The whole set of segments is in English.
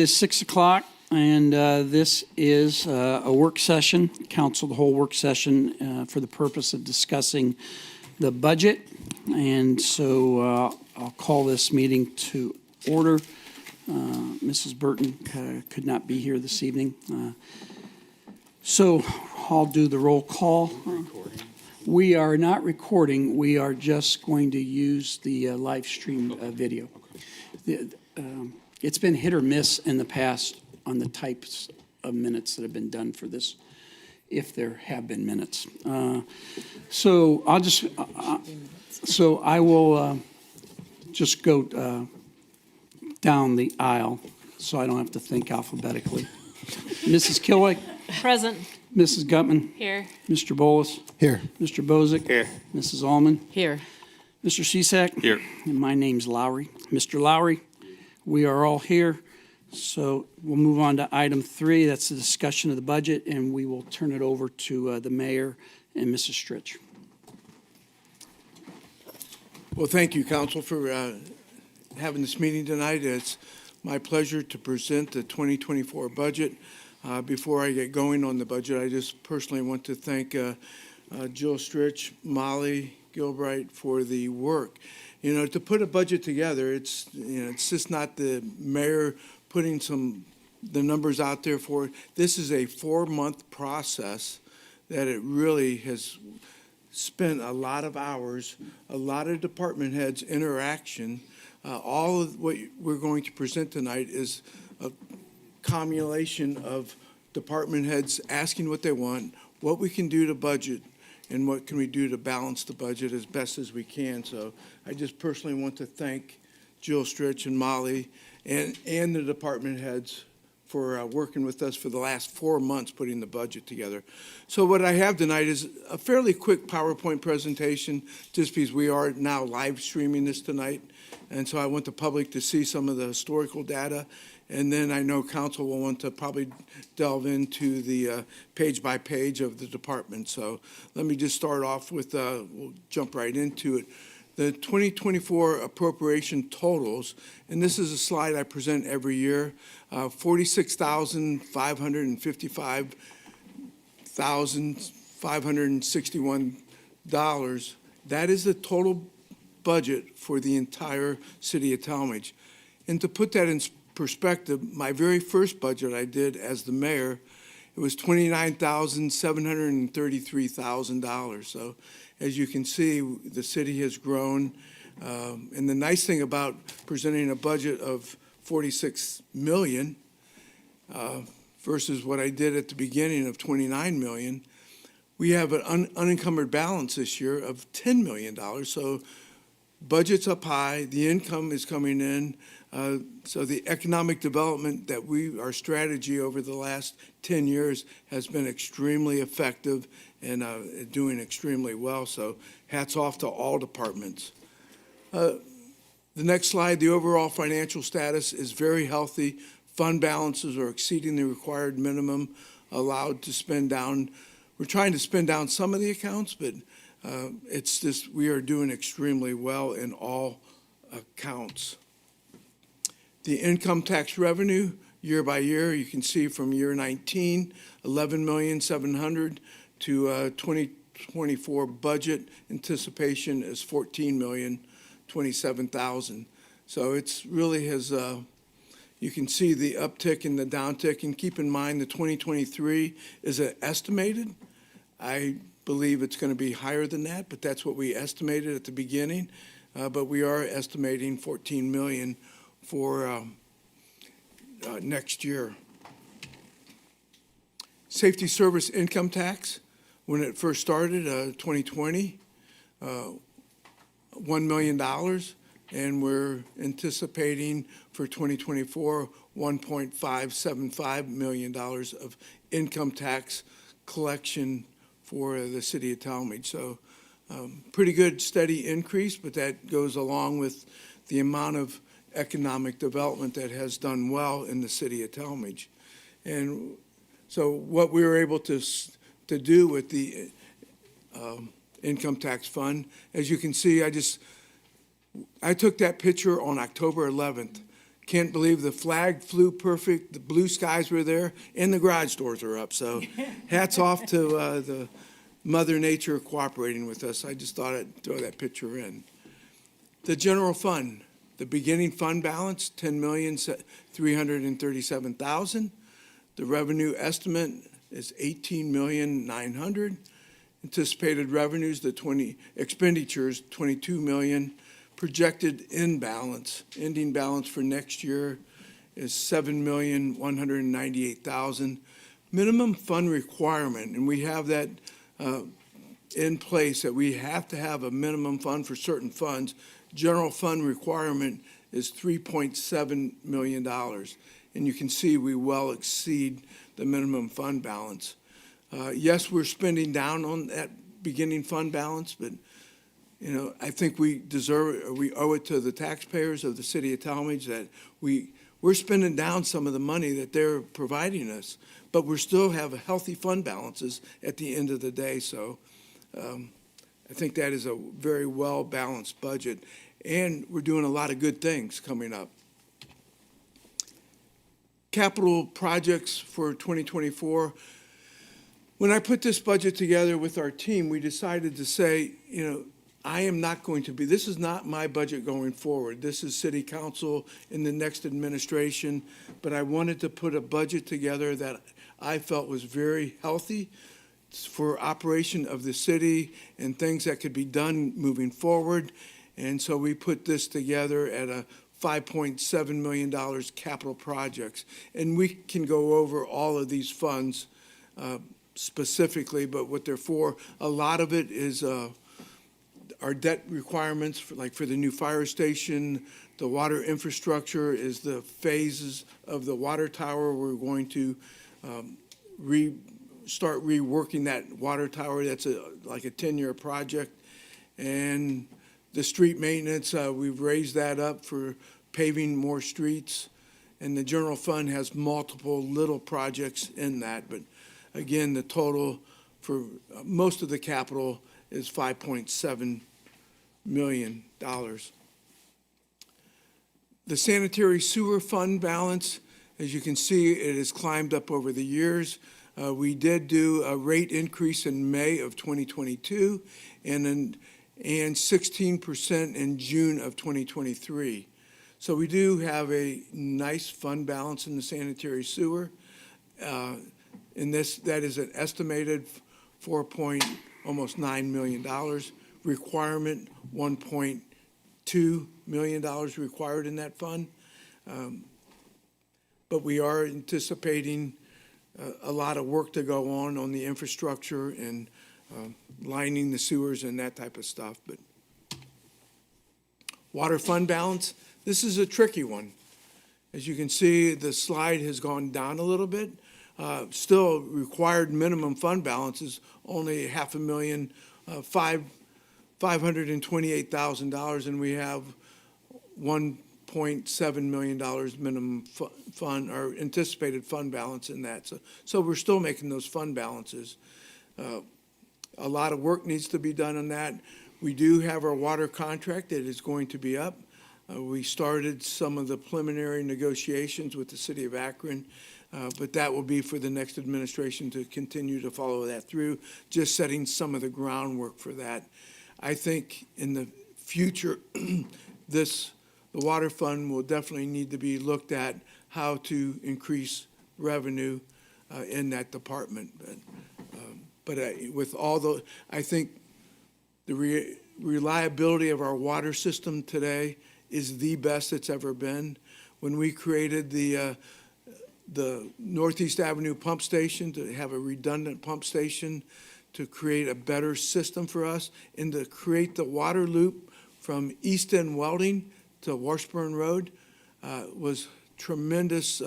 It's 6 o'clock, and this is a work session, council, the whole work session for the purpose of discussing the budget. And so I'll call this meeting to order. Mrs. Burton could not be here this evening. So I'll do the roll call. We are not recording. We are just going to use the live stream video. It's been hit or miss in the past on the types of minutes that have been done for this, if there have been minutes. So I'll just, so I will just go down the aisle so I don't have to think alphabetically. Mrs. Killick. Present. Mrs. Gutman. Here. Mr. Bolus. Here. Mr. Bozick. Here. Mrs. Allman. Here. Mr. Cisak. Here. And my name's Lowry. Mr. Lowry, we are all here. So we'll move on to item 3. That's the discussion of the budget, and we will turn it over to the mayor and Mrs. Stritch. Well, thank you, Council, for having this meeting tonight. It's my pleasure to present the 2024 budget. Before I get going on the budget, I just personally want to thank Jill Stritch, Molly Gilbright for the work. You know, to put a budget together, it's just not the mayor putting the numbers out there for it. This is a 4-month process that it really has spent a lot of hours, a lot of department heads interaction. All of what we're going to present tonight is a cumulation of department heads asking what they want, what we can do to budget, and what can we do to balance the budget as best as we can. So I just personally want to thank Jill Stritch and Molly and the department heads for working with us for the last 4 months putting the budget together. So what I have tonight is a fairly quick PowerPoint presentation, just because we are now live streaming this tonight. And so I want the public to see some of the historical data. And then I know council will want to probably delve into the page by page of the department. So let me just start off with, we'll jump right into it. The 2024 appropriation totals, and this is a slide I present every year, $46,555,561. That is the total budget for the entire city of Tallmadge. And to put that in perspective, my very first budget I did as the mayor, it was $29,733,000. So as you can see, the city has grown. And the nice thing about presenting a budget of $46 million versus what I did at the beginning of $29 million, we have an unencumbered balance this year of $10 million. So budget's up high, the income is coming in. So the economic development that our strategy over the last 10 years has been extremely effective and doing extremely well. So hats off to all departments. The next slide, the overall financial status is very healthy. Fund balances are exceeding the required minimum allowed to spend down. We're trying to spend down some of the accounts, but it's just we are doing extremely well in all accounts. The income tax revenue year by year, you can see from year 19, $11,700,000 to 2024 budget anticipation is $14,027,000. So it's really has, you can see the uptick and the downtick, and keep in mind the 2023 is estimated. I believe it's going to be higher than that, but that's what we estimated at the beginning. But we are estimating $14 million for next year. Safety service income tax, when it first started, 2020, $1 million, and we're anticipating for 2024, $1.575 million of income tax collection for the city of Tallmadge. So pretty good steady increase, but that goes along with the amount of economic development that has done well in the city of Tallmadge. And so what we were able to do with the income tax fund, as you can see, I took that picture on October 11th. Can't believe the flag flew perfect, the blue skies were there, and the garage doors are up. So hats off to the Mother Nature cooperating with us. I just thought I'd throw that picture in. The general fund, the beginning fund balance, $10,337,000. The revenue estimate is $18,900,000. Anticipated revenues, expenditures, $22 million. Projected ending balance for next year is $7,198,000. Minimum fund requirement, and we have that in place, that we have to have a minimum fund for certain funds. General fund requirement is $3.7 million. And you can see we well exceed the minimum fund balance. Yes, we're spending down on that beginning fund balance, but I think we owe it to the taxpayers of the city of Tallmadge that we're spending down some of the money that they're providing us, but we still have healthy fund balances at the end of the day. So I think that is a very well-balanced budget, and we're doing a lot of good things coming up. Capital projects for 2024. When I put this budget together with our team, we decided to say, I am not going to be, this is not my budget going forward. This is city council in the next administration, but I wanted to put a budget together that I felt was very healthy for operation of the city and things that could be done moving forward. And so we put this together at a $5.7 million capital projects. And we can go over all of these funds specifically, but what they're for. A lot of it is our debt requirements, for the new fire station. The water infrastructure is the phases of the water tower. We're going to start reworking that water tower. That's like a 10-year project. And the street maintenance, we've raised that up for paving more streets. And the general fund has multiple little projects in that. But again, the total for most of the capital is $5.7 million. The sanitary sewer fund balance, as you can see, it has climbed up over the years. We did do a rate increase in May of 2022 and 16% in June of 2023. So we do have a nice fund balance in the sanitary sewer. That is an estimated almost $9 million. Requirement, $1.2 million required in that fund. But we are anticipating a lot of work to go on the infrastructure and lining the sewers and that type of stuff. But water fund balance, this is a tricky one. As you can see, the slide has gone down a little bit. Still required minimum fund balance is only $528,000, and we have $1.7 million minimum fund or anticipated fund balance in that. So we're still making those fund balances. A lot of work needs to be done on that. We do have our water contract that is going to be up. We started some of the preliminary negotiations with the city of Akron, but that will be for the next administration to continue to follow that through, just setting some of the groundwork for that. I think in the future, the water fund will definitely need to be looked at how to increase revenue in that department. But with all I think the reliability of our water system today is the best it's ever been. When we created the Northeast Avenue pump station to have a redundant pump station to create a better system for us and to create the water loop from East End Welding to Washburn Road was tremendous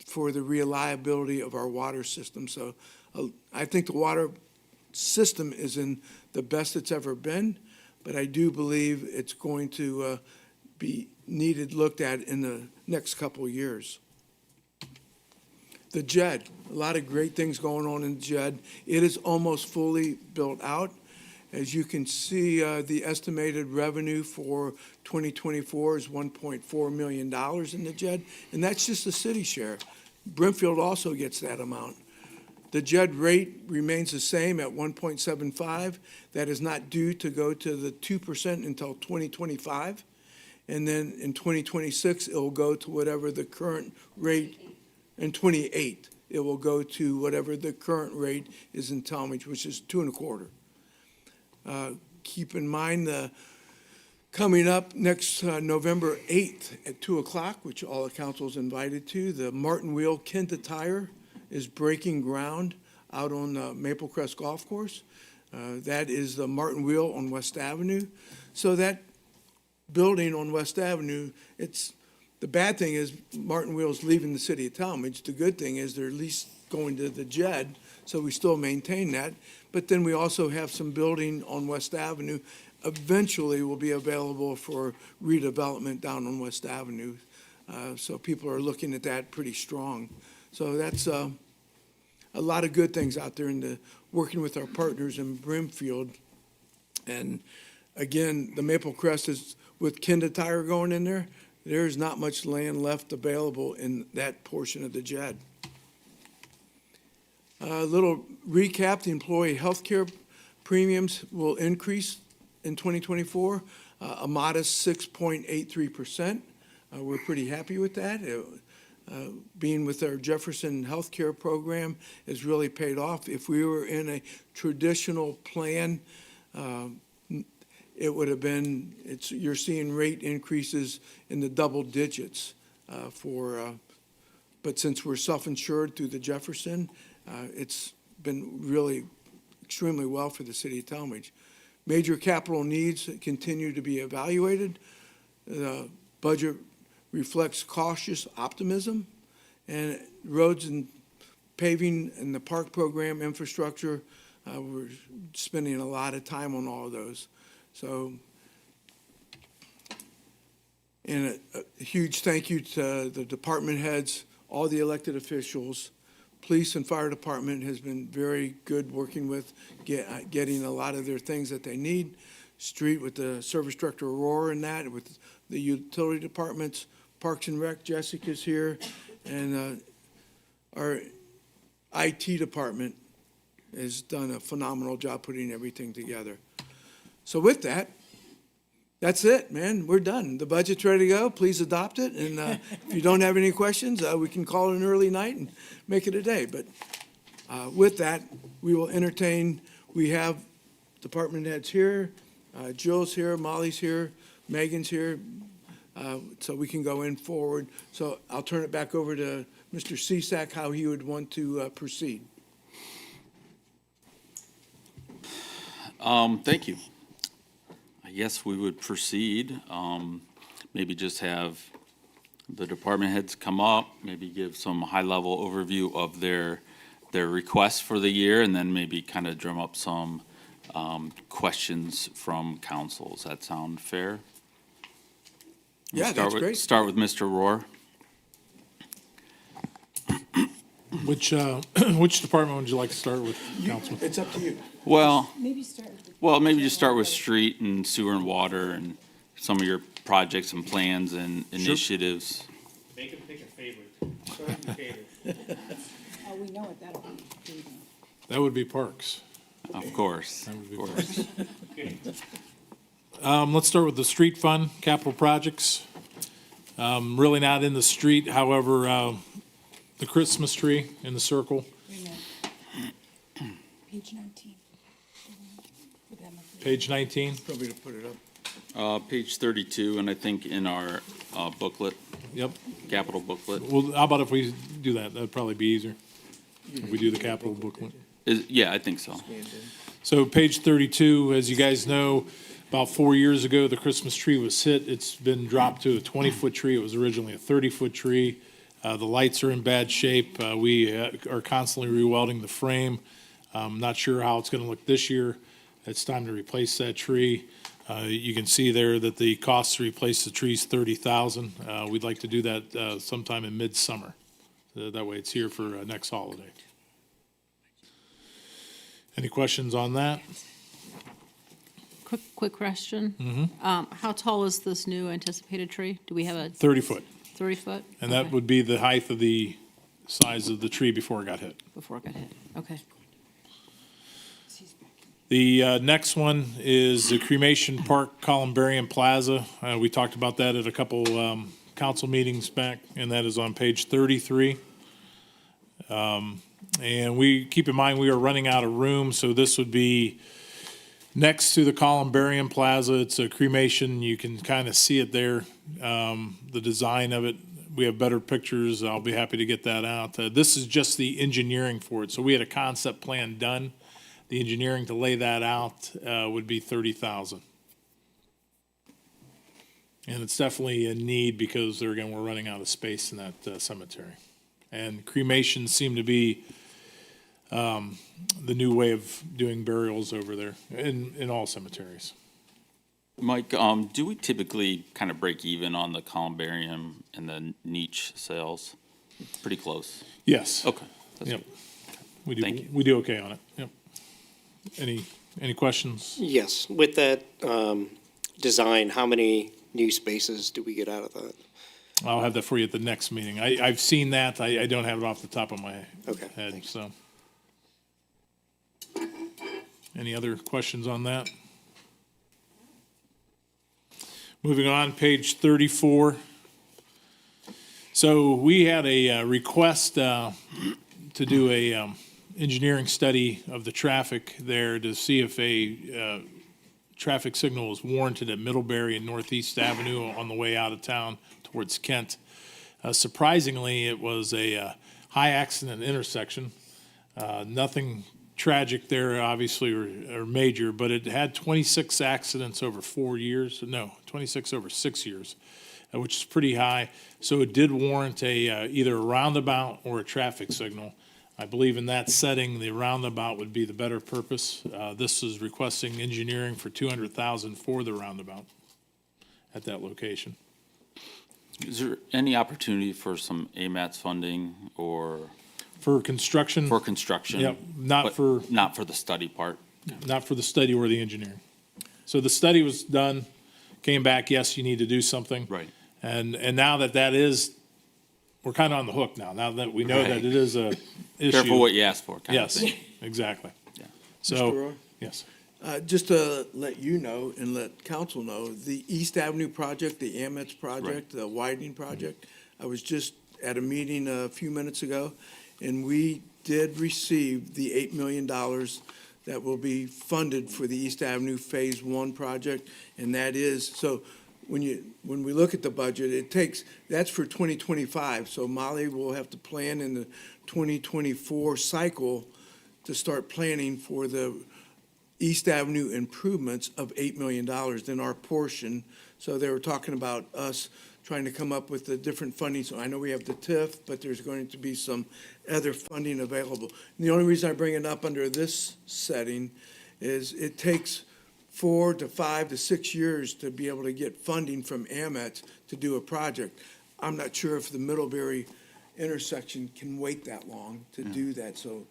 for the reliability of our water system. So I think the water system is in the best it's ever been, but I do believe it's going to be looked at in the next couple of years. The JED, a lot of great things going on in JED. It is almost fully built out. As you can see, the estimated revenue for 2024 is $1.4 million in the JED, and that's just the city share. Brimfield also gets that amount. The JED rate remains the same at 1.75. That is not due to go to the 2% until 2025. And then in 2026, it will go to whatever the current rate, in 28, it will go to whatever the current rate is in Tallmadge, which is 2.25. Keep in mind, coming up next November 8th at 2 o'clock, which all the council is invited to, the Martin Wheel Kinta Tire is breaking ground out on Maple Crest Golf Course. That is the Martin Wheel on West Avenue. So that building on West Avenue, the bad thing is Martin Wheel's leaving the city of Tallmadge. The good thing is they're at least going to the JED, so we still maintain that. But then we also have some building on West Avenue eventually will be available for redevelopment down on West Avenue. So people are looking at that pretty strong. So that's a lot of good things out there in working with our partners in Brimfield. And again, the Maple Crest is with Kinda Tire going in there. There's not much land left available in that portion of the JED. A little recap, the employee health care premiums will increase in 2024, a modest 6.83%. We're pretty happy with that. Being with our Jefferson Healthcare program has really paid off. If we were in a traditional plan, it would have been, you're seeing rate increases in the double digits but since we're self-insured through the Jefferson, it's been really extremely well for the city of Tallmadge. Major capital needs continue to be evaluated. The budget reflects cautious optimism, and roads and paving and the park program infrastructure, we're spending a lot of time on all of those. So, and a huge thank you to the department heads, all the elected officials. Police and fire department has been very good working with getting a lot of their things that they need. Street with the service director Aurora and that, with the utility departments, Parks and Rec, Jessica's here, and our IT department has done a phenomenal job putting everything together. So with that, that's it, man. We're done. The budget's ready to go. Please adopt it. And if you don't have any questions, we can call it an early night and make it a day. But with that, we will entertain. We have department heads here. Jill's here. Molly's here. Megan's here. So we can go in forward. So I'll turn it back over to Mr. Cisak, how he would want to proceed. Thank you. I guess we would proceed. Maybe just have the department heads come up, maybe give some high-level overview of their requests for the year, and then maybe kind of drum up some questions from council. Does that sound fair? Yeah, that's great. Start with Mr. Rohr. Which department would you like to start with, Councilman? It's up to you. Well, Maybe start with the. Well, maybe just start with street and sewer and water and some of your projects and plans and initiatives. Make him pick a favorite. Start with your favorite. Oh, we know what that'll be. That would be Parks. Of course, That would of be course. Okay. Let's start with the street fund, capital projects. Really not in the street, however, the Christmas tree in the circle. Wait a minute. Page 19. Would that make- Page 19. Probably to put it up. Page 32, and I think in our booklet, Yep. capital booklet. Well, how about if we do that? That'd probably be easier. If we do the capital booklet. Yeah, I think so. So page 32, as you guys know, about 4 years ago, the Christmas tree was hit. It's been dropped to a 20-foot tree. It was originally a 30-foot tree. The lights are in bad shape. We are constantly rewelding the frame. Not sure how it's going to look this year. It's time to replace that tree. You can see there that the cost to replace the tree is $30,000. We'd like to do that sometime in midsummer. That way it's here for next holiday. Any questions on that? Quick question. How tall is this new anticipated tree? Do we have a 30-foot. 30-foot? And that would be the height of the size of the tree before it got hit. Before it got hit, okay. The next one is the Cremation Park Columbarium Plaza. We talked about that at a couple council meetings back, and that is on page 33. And we, keep in mind, we are running out of room, so this would be next to the Columbarium Plaza. It's a cremation. You can kind of see it there, the design of it. We have better pictures. I'll be happy to get that out. This is just the engineering for it. So we had a concept plan done. The engineering to lay that out would be $30,000. And it's definitely a need because there again, we're running out of space in that cemetery. And cremations seem to be the new way of doing burials over there in all cemeteries. Mike, do we typically kind of break even on the columbarium and the niche sales? Pretty close. Yes. Okay. That's Yep. good. Thank you. We do okay on it. Yep. Any questions? Yes, with that design, how many new spaces do we get out of that? I'll have that for you at the next meeting. I've seen that. I don't have it off the top of my Okay, head, thanks. so. Any other questions on that? Moving on, page 34. So we had a request to do a engineering study of the traffic there to see if a traffic signal is warranted at Middlebury and Northeast Avenue on the way out of town towards Kent. Surprisingly, it was a high accident intersection. Nothing tragic there, obviously, or major, but it had 26 accidents over 4 years. No, 26 over 6 years, which is pretty high. So it did warrant either a roundabout or a traffic signal. I believe in that setting, the roundabout would be the better purpose. This is requesting engineering for $200,000 for the roundabout at that location. Is there any opportunity for some AMATS funding or For construction, for construction? Yep, not but for- Not for the study part? not for the study or the engineering. So the study was done, came back, yes, you need to do something. Right. And now that is, we're kind of on the hook now that we know that Right. it is a issue. Careful what you ask for, kind of Yes, thing. exactly. Yeah. Mr. So, Roy? yes. Just to let you know and let council know, the East Avenue project, the Amex project, the widening project, I was just at a meeting a few minutes ago, and we did receive the $8 million that will be funded for the East Avenue Phase 1 project, and that is, so when we look at the budget, that's for 2025, so Molly will have to plan in the 2024 cycle to start planning for the East Avenue improvements of $8 million in our portion. So they were talking about us trying to come up with the different funding. So I know we have the TIF, but there's going to be some other funding available. And the only reason I bring it up under this setting is it takes 4 to 5 to 6 years to be able to get funding from AMET to do a project. I'm not sure if the Middlebury intersection can wait that long to do that. So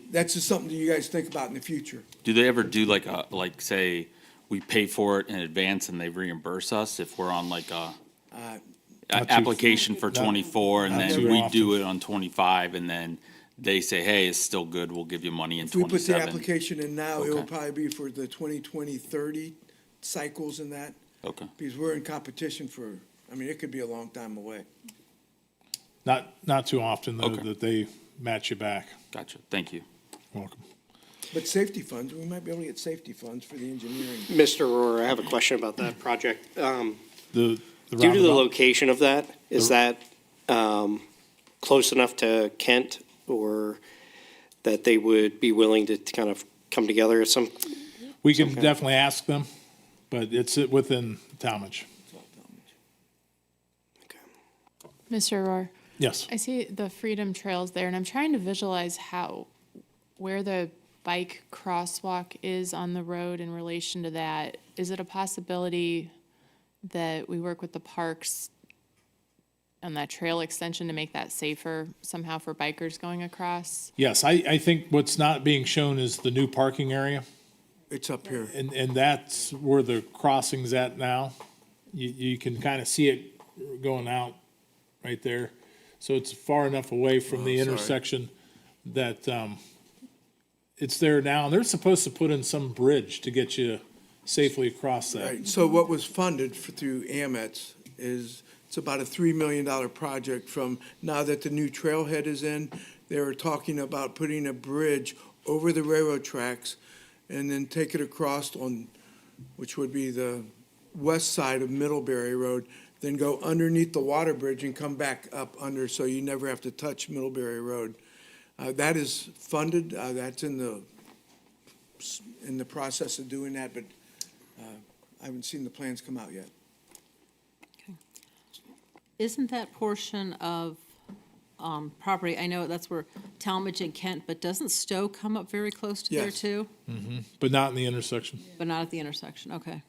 that's just something that you guys think about in the future. Do they ever do like say, we pay for it in advance and they reimburse us if we're on like a Not too- application for 24 and not then too we often. do it on 25 and then they say, hey, it's still good, we'll give you money in If we put the 27? application in now, it will Okay. probably be for the 2020, 30 cycles in that, Okay, because we're in competition for, I mean, it could be a long time away. Not too often, though, Okay. that they match you back. gotcha, thank you. Welcome. But safety funds, we might be able to get safety funds for the engineering. Mr. Rohr, I have a question about that project. The Due to the roundabout, location of that, is that close enough to Kent, or that they would be willing to kind of come together at some? we can okay. definitely ask them, but it's within Tallmadge. Mr. Rohr, Yes. I see the Freedom Trails there, and I'm trying to visualize where the bike crosswalk is on the road in relation to that. Is it a possibility that we work with the parks on that trail extension to make that safer somehow for bikers going across? Yes, I think what's not being shown is the new parking area It's up here. And that's where the crossing's at now. You can kind of see it going out right there. So it's far enough away from the sorry. intersection that, it's there now. And they're supposed to put in some bridge to get you safely across that. Right, so what was funded through AMETS is, it's about a $3 million project from, now that the new trailhead is in, they were talking about putting a bridge over the railroad tracks and then take it across on, which would be the west side of Middlebury Road, then go underneath the water bridge and come back up under, so you never have to touch Middlebury Road. That is funded, that's in the process of doing that, but I haven't seen the plans come out yet. Isn't that portion of property, I know that's where Tallmadge and Kent, but doesn't Stowe come up very close to there Yes. too? But not in the intersection. But not at the intersection, okay.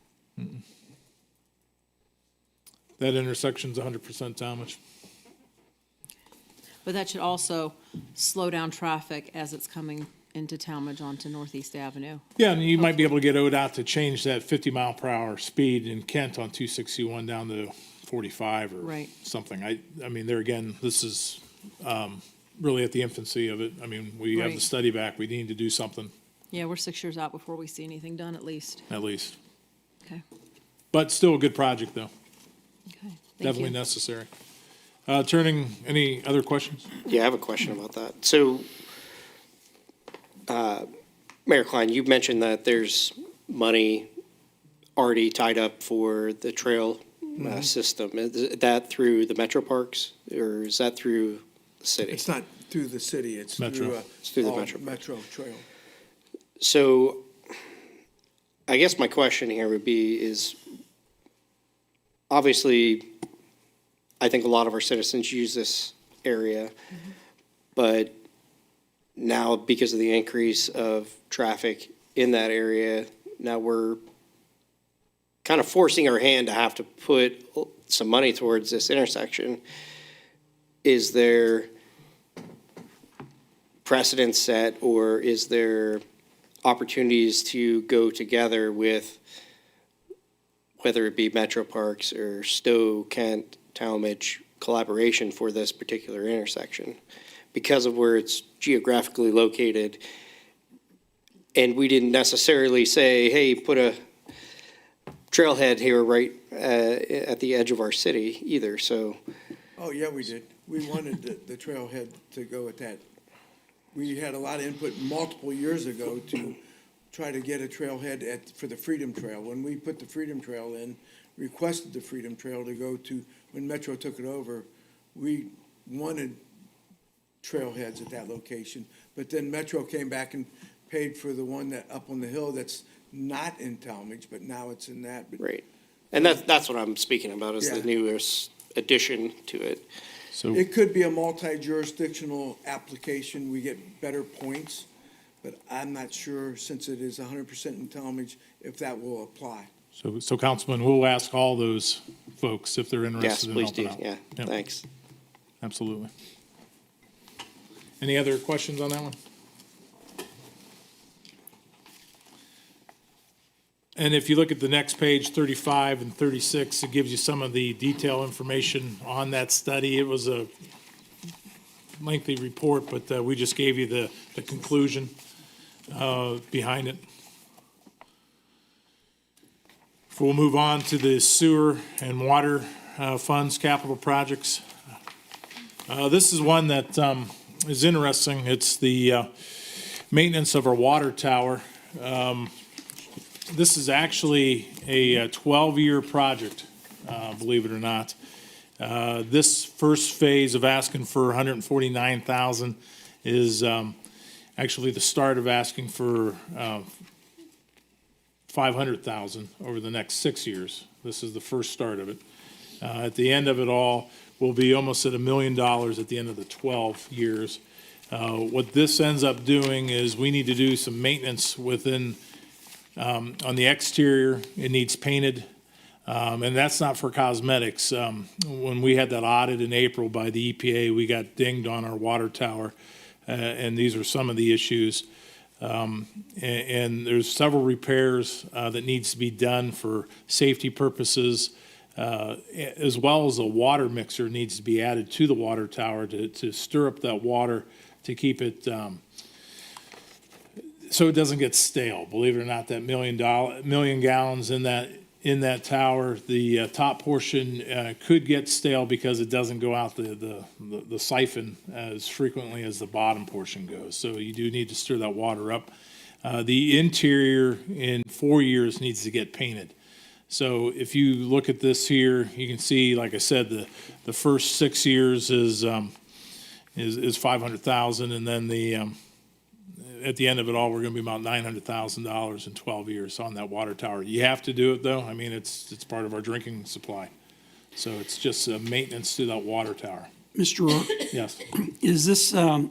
That intersection's 100% Tallmadge. But that should also slow down traffic as it's coming into Tallmadge onto Northeast Avenue. Yeah, and you might be able to get ODOT to change that 50 mile per hour speed in Kent on 261 down to 45 or Right. something. I mean, there again, this is really at the infancy of it. I mean, we have the Right. study back. We need to do something, Yeah, we're 6 years out before we see anything done at least. at least. Okay, But still a good project, though. okay. Thank Definitely you. necessary. Any other questions? Yeah, I have a question about that. So, Mayor Klein, you mentioned that there's money already tied up for the trail system. Is that through the metro parks, or is that through the city? It's not through the city, it's Metro. through, It's through the all Metro. Metro Trail. So, I guess my question here would be is, obviously, I think a lot of our citizens use this area, but now because of the increase of traffic in that area, now we're kind of forcing our hand to have to put some money towards this intersection. Is there precedent set, or is there opportunities to go together with, whether it be Metro Parks or Stowe, Kent, Tallmadge, collaboration for this particular intersection? Because of where it's geographically located, and we didn't necessarily say, hey, put a trailhead here right at the edge of our city either, so. Oh, yeah, we did. We wanted the trailhead to go at that. We had a lot of input multiple years ago to try to get a trailhead for the Freedom Trail. When we put the Freedom Trail in, requested the Freedom Trail to go to, when Metro took it over, we wanted trailheads at that location. But then Metro came back and paid for the one that up on the hill that's not in Tallmadge, but now it's in that. But Right. And that's what I'm speaking about, is the Yeah. newest addition to it. So, it could be a multi-jurisdictional application. We get better points, but I'm not sure, since it is 100% in Tallmadge, if that will apply. so Councilman, we'll ask all those folks if they're Yes, interested in please helping do, out. yeah, Yep, thanks. Absolutely. Any other questions on that one? And if you look at the next page, 35 and 36, it gives you some of the detail information on that study. It was a lengthy report, but we just gave you the conclusion behind it. We'll move on to the sewer and water funds, capital projects. This is one that is interesting. It's the maintenance of our water tower. This is actually a 12-year project, believe it or not. This first phase of asking for $149,000 is actually the start of asking for $500,000 over the next 6 years. This is the first start of it. At the end of it all, we'll be almost at $1 million at the end of the 12 years. What this ends up doing is we need to do some maintenance within, on the exterior. It needs painted, and that's not for cosmetics. When we had that audit in April by the EPA, we got dinged on our water tower, and these are some of the issues. And there's several repairs that needs to be done for safety purposes, as well as a water mixer needs to be added to the water tower to stir up that water to keep it so it doesn't get stale. Believe it or not, that million gallons in that tower, the top portion could get stale because it doesn't go out the siphon as frequently as the bottom portion goes. So you do need to stir that water up. The interior in 4 years needs to get painted. So if you look at this here, you can see, like I said, the first 6 years is $500,000, and then at the end of it all, we're going to be about $900,000 in 12 years on that water tower. You have to do it, though. I mean, it's part of our drinking supply. So it's just maintenance to that water tower. Mr. Rourke, Yes, is this, does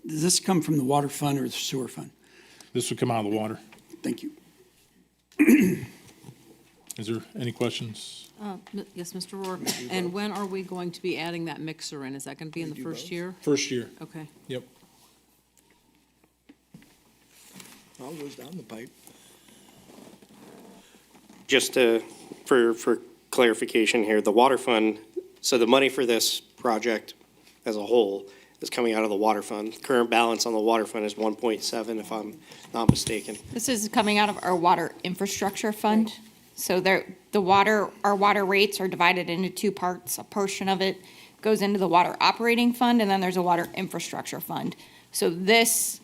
this come from the water fund or the sewer fund? this would come out of the water. Thank you. Is there any questions? Yes, Mr. Rourke. And when are we going to be adding that mixer in? Is that going to be in the first year? First year. Okay. Yep. All goes down the pipe. Just for clarification here, the water fund, so the money for this project as a whole is coming out of the water fund. Current balance on the water fund is 1.7, if I'm not mistaken. This is coming out of our water infrastructure fund. So our water rates are divided into two parts. A portion of it goes into the water operating fund, and then there's a water infrastructure fund. So this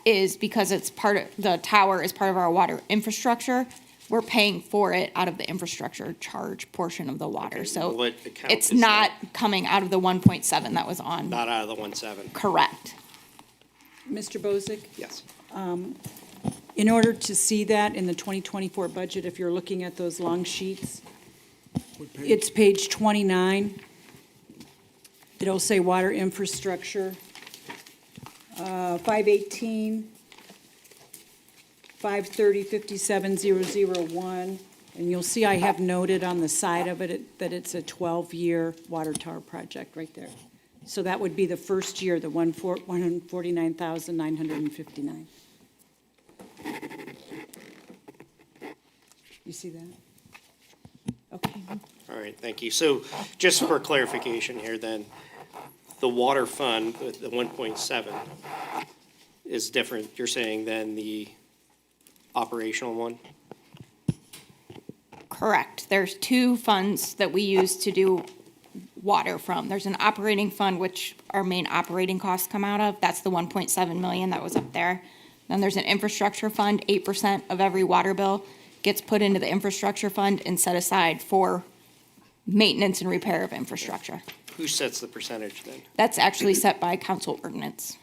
is because the tower is part of our water infrastructure. We're paying for it out of the infrastructure charge portion of the water. Okay, So what account it's is not that? coming out of the 1.7 that was on. Not out of the 1.7. Correct. Mr. Bozick, Yes. in order to see that in the 2024 budget, if you're looking at those long sheets, it's page 29. It'll say water infrastructure, 518, 530, 57001. And you'll see I have noted on the side of it that it's a 12-year water tower project right there. So that would be the first year, the 149,959. You see that? Okay. All right, thank you. So just for clarification here then, the water fund, the 1.7 is different, you're saying, than the operational one? Correct. There's two funds that we use to do water from. There's an operating fund, which our main operating costs come out of. That's the 1.7 million that was up there. Then there's an infrastructure fund. 8% of every water bill gets put into the infrastructure fund and set aside for maintenance and repair of infrastructure. Who sets the percentage then? That's actually set by council ordinance.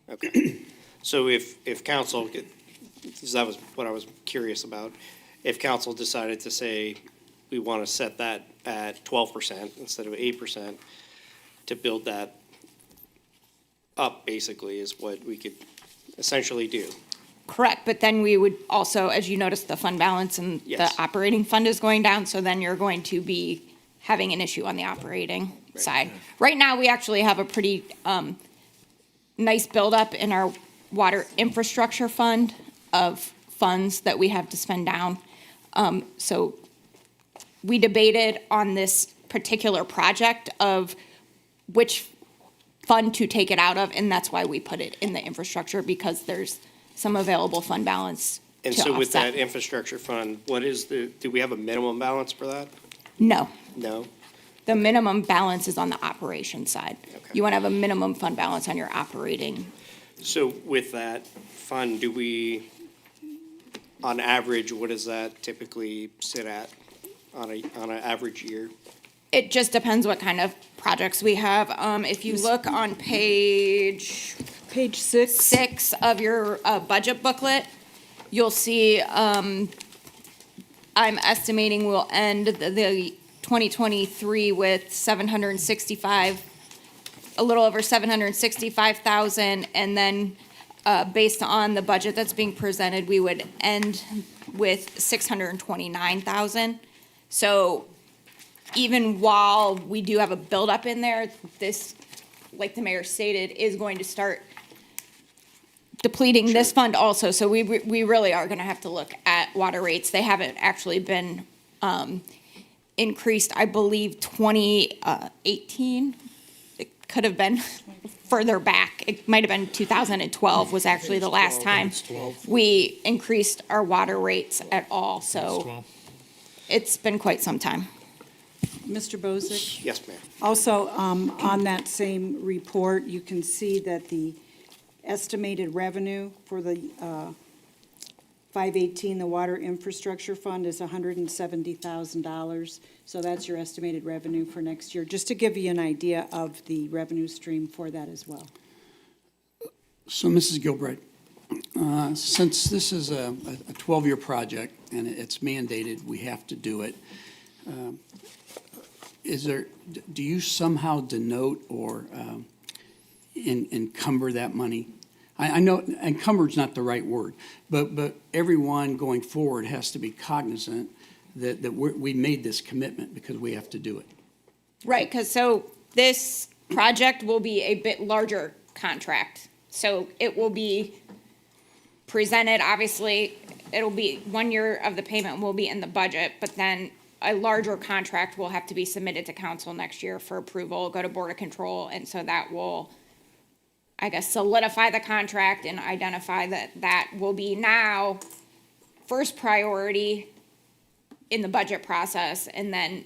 Okay. So if council, because that was what I was curious about, if council decided to say, we want to set that at 12% instead of 8%, to build that up, basically, is what we could essentially do. Correct, but then we would also, as you notice, the fund balance and Yes. the operating fund is going down, so then you're going to be having an issue on the operating side. Right now, we actually have a pretty nice buildup in our water infrastructure fund of funds that we have to spend down. So we debated on this particular project of which fund to take it out of, and that's why we put it in the infrastructure, because there's some available fund balance to And so with that offset. infrastructure fund, do we have a minimum balance for that? No, No? the minimum balance is on the operation side. Okay. You want to have a minimum fund balance on your operating. So with that fund, do we, on average, what does that typically sit at on an average year? It just depends what kind of projects we have. If you look on page Page 6. 6 of your budget booklet, you'll see, I'm estimating we'll end the 2023 with 765, a little over 765,000, and then based on the budget that's being presented, we would end with 629,000. So even while we do have a buildup in there, this, like the mayor stated, is going to start depleting this fund also, so we really are gonna have to look at water rates. They haven't actually been, increased, I believe, 2018. It could have been further back. It might have been 2012 was actually the last time we increased our water rates at all, so Well, it's been quite some time. Mr. Bozick? Yes, ma'am. Also, on that same report, you can see that the estimated revenue for the 518, the Water Infrastructure Fund, is $170,000. So that's your estimated revenue for next year, just to give you an idea of the revenue stream for that as well. So, Mrs. Gilbride, since this is a 12-year project and it's mandated, we have to do it, do you somehow denote or encumber that money? I know encumbered's not the right word, but everyone going forward has to be cognizant that we made this commitment because we have to do it. Right, because so this project will be a bit larger contract. So it will be presented, obviously, it'll be 1 year of the payment will be in the budget, but then a larger contract will have to be submitted to council next year for approval, go to Board of Control, and so that will, I guess, solidify the contract and identify that will be now first priority in the budget process, and then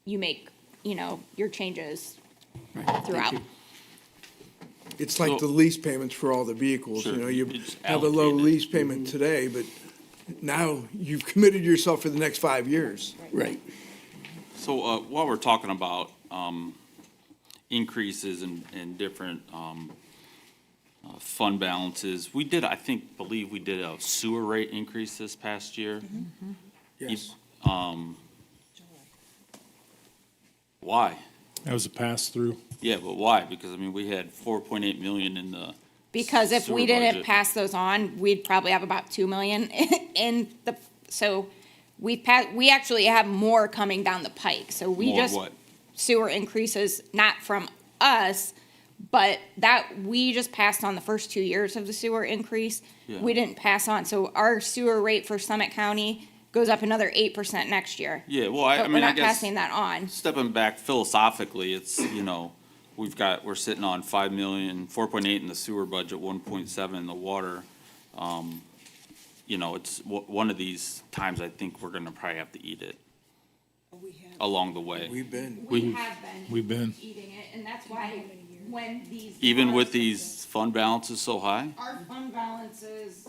you make, your changes Right, thank throughout. you. It's like the lease payments for all the vehicles, Sure, you it's have a low allocated. lease payment today, but now you've committed yourself for the next 5 years. Right. So while we're talking about increases in different fund balances, believe we did a sewer rate increase this past year. Yes. Why? That was a pass-through. Yeah, but why? Because, we had 4.8 million in the Because if sewer we didn't budget. pass those on, we'd probably have about 2 million in the, so we actually have more coming down the pike, so we More just. what? Sewer increases, not from us, but that, we just passed on the first 2 years of the sewer increase. Yeah. We didn't pass on, so our sewer rate for Summit County goes up another 8% next year. Yeah, well, But we're I not guess, passing that on. stepping back philosophically, it's, we're sitting on 5 million, 4.8 in the sewer budget, 1.7 in the water. It's one of these times I think we're gonna probably have to eat it along the way. We've been. We have been. We've been. Eating it, and that's why when these. Even with these fund balances so high? Our fund balances,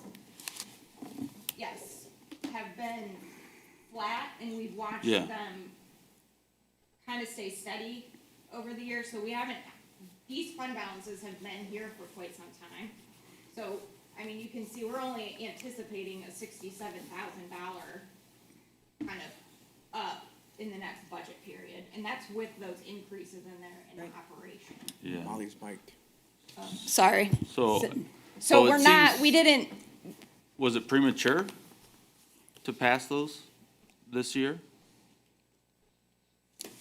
yes, have been flat, and we've watched Yeah. them kind of stay steady over the years, so we haven't, these fund balances have been here for quite some time. So, you can see, we're only anticipating a $67,000 kind of up in the next budget period, and that's with those increases in there in the operation. Yeah. Molly's mic. Sorry. So So it we're not, seems- we didn't, was it premature to pass those this year?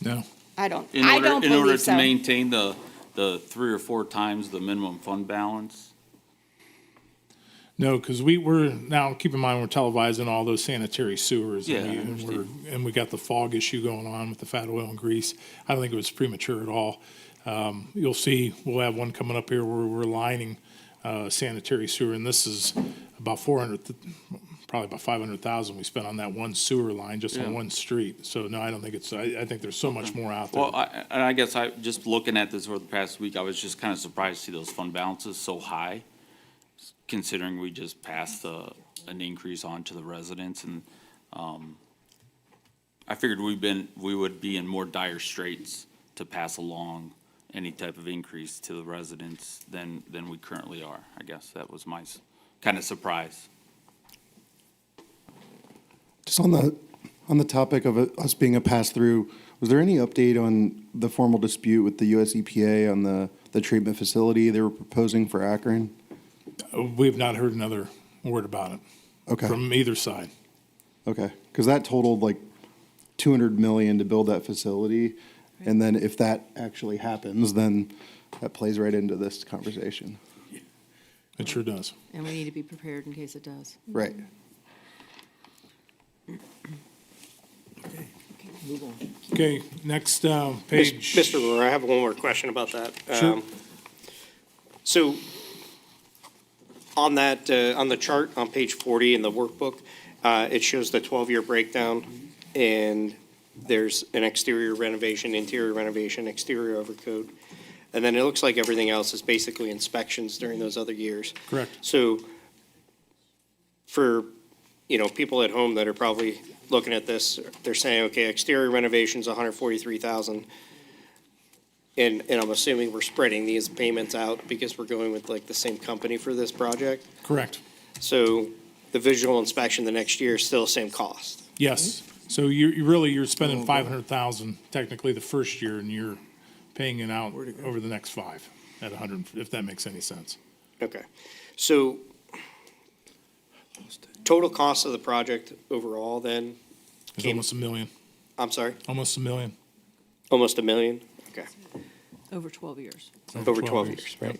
No. I don't In order believe to so. maintain the 3 or 4 times the minimum fund balance? No, because now, keep in mind, we're televising all those sanitary sewers. Yeah, and I we- understand. and we got the fog issue going on with the fat oil and grease. I don't think it was premature at all. You'll see, we'll have one coming up here where we're lining sanitary sewer, and this is about probably about 500,000 we spent on that one sewer line, just Yeah. on one street. So, no, I don't think I think there's so much more out there. Well, I guess just looking at this over the past week, I was just kind of surprised to see those fund balances so high, considering we just passed an increase on to the residents, and I figured we would be in more dire straits to pass along any type of increase to the residents than we currently are. I guess that was my kind of surprise. Just on the topic of us being a pass-through, was there any update on the formal dispute with the US EPA on the treatment facility they were proposing for Akron? We've not heard another word about it Okay, from either side. okay. Because that totaled like $200 million to build that facility. And then if that actually happens, then that plays right into this conversation. It sure does. And we need to be prepared in case it does. Right. Okay, next page. Mr. Rohr, I have one more question about that. Sure. So on that, on the chart on page 40 in the workbook, it shows the 12-year breakdown, and there's an exterior renovation, interior renovation, exterior overcoat. And then it looks like everything else is basically inspections during those other years. Correct. So for, people at home that are probably looking at this, they're saying, okay, exterior renovation's $143,000. And I'm assuming we're spreading these payments out because we're going with like the same company for this project. Correct. So the visual inspection the next year is still the same cost. Yes. So you're spending 500,000 technically the first year, and you're paying it out over the next 5 at 100, if that makes any sense. Okay. So total cost of the project overall then, It's almost $1 million. I'm sorry, Almost $1 million. almost $1 million? Okay. Over 12 years. Over 12 years, Yep.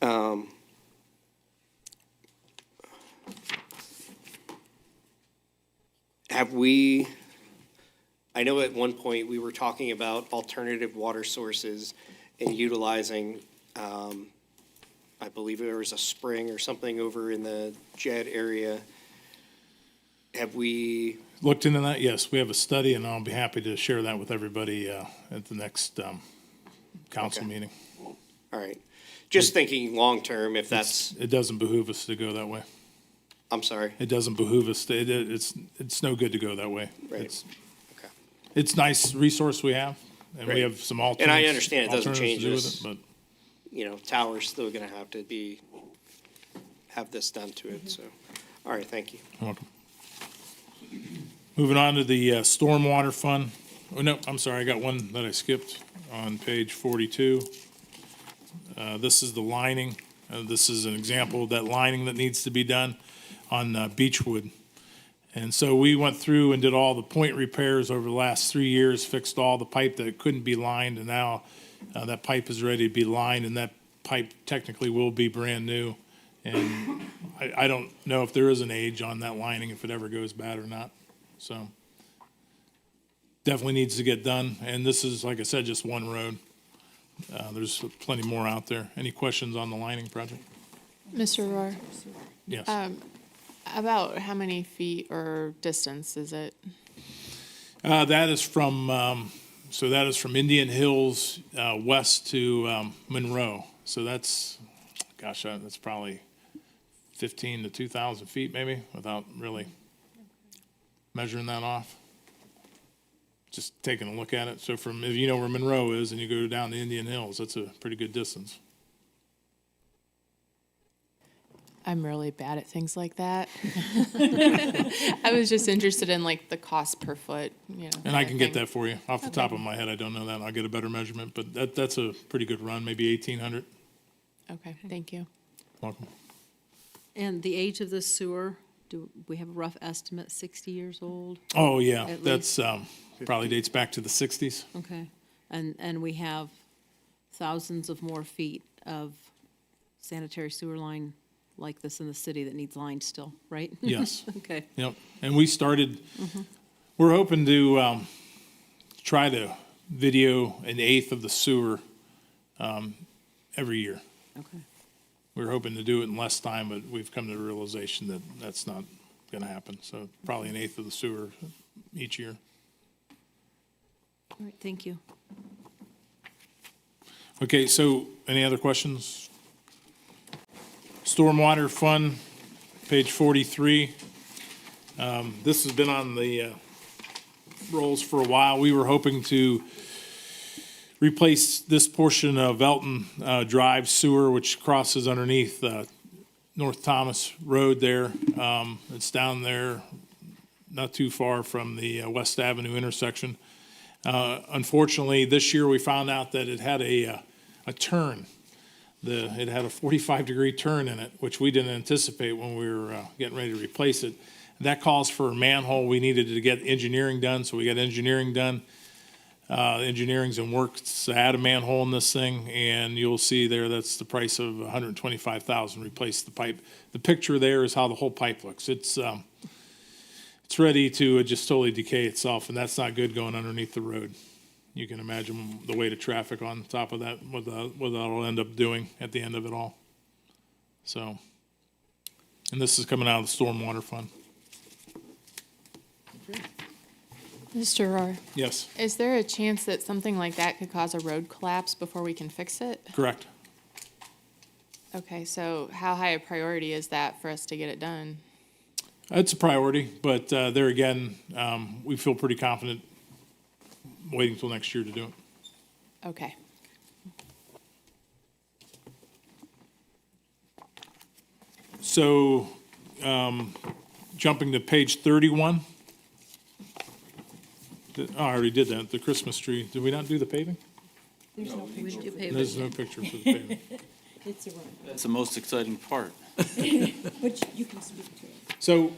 right? Have we, I know at one point we were talking about alternative water sources and utilizing, I believe there was a spring or something over in the JED area. Have we, Looked into that, yes. We have a study, and I'll be happy to share that with everybody at the next council Okay. meting. all right, just thinking long-term, if that's, It doesn't behoove us to go that way. I'm sorry, It doesn't behoove us. It's no good to go that way. Right. It's- okay. It's nice resource we have, and we Right. have some alternatives. And I understand it doesn't alternatives to change do with this. it, But Tower's still gonna have to have this done to it, so, all right, thank you. you're welcome. Moving on to the stormwater fund. Oh, no, I'm sorry, I got one that I skipped on page 42. This is the lining. This is an example of that lining that needs to be done on Beechwood. And so we went through and did all the point repairs over the last 3 years, fixed all the pipe that couldn't be lined, and now that pipe is ready to be lined, and that pipe technically will be brand new. And I don't know if there is an age on that lining, if it ever goes bad or not. So definitely needs to get done. And this is, like I said, just one road. There's plenty more out there. Any questions on the lining project? Mr. Rohr, Yes. about how many feet or distance is it? That is from, so that is from Indian Hills west to Monroe. So that's, gosh, that's probably 15 to 2,000 feet maybe, without really measuring that off. Just taking a look at it. So from, if you know where Monroe is and you go down to Indian Hills, that's a pretty good distance. I'm really bad at things like that. I was just interested in like the cost per foot, And I can get thing. that for you. Off the top of my head, I don't know that. I'll get a better measurement, but that's a pretty good run, maybe 1,800. Okay, thank you. Welcome. And the age of the sewer, do we have a rough estimate, 60 years old? Oh, yeah, At that's, probably dates back to the 60s. Okay. And we have thousands of more feet of sanitary sewer line like this in the city that needs lined still, right? Yes. Okay. Yep, and we started, we're hoping to try to video an eighth of the sewer every year. Okay. We were hoping to do it in less time, but we've come to the realization that that's not going to happen. So probably an eighth of the sewer each year. All right, thank you. Okay, so any other questions? Stormwater fund, page 43. This has been on the rolls for a while. We were hoping to replace this portion of Elton Drive sewer, which crosses underneath North Thomas Road there. It's down there, not too far from the West Avenue intersection. Unfortunately, this year we found out that it had a turn. It had a 45-degree turn in it, which we didn't anticipate when we were getting ready to replace it. That calls for a manhole. We needed to get engineering done, so we got engineering done. Engineering's in works to add a manhole in this thing, and you'll see there, that's the price of $125,000, replace the pipe. The picture there is how the whole pipe looks. It's ready to just totally decay itself, and that's not good going underneath the road. You can imagine the weight of traffic on top of that, what that'll end up doing at the end of it all. So, and this is coming out of the stormwater fund. Mr. Rohr, Yes, is there a chance that something like that could cause a road collapse before we can fix it? correct. Okay, so how high a priority is that for us to get it done? It's a priority, but there again, we feel pretty confident waiting until next year to do it. Okay. So, jumping to page 31. I already did that, the Christmas tree. Did we not do the paving? There's no picture for the paving. That's the most exciting part. So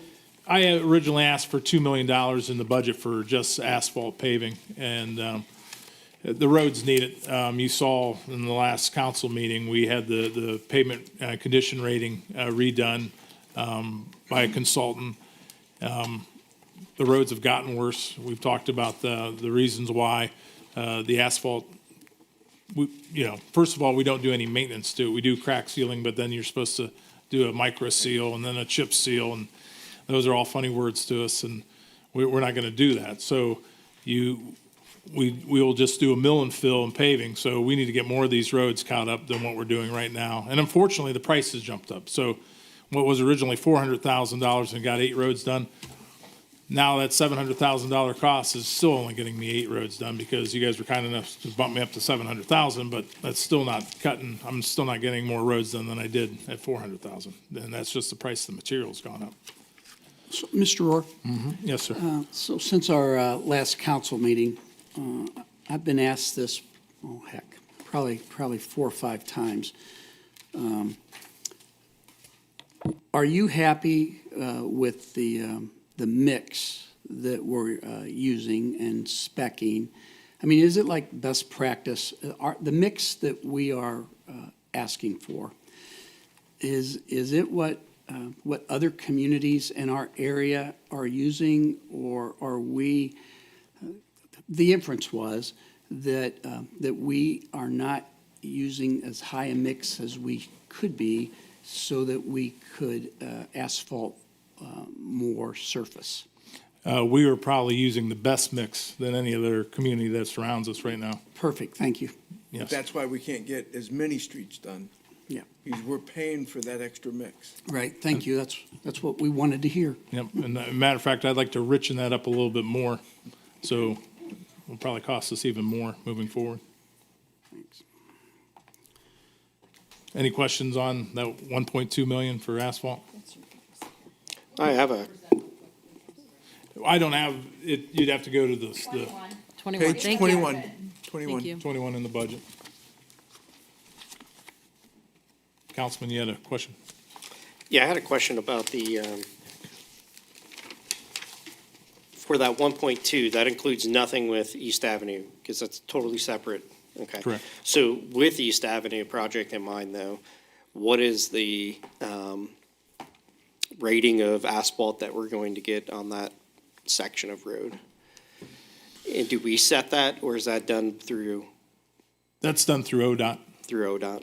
I originally asked for $2 million in the budget for just asphalt paving, and the roads need it. You saw in the last council meeting, we had the pavement condition rating redone by a consultant. The roads have gotten worse. We've talked about the reasons why. The asphalt, first of all, we don't do any maintenance to it. We do crack sealing, but then you're supposed to do a micro seal and then a chip seal, and those are all funny words to us, and we're not going to do that. So we'll just do a mill and fill and paving. So we need to get more of these roads caught up than what we're doing right now. And unfortunately, the price has jumped up. So what was originally $400,000 and got 8 roads done, now that $700,000 cost is still only getting me 8 roads done, because you guys were kind enough to bump me up to $700,000, but that's still not cutting. I'm still not getting more roads done than I did at $400,000. And that's just the price of the material's gone up. So, Mr. Rohr, Yes, sir. so since our last council meeting, I've been asked this, probably 4 or 5 times. Are you happy with the mix that we're using and speccing? I mean, is it like best practice? The mix that we are asking for, is it what other communities in our area are using, or are we? The inference was that we are not using as high a mix as we could be, so that we could asphalt more surface. We are probably using the best mix than any other community that surrounds us right now. Perfect, thank you. Yes. That's why we can't get as many streets done, Yeah, because we're paying for that extra mix. right, thank you. That's what we wanted to hear. Yep. And matter of fact, I'd like to richen that up a little bit more. So it'll probably cost us even more moving forward. Thanks. Any questions on that 1.2 million for asphalt? I have a, I don't have it. You'd have to go to the 21. Page Thank 21. you. 21. Thank you. 21 in the budget. Councilman, you had a question? yeah, I had a question about the, for that 1.2, that includes nothing with East Avenue, because that's totally separate. Okay. Correct. So with East Avenue project in mind, though, what is the rating of asphalt that we're going to get on that section of road? And do we set that, or is that done through That's done through ODOT. ODOT?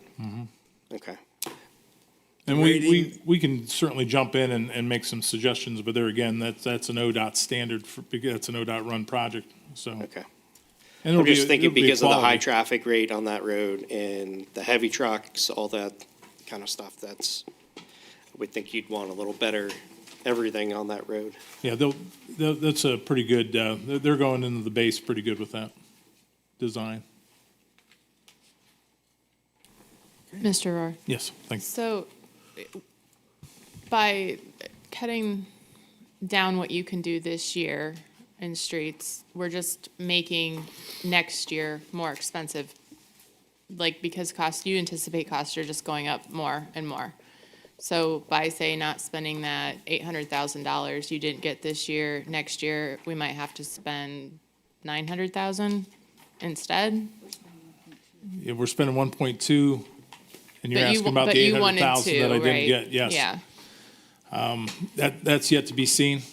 Okay. And we Rating. can certainly jump in and make some suggestions, but there again, that's an ODOT standard, because that's an ODOT run project, so. Okay. And it'll I'm just be- thinking it'll be a because of the high quality. traffic rate on that road and the heavy trucks, all that kind of stuff, I would think you'd want a little better everything on that road. Yeah, that's a pretty good, they're going into the base pretty good with that design. Mr. Rohr, Yes, thank you. so by cutting down what you can do this year in streets, we're just making next year more expensive. Like, because you anticipate costs are just going up more and more. So by, say, not spending that $800,000 you didn't get this year, next year, we might have to spend $900,000 instead? Yeah, we're spending 1.2, and you're But you- asking about but the you wanted 800,000 that I to, didn't right? get, yes. Yeah. That's yet to be seen.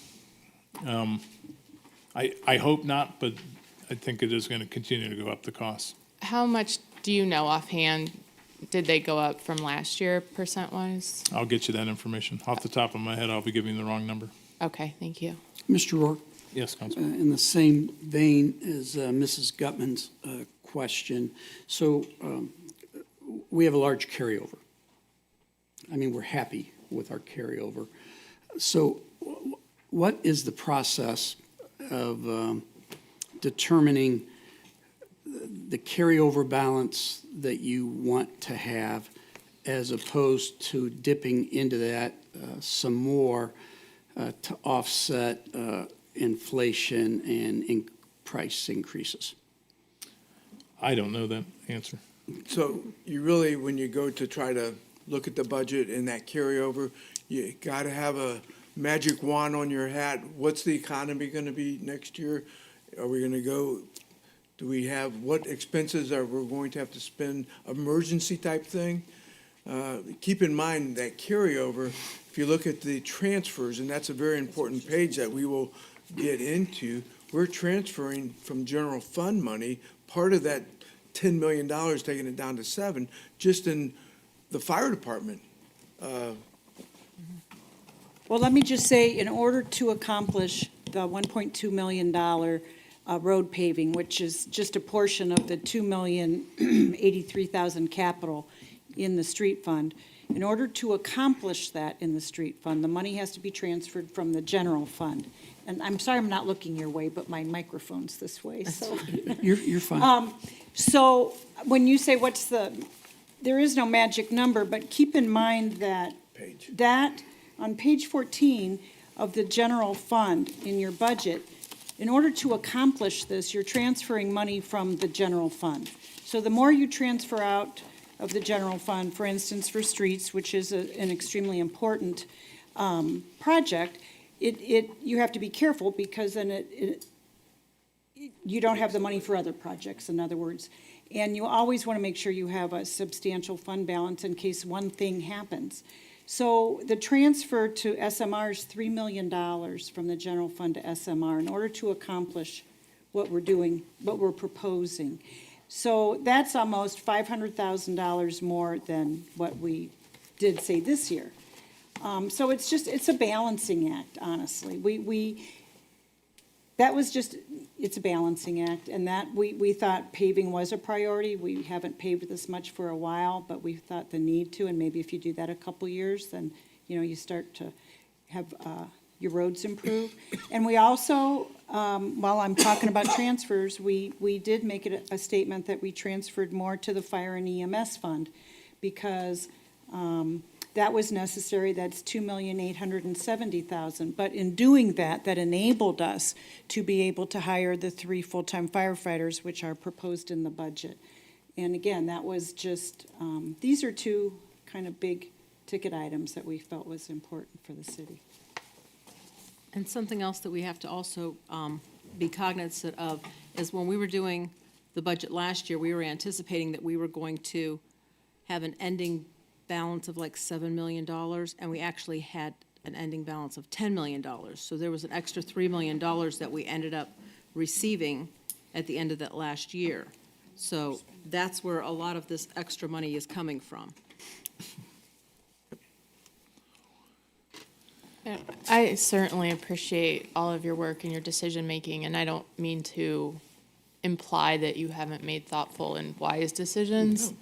I hope not, but I think it is going to continue to go up the cost. How much do you know offhand? Did they go up from last year, percent-wise? I'll get you that information. Off the top of my head, I'll be giving you the wrong number. Okay, thank you. Mr. Rourke, Yes, Councilman. in the same vein as Mrs. Gutman's question, so we have a large carryover. I mean, we're happy with our carryover. So what is the process of determining the carryover balance that you want to have as opposed to dipping into that some more to offset inflation and price increases? I don't know that answer. So you really, when you go to try to look at the budget and that carryover, you got to have a magic wand on your hat. What's the economy going to be next year? Are we going to go, do we have, what expenses are we going to have to spend, emergency type thing? Keep in mind that carryover, if you look at the transfers, and that's a very important page that we will get into, we're transferring from general fund money, part of that $10 million, taking it down to 7, just in the fire department. Well, let me just say, in order to accomplish the $1.2 million road paving, which is just a portion of the $2,083,000 capital in the street fund, in order to accomplish that in the street fund, the money has to be transferred from the general fund. And I'm sorry I'm not looking your way, but my microphone's this way, so. You're fine. So when you say there is no magic number, but keep in mind that Page. that, on page 14 of the general fund in your budget, in order to accomplish this, you're transferring money from the general fund. So the more you transfer out of the general fund, for instance, for streets, which is an extremely important project, you have to be careful because then you don't have the money for other projects, in other words. And you always want to make sure you have a substantial fund balance in case one thing happens. So the transfer to SMR is $3 million from the general fund to SMR in order to accomplish what we're doing, what we're proposing. So that's almost $500,000 more than what we did, say, this year. So it's a balancing act, honestly. It's a balancing act, and that we thought paving was a priority. We haven't paved this much for a while, but we thought the need to, and maybe if you do that a couple years, then, you start to have your roads improve. And we also, while I'm talking about transfers, we did make it a statement that we transferred more to the fire and EMS fund because that was necessary. That's $2,870,000. But in doing that, that enabled us to be able to hire the 3 full-time firefighters, which are proposed in the budget. And again, that was just, these are 2 kind of big ticket items that we felt was important for the city. And something else that we have to also be cognizant of is when we were doing the budget last year, we were anticipating that we were going to have an ending balance of like $7 million, and we actually had an ending balance of $10 million. So there was an extra $3 million that we ended up receiving at the end of that last year. So that's where a lot of this extra money is coming from. I certainly appreciate all of your work and your decision-making, and I don't mean to imply that you haven't made thoughtful and wise decisions.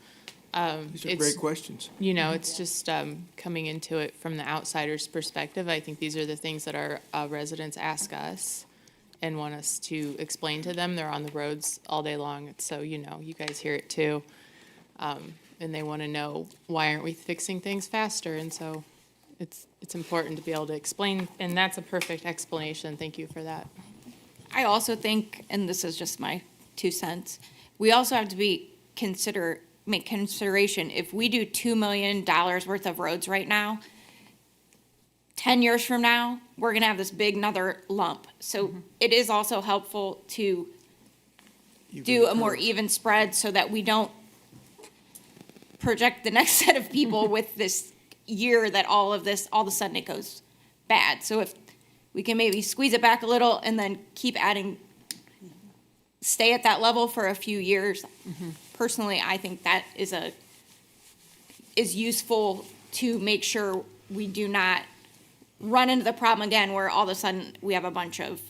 These are great questions. It's just coming into it from the outsider's perspective. I think these are the things that our residents ask us and want us to explain to them. They're on the roads all day long, so you guys hear it too. And they want to know, why aren't we fixing things faster? And so it's important to be able to explain, and that's a perfect explanation. Thank you for that. I also think, and this is just my 2 cents, we also have to make consideration, if we do $2 million worth of roads right now, 10 years from now, we're gonna have this big another lump. So it is also helpful to do a more even spread so that we don't project the next set of people with this year that all of a sudden it goes bad. So if we can maybe squeeze it back a little and then keep adding, stay at that level for a few years. Personally, I think that is useful to make sure we do not run into the problem again where all of a sudden we have a bunch of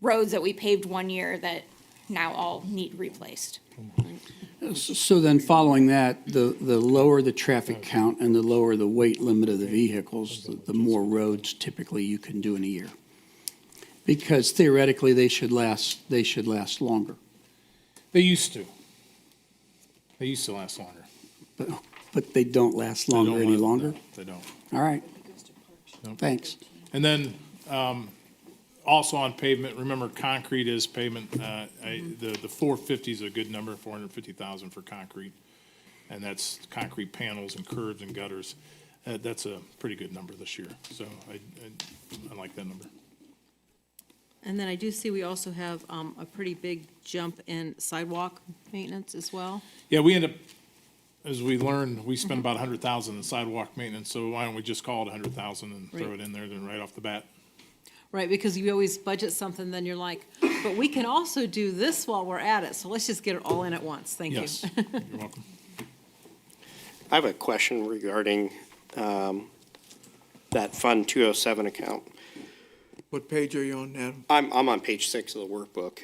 roads that we paved one year that now all need replaced. So then following that, the lower the traffic count and the lower the weight limit of the vehicles, the more roads typically you can do in a year. Because theoretically, they should last longer. They used to. They used to last longer. But they don't last They longer don't any last- longer? no, They don't. All right. Nope. Thanks. And then, also on pavement, remember concrete is pavement, the 450 is a good number, 450,000 for concrete. And that's concrete panels and curbs and gutters. That's a pretty good number this year, so I like that number. And then I do see we also have a pretty big jump in sidewalk maintenance as well. Yeah, we end up, as we learned, we spend about 100,000 in sidewalk maintenance, so why don't we just call it 100,000 and throw Right. it in there then right off the bat? Right, because you always budget something, then you're like, but we can also do this while we're at it, so let's just get it all in at once. Thank you. Yes, you're welcome. I have a question regarding that Fund 207 account. What page are you on, Adam? I'm on page 6 of the workbook.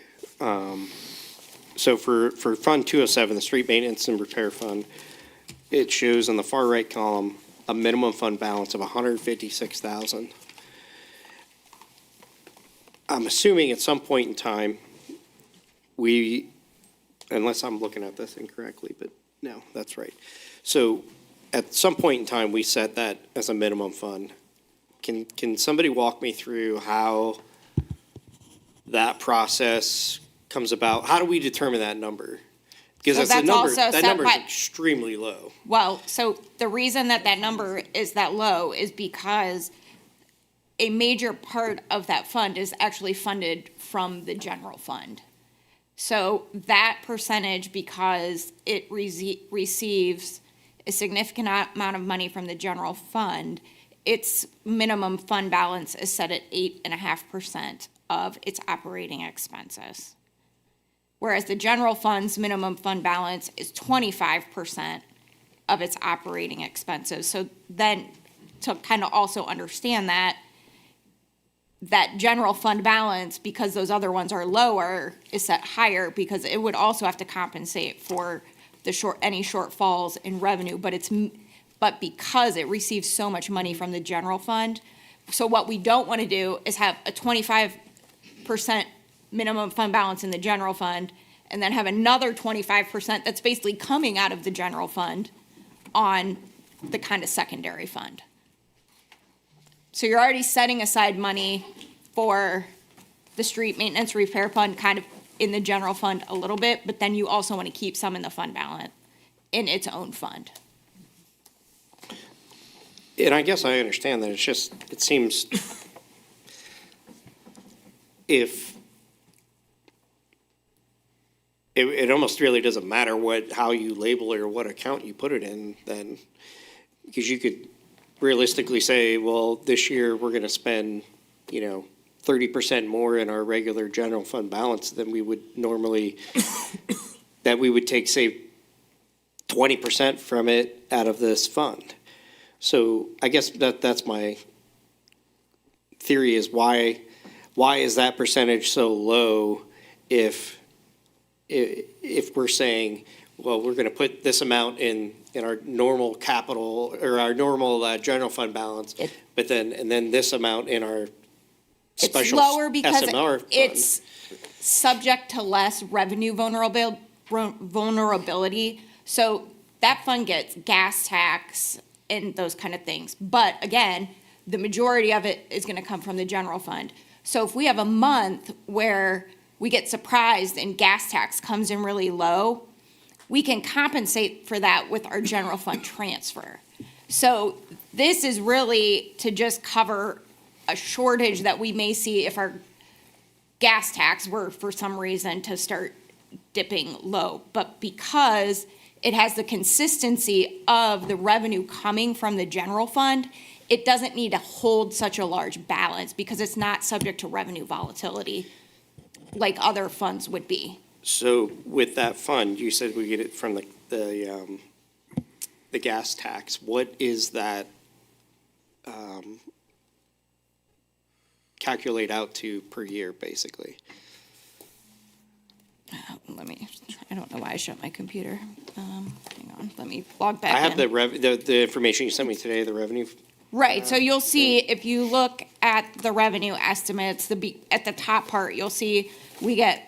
So for Fund 207, the Street Maintenance and Repair Fund, it shows on the far right column a minimum fund balance of $156,000. I'm assuming at some point in time, unless I'm looking at this incorrectly, but no, that's right. So at some point in time, we set that as a minimum fund. Can somebody walk me through how that process comes about? How do we determine that number? Because So that's a that's number, also that set number is by- extremely low. Well, so the reason that number is that low is because a major part of that fund is actually funded from the general fund. So that percentage, because it receives a significant amount of money from the general fund, its minimum fund balance is set at 8.5% of its operating expenses. Whereas the general fund's minimum fund balance is 25% of its operating expenses. So then, to kind of also understand that general fund balance, because those other ones are lower, is set higher because it would also have to compensate for any shortfalls in revenue, but because it receives so much money from the general fund. So what we don't want to do is have a 25% minimum fund balance in the general fund and then have another 25% that's basically coming out of the general fund on the kind of secondary fund. So you're already setting aside money for the street maintenance repair fund kind of in the general fund a little bit, but then you also want to keep some in the fund balance in its own fund. And I guess I understand that, it seems it almost really doesn't matter how you label it or what account you put it in, then, because you could realistically say, well, this year we're gonna spend, 30% more in our regular general fund balance than we would normally, that we would take, say, 20% from it out of this fund. So I guess that's my theory is why is that percentage so low if we're saying, well, we're going to put this amount in our normal capital or our normal general fund balance, but then this amount in our special It's lower because SMR fund. it's subject to less revenue vulnerability. So that fund gets gas tax and those kind of things. But again, the majority of it is going to come from the general fund. So if we have a month where we get surprised and gas tax comes in really low, we can compensate for that with our general fund transfer. So this is really to just cover a shortage that we may see if our gas tax were for some reason to start dipping low. But because it has the consistency of the revenue coming from the general fund, it doesn't need to hold such a large balance because it's not subject to revenue volatility like other funds would be. So with that fund, you said we get it from the gas tax. What is that calculate out to per year, basically? I don't know why I shut my computer. Hang on, let me log back in. I have the information you sent me today, the revenue. Right, so you'll see, if you look at the revenue estimates, at the top part, you'll see we get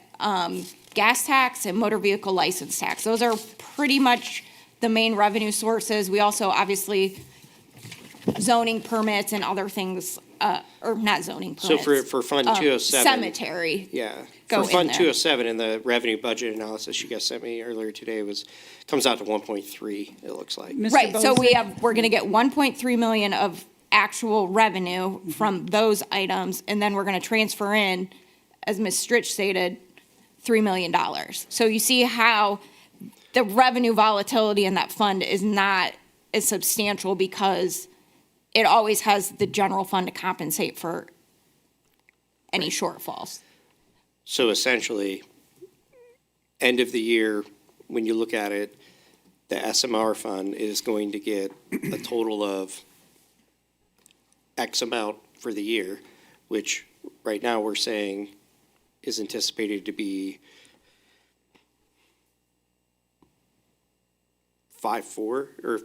gas tax and motor vehicle license tax. Those are pretty much the main revenue sources. We also, obviously, zoning permits and other things, or not zoning So permits. for Fund 207. Cemetery. Yeah. Go For in Fund there. 207 and the revenue budget analysis you guys sent me earlier today comes out to 1.3, it looks like. Mr. Right, so Bozak? we're gonna get 1.3 million of actual revenue from those items, and then we're gonna transfer in, as Ms. Stritch stated, $3 million. So you see how the revenue volatility in that fund is not as substantial because it always has the general fund to compensate for any shortfalls. So essentially, end of the year, when you look at it, the SMR fund is going to get a total of X amount for the year, which right now we're saying is anticipated to be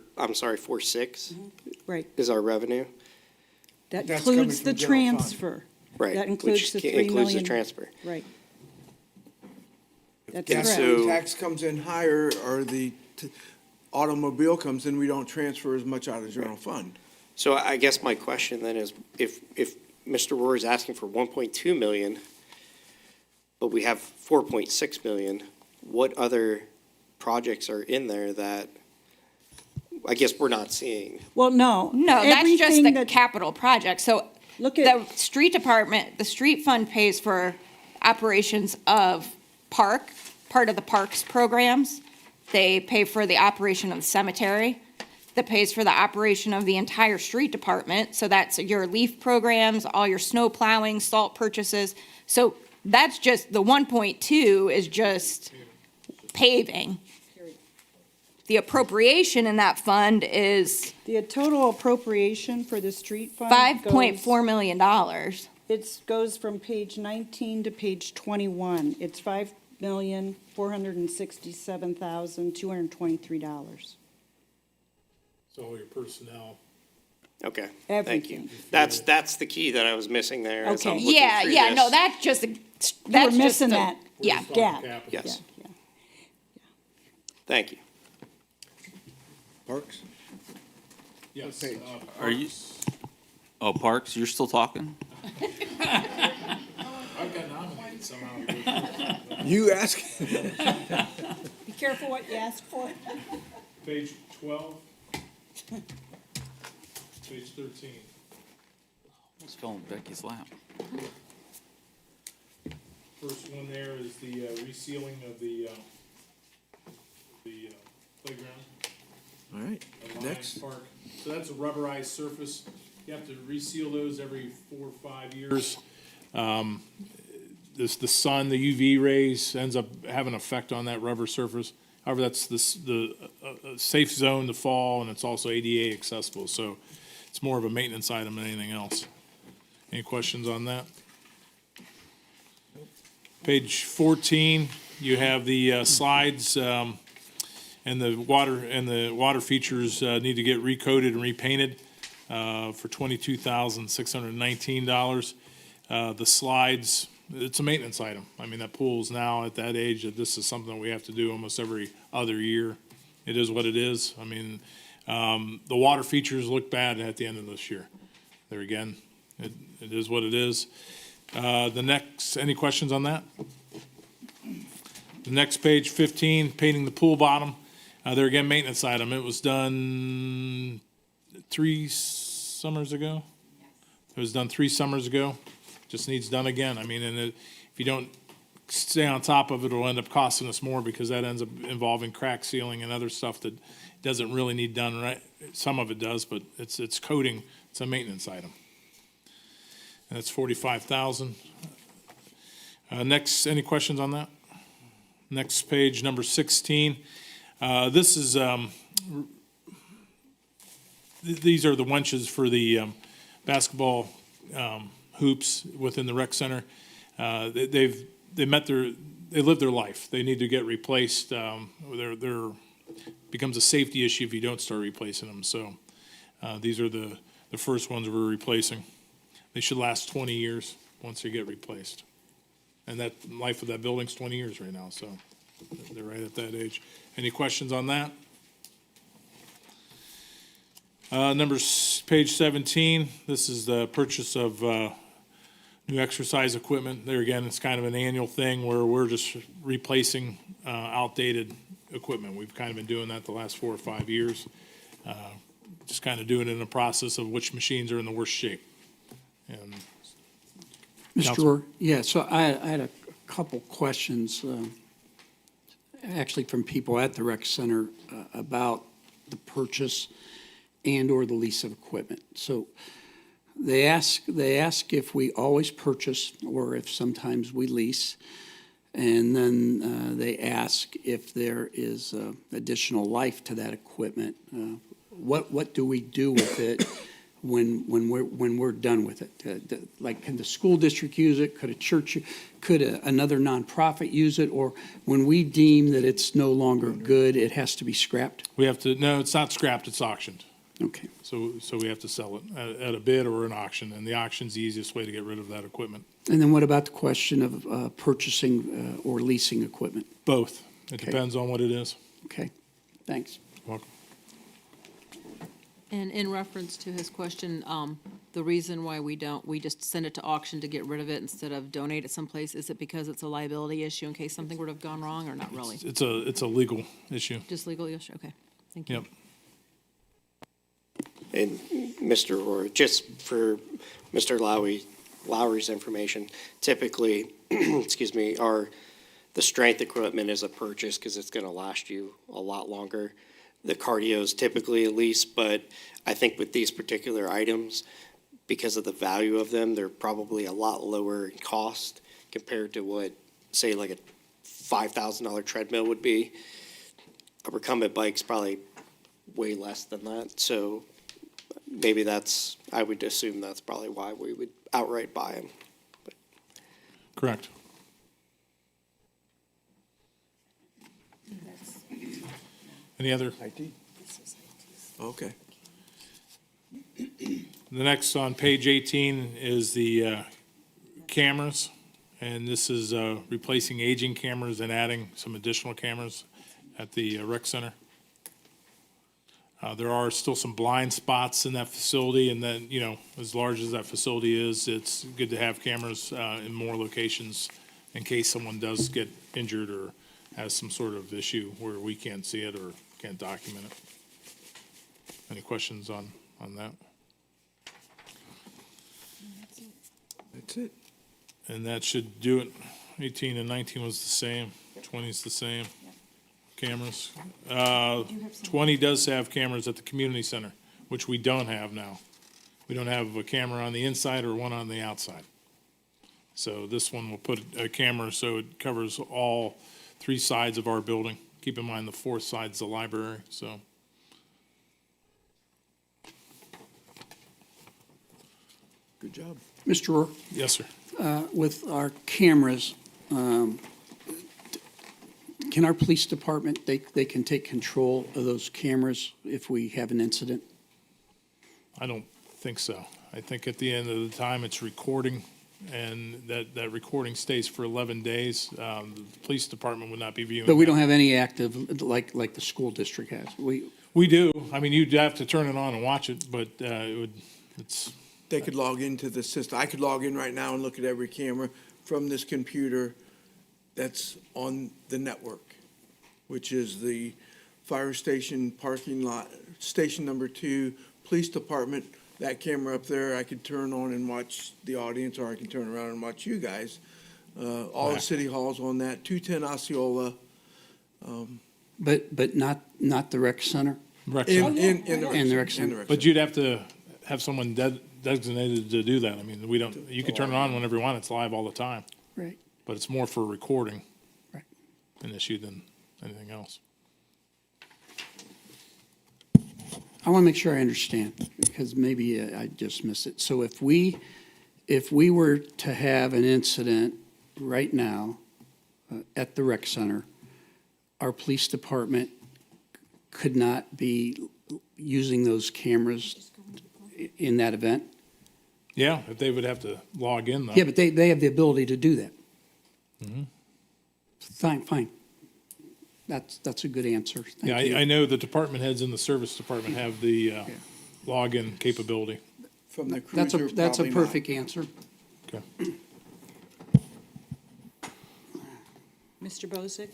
4.6 Right, is our revenue. that That's coming includes the from general fund. transfer. Right. That includes which the ca- 3 includes the million. transfer. Right. That's Gas correct. So- tax comes in higher, or the automobile comes in, we don't transfer as much out of general fund. So I guess my question then is, if Mr. Rohr is asking for 1.2 million, but we have 4.6 million, what other projects are in there that I guess we're not seeing? Well, no. No, that's just Everything the that- capital project. So Look the at- street department, the street fund pays for operations of park, part of the parks programs. They pay for the operation of the cemetery. That pays for the operation of the entire street department. So that's your leaf programs, all your snow plowing, salt purchases. So that's just, the 1.2 is just paving. The appropriation in that fund is The total appropriation for the street fund. $5.4 million. It goes from page 19 to page 21. It's $5,467,223. So all your personnel. Okay, thank you. Everything. That's the key that I was missing there as I'm Okay. looking Yeah, through yeah, no, this. that's just, You were that's just missing the, that yeah. gap. Capital. Yes, Yeah. thank you. Parks? Yes. page? Are you, Parks, you're still talking? I've got nominated somehow. You ask. Be careful what you ask for. Page 12. Page 13. It's fell in Becky's lap. First one there is the resealing of the playground. All right, at Lions next. Park. So that's a rubberized surface. You have to reseal those every 4 or 5 years. The sun, the UV rays ends up having an effect on that rubber surface. However, that's the safe zone to fall, and it's also ADA accessible. So it's more of a maintenance item than anything else. Any questions on that? Page 14, you have the slides, and the water features need to get recoated and repainted for $22,619. The slides, it's a maintenance item. I mean, that pool's now at that age that this is something that we have to do almost every other year. It is what it is. I mean, the water features look bad at the end of this year. There again, it is what it is. Any questions on that? The next page, 15, painting the pool bottom. There again, maintenance item. It was done 3 summers ago. It was done 3 summers ago. Just needs done again. I mean, and if you don't stay on top of it, it'll end up costing us more because that ends up involving crack sealing and other stuff that doesn't really need done right. Some of it does, but it's coating, it's a maintenance item. And it's 45,000. Next, any questions on that? Next page, number 16. This is, these are the winches for the basketball hoops within the rec center. They lived their life. They need to get replaced. They're becomes a safety issue if you don't start replacing them. So these are the first ones we're replacing. They should last 20 years once they get replaced. And that life of that building's 20 years right now, so they're right at that age. Any questions on that? Page 17, this is the purchase of new exercise equipment. There again, it's kind of an annual thing where we're just replacing outdated equipment. We've kind of been doing that the last 4 or 5 years. Just kind of doing it in the process of which machines are in the worst shape. And Mr. Counsel. Orr, yeah, so I had a couple questions, actually from people at the rec center about the purchase and/or the lease of equipment. So they ask if we always purchase or if sometimes we lease. And then they ask if there is additional life to that equipment. What do we do with it when we're done with it? Like, can the school district use it? Could a church, could another nonprofit use it? Or when we deem that it's no longer good, it has to be scrapped? we have to, no, it's not scrapped, it's auctioned. Okay. So we have to sell it at a bid or an auction, and the auction's the easiest way to get rid of that equipment. And then what about the question of purchasing or leasing equipment? Both. It Okay. depends on what it is. Okay, thanks. Welcome. And in reference to his question, the reason why we just send it to auction to get rid of it instead of donate it someplace, is it because it's a liability issue in case something would have gone wrong, or not really? It's a legal issue. Just legal issue? Okay, thank you. Yep. And Mr. Orr, just for Mr. Lowry's information, typically, excuse me, the strength equipment is a purchase because it's going to last you a lot longer. The cardio is typically a lease, but I think with these particular items, because of the value of them, they're probably a lot lower in cost compared to what, say, like a $5,000 treadmill would be. A recumbent bike's probably way less than that, so maybe I would assume that's probably why we would outright buy them. Correct. Any other? IT? Okay. The next on page 18 is the cameras, and this is replacing aging cameras and adding some additional cameras at the rec center. There are still some blind spots in that facility, and then, as large as that facility is, it's good to have cameras in more locations in case someone does get injured or has some sort of issue where we can't see it or can't document it. Any questions on that? That's it. And that should do it. 18 and 19 was the same, 20 is the same. Cameras. 20 does have cameras at the community center, which we don't have now. We don't have a camera on the inside or one on the outside. So this one will put a camera so it covers all 3 sides of our building. Keep in mind the 4th side's the library, so. Good job. Mr. Orr, Yes, sir. with our cameras, can our police department, they can take control of those cameras if we have an incident? I don't think so. I think at the end of the time, it's recording, and that recording stays for 11 days. The police department would not be viewing But we that. don't have any active, like the school district has. We do. I mean, you'd have to turn it on and watch it, but it's, They could log into the system. I could log in right now and look at every camera from this computer that's on the network, which is the fire station parking lot, station number 2, police department. That camera up there, I could turn on and watch the audience, or I can turn around and watch you guys. all the city halls on that, 210 Osceola, But not the rec center? Rec in, center. in the In the rec in the center. rec But center. you'd have to have someone designated to do that. I mean, we don't, you could turn it on whenever you want. It's live all the time. Right. But it's more for recording. Right. An issue than anything else. I want to make sure I understand, because maybe I just missed it. So if we were to have an incident right now at the rec center, our police department could not be using those cameras in that event? Yeah, if they would have to log in though. Yeah, but they have the ability to do that. Fine. That's a good answer. Thank Yeah, you. I know the department heads in the service department have the login capability. From the That's cruiser, a probably not. perfect answer. Okay. Mr. Bozick?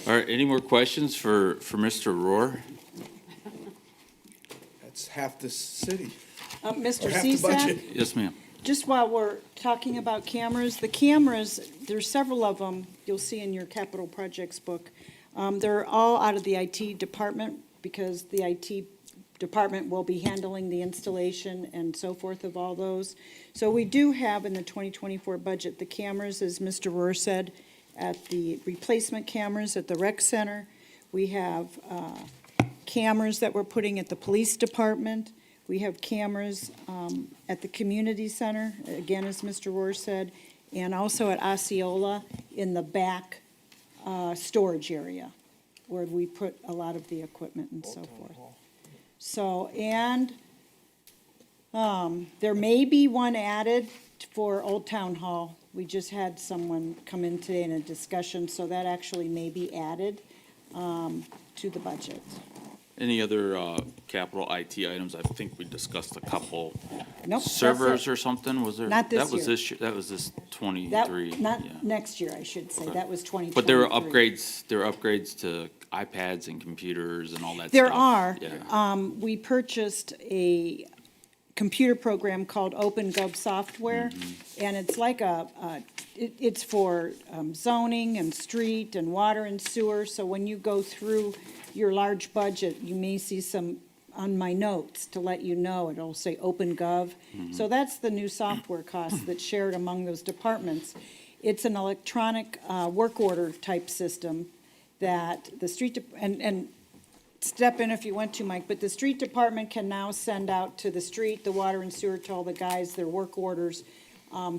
All right, any more questions for Mr. Rohr? That's half the city. Mr. Or half the Cisak? budget. Yes, ma'am. Just while we're talking about cameras, the cameras, there's several of them you'll see in your capital projects book. They're all out of the IT department because the IT department will be handling the installation and so forth of all those. So we do have in the 2024 budget, the cameras, as Mr. Rohr said, at the replacement cameras at the rec center. We have cameras that we're putting at the police department. We have cameras at the community center, again, as Mr. Rohr said, and also at Osceola in the back storage area where we put a lot of the equipment and so forth. So, and there may be one added for Old Town Hall. We just had someone come in today in a discussion, so that actually may be added to the budget. Any other capital IT items? I think we discussed a couple. Nope, that's Servers it. or something, was there? Not this That was year. this year, that was this That, 23. not yeah. next year, I should say, Okay. that was 2023. But there were upgrades to iPads and computers and all that stuff. There are. Yeah. We purchased a computer program called OpenGov Software, Mm-hmm. and it's like it's for zoning and street and water and sewer, so when you go through your large budget, you may see some, on my notes, to let you know, it'll say OpenGov. Mm-hmm. So that's the new software cost that's shared among those departments. It's an electronic work order type system that the and step in if you want to, Mike, but the street department can now send out to the street, the water and sewer, to all the guys, their work orders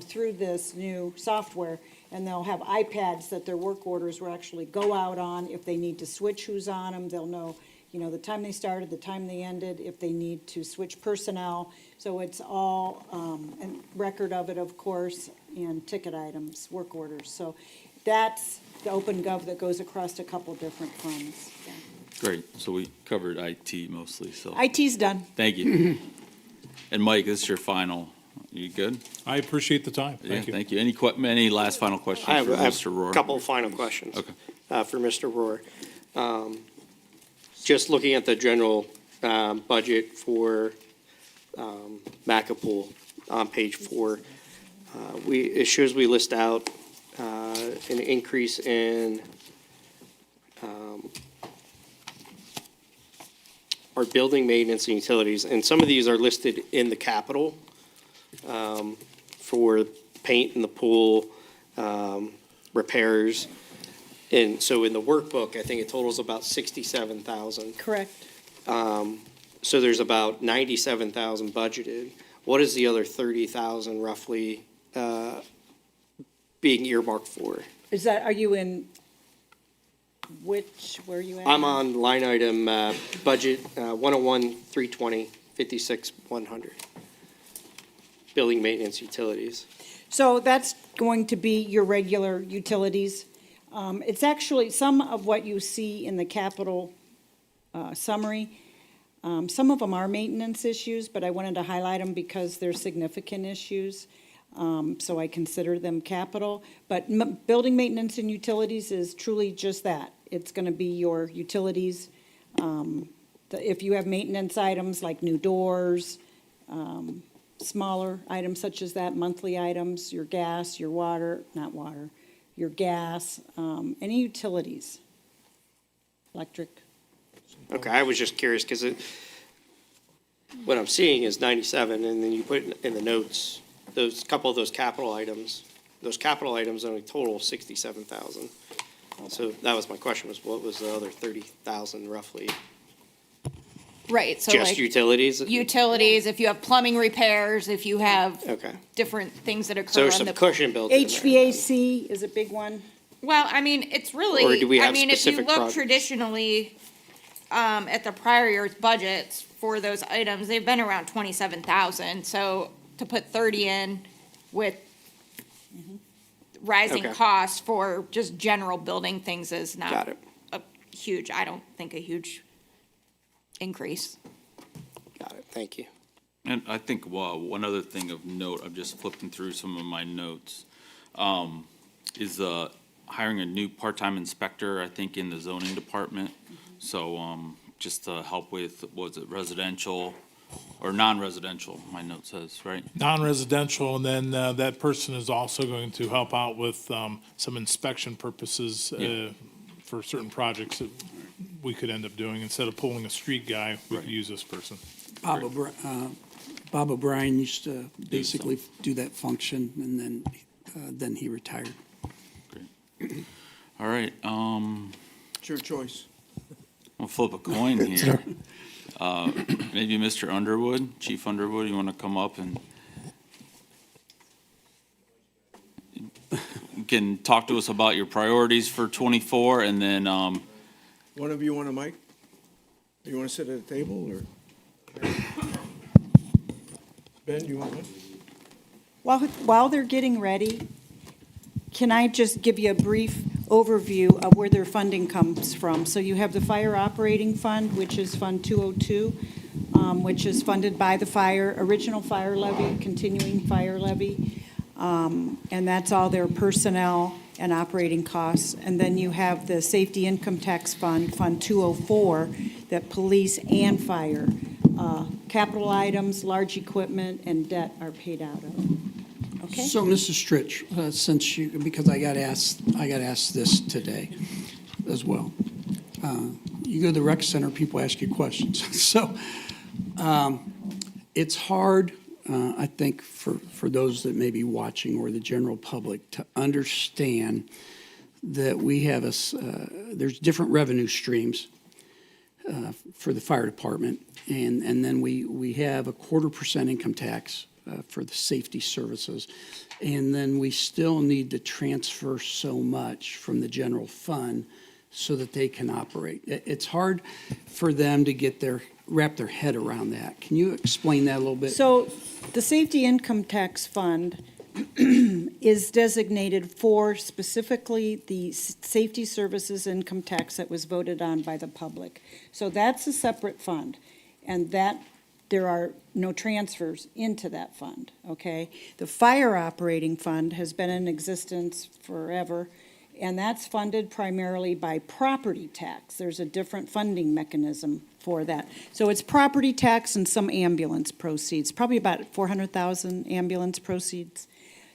through this new software. And they'll have iPads that their work orders will actually go out on. If they need to switch who's on them, they'll know, the time they started, the time they ended, if they need to switch personnel. So it's all, and record of it, of course, and ticket items, work orders. So that's the OpenGov that goes across a couple different funds. Yeah. Great, so we covered IT mostly, so, IT's done. thank you. And Mike, this is your final, you good? I appreciate the time. Yeah, Thank you. thank you. Any last final questions I for have Mr. Rohr? a couple of final questions. Okay. For Mr. Rohr. Just looking at the general budget for Macapool on page 4, it shows we list out an increase in our building maintenance and utilities, and some of these are listed in the capital for paint in the pool, repairs. And so in the workbook, I think it totals about 67,000. Correct. So there's about 97,000 budgeted. What is the other 30,000 roughly being earmarked for? Are you in, where are you at? I'm on line item budget 101, 320, 56, 100. Building maintenance utilities. So that's going to be your regular utilities. It's actually some of what you see in the capital summary. Some of them are maintenance issues, but I wanted to highlight them because they're significant issues. So I consider them capital. But building maintenance and utilities is truly just that. It's going to be your utilities. If you have maintenance items like new doors, smaller items such as that, monthly items, your gas, your water, not water, your gas, any utilities, electric. Okay, I was just curious, because what I'm seeing is 97, and then you put in the notes, those, couple of those capital items only total 67,000. So that was my question, was what was the other 30,000 roughly? Right, so Just like utilities? utilities, if you have plumbing repairs, if you have Okay, different things that so occur there's on some the. cushion built in there. HVAC is a big one. Well, I mean, it's really, Or do we I have mean, if you specific look projects? traditionally, at the prior year's budgets for those items, they've been around 27,000. So to put 30 in with rising Okay. costs for just general building things is Got not it. a huge, I don't think a huge increase. Got it, thank you. And I think, one other thing of note, I'm just flipping through some of my notes, is hiring a new part-time inspector, I think, in the zoning department. So, just to help with, was it residential or non-residential, my note says, right? Non-residential, and then that person is also going to help out with some inspection purposes for certain projects that we could end up doing. Instead of pulling a street guy, we could use this person. Bob O'Brien used to basically do that function, and then he retired. All right, It's your choice. we'll flip a coin here. Maybe Mr. Underwood, Chief Underwood, you want to come up and you can talk to us about your priorities for '24, and then, One of you want a mic? You want to sit at a table, or? Ben, you want one? While they're getting ready, can I just give you a brief overview of where their funding comes from? So you have the Fire Operating Fund, which is Fund 202, which is funded by the original fire levy, continuing fire levy, and that's all their personnel and operating costs. And then you have the Safety Income Tax Fund, Fund 204, that police and fire, capital items, large equipment, and debt are paid out of. Okay? So, Mrs. Stritch, since you, because I got asked this today as well. You go to the rec center, people ask you questions. So, it's hard, I think, for those that may be watching or the general public to understand that we have there's different revenue streams for the fire department, and then we have a 0.25% income tax for the safety services, and then we still need to transfer so much from the general fund so that they can operate. It's hard for them to wrap their head around that. Can you explain that a little bit? So the Safety Income Tax Fund is designated for specifically the safety services income tax that was voted on by the public. So that's a separate fund, and there are no transfers into that fund, okay? The Fire Operating Fund has been in existence forever, and that's funded primarily by property tax. There's a different funding mechanism for that. So it's property tax and some ambulance proceeds, probably about 400,000 ambulance proceeds.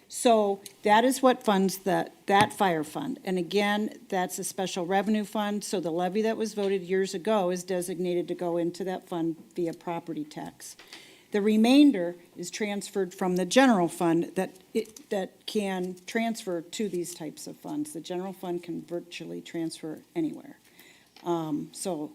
So that is what funds that fire fund. And again, that's a special revenue fund, so the levy that was voted years ago is designated to go into that fund via property tax. The remainder is transferred from the general fund that can transfer to these types of funds. The general fund can virtually transfer anywhere. So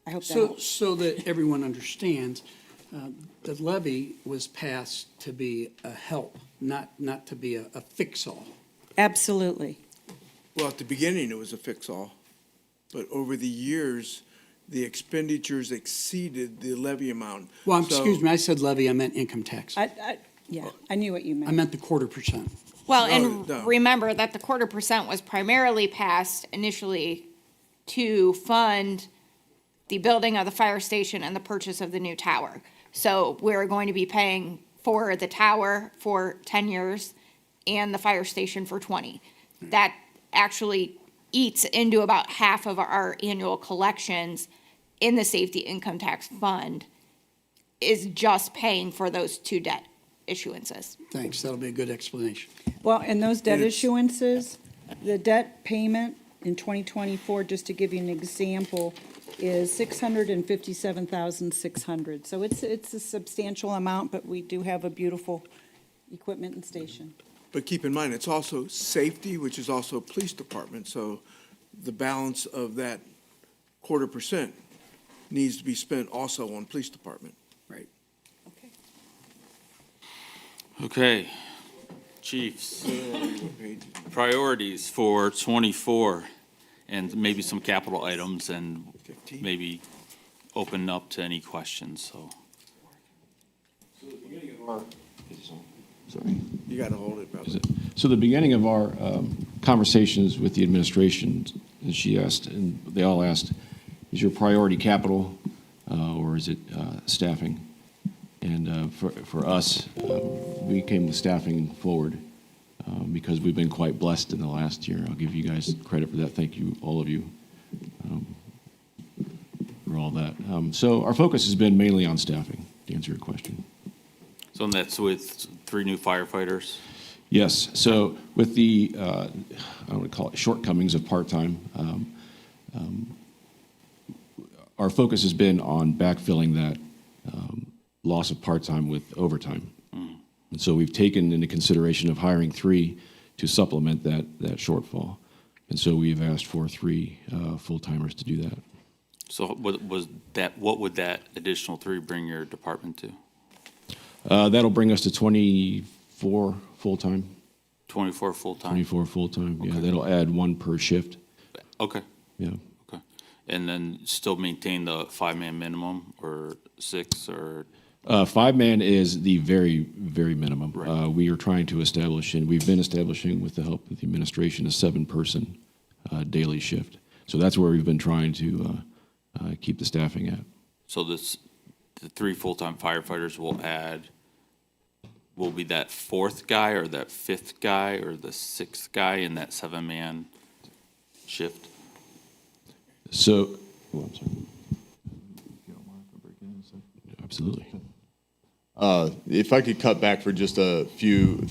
I hope that helps. So that everyone understands, the levy was passed to be a help, not to be a fix-all. Absolutely. Well, at the beginning, it was a fix-all, but over the years, the expenditures exceeded the levy amount. Well, So- excuse me, I said levy, I meant income tax. Yeah, I knew what you I meant. meant the 0.25%. Well, No, and no. remember that the 0.25% was primarily passed initially to fund the building of the fire station and the purchase of the new tower. So we're going to be paying for the tower for 10 years and the fire station for 20. That actually eats into about half of our annual collections in the safety income tax fund is just paying for those two debt issuances. Thanks, that'll be a good explanation. Well, and those debt And it's- issuances, the debt payment in 2024, just to give you an example, is $657,600. So it's a substantial amount, but we do have a beautiful equipment and station. But keep in mind, it's also safety, which is also police department, so the balance of that 0.25% needs to be spent also on police department. Right. Okay, chiefs, priorities for '24, and maybe some capital items, and 15. maybe open up to any questions, so. Sorry. You gotta hold it, brother. So the beginning of our conversations with the administration, and she asked, and they all asked, is your priority capital or is it staffing? And for us, we came with staffing forward because we've been quite blessed in the last year. I'll give you guys credit for that. Thank you, all of you, for all that. So our focus has been mainly on staffing, to answer your question. So that's with 3 new firefighters? Yes, so with the, I don't want to call it shortcomings of part-time, our focus has been on backfilling that loss of part-time with overtime. And so we've taken into consideration of hiring 3 to supplement that shortfall. And so we've asked for 3 full-timers to do that. So what would that additional 3 bring your department to? That'll bring us to 24 full-time. 24 full-time? 24 full-time, yeah, that'll add 1 per shift, Okay, yeah. okay. And then still maintain the 5-man minimum, or 6, or? 5-man is the very, very minimum. Right. We are trying to establish, and we've been establishing with the help of the administration, a 7-person daily shift. So that's where we've been trying to keep the staffing at. So the 3 full-time firefighters will be that 4th guy, or that 5th guy, or the 6th guy in that 7-man shift? So, I'm sorry. Absolutely. If I could cut back for just a few,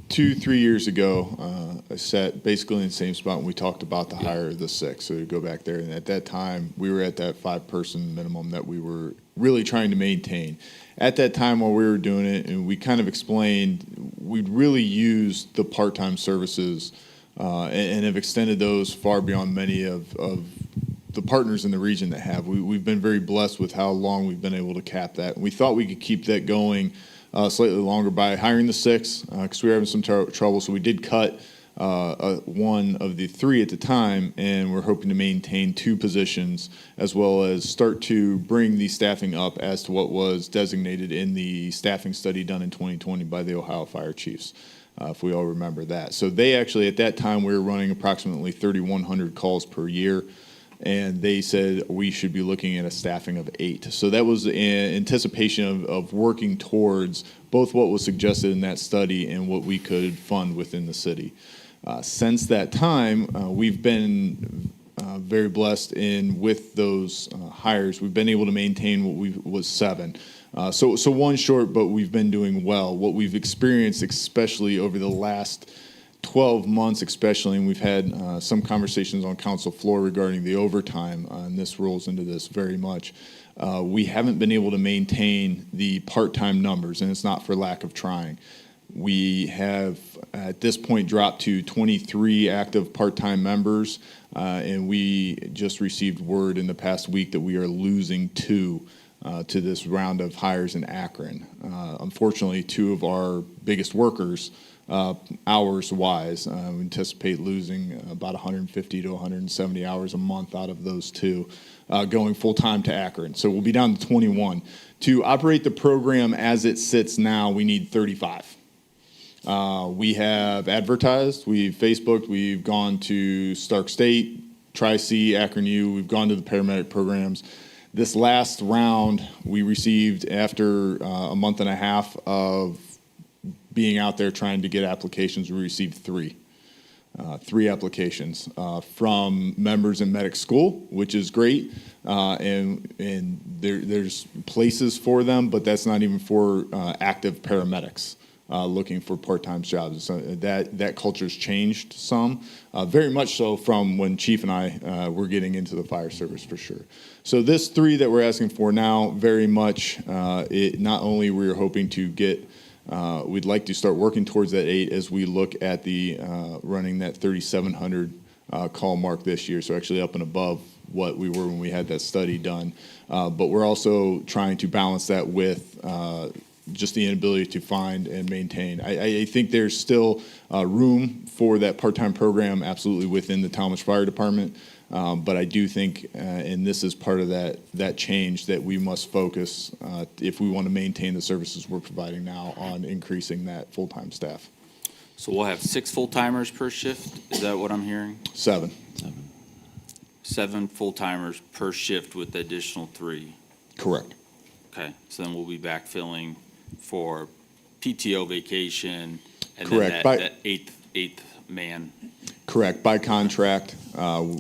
2-3 years ago, I sat basically in the same spot when we talked about the hire of the 6. So to go back there, and at that time, we were at that 5-person minimum that we were really trying to maintain. At that time, while we were doing it, and we kind of explained, we'd really used the part-time services and have extended those far beyond many of the partners in the region that have. We've been very blessed with how long we've been able to cap that. And we thought we could keep that going slightly longer by hiring the 6 because we were having some trouble. So we did cut 1 of the 3 at the time, and we're hoping to maintain 2 positions as well as start to bring the staffing up as to what was designated in the staffing study done in 2020 by the Ohio Fire Chiefs, if we all remember that. So they actually, at that time, we were running approximately 3,100 calls per year, and they said we should be looking at a staffing of 8. So that was in anticipation of working towards both what was suggested in that study and what we could fund within the city. Since that time, we've been very blessed with those hires. We've been able to maintain what was 7. So 1 short, but we've been doing well. What we've experienced, especially over the last 12 months especially, and we've had some conversations on council floor regarding the overtime, and this rolls into this very much. We haven't been able to maintain the part-time numbers, and it's not for lack of trying. We have, at this point, dropped to 23 active part-time members, and we just received word in the past week that we are losing 2 to this round of hires in Akron. Unfortunately, 2 of our biggest workers, hours-wise, we anticipate losing about 150 to 170 hours a month out of those 2, going full-time to Akron. So we'll be down to 21. To operate the program as it sits now, we need 35. We have advertised, we've Facebooked, we've gone to Stark State, Tri-C, Akron U, we've gone to the paramedic programs. This last round, we received, after a month and a half of being out there trying to get applications, we received 3. 3 applications from members in medic school, which is great, and there's places for them, but that's not even for active paramedics looking for part-time jobs. So that culture's changed some, very much so from when Chief and I were getting into the fire service for sure. So this 3 that we're asking for now, very much, not only we're hoping to get. We'd like to start working towards that 8 as we look at the running that 3,700 call mark this year. So actually up and above what we were when we had that study done. But we're also trying to balance that with just the inability to find and maintain. I think there's still room for that part-time program absolutely within the Tallmadge Fire Department. But I do think, and this is part of that change, that we must focus, if we want to maintain the services we're providing now, on increasing that full-time staff. So we'll have 6 full-timers per shift? Is that what I'm hearing? 7. 7 full-timers per shift with the additional 3? Correct. Okay, so then we'll be backfilling for PTO vacation and Correct. then that eighth man. Correct. By contract,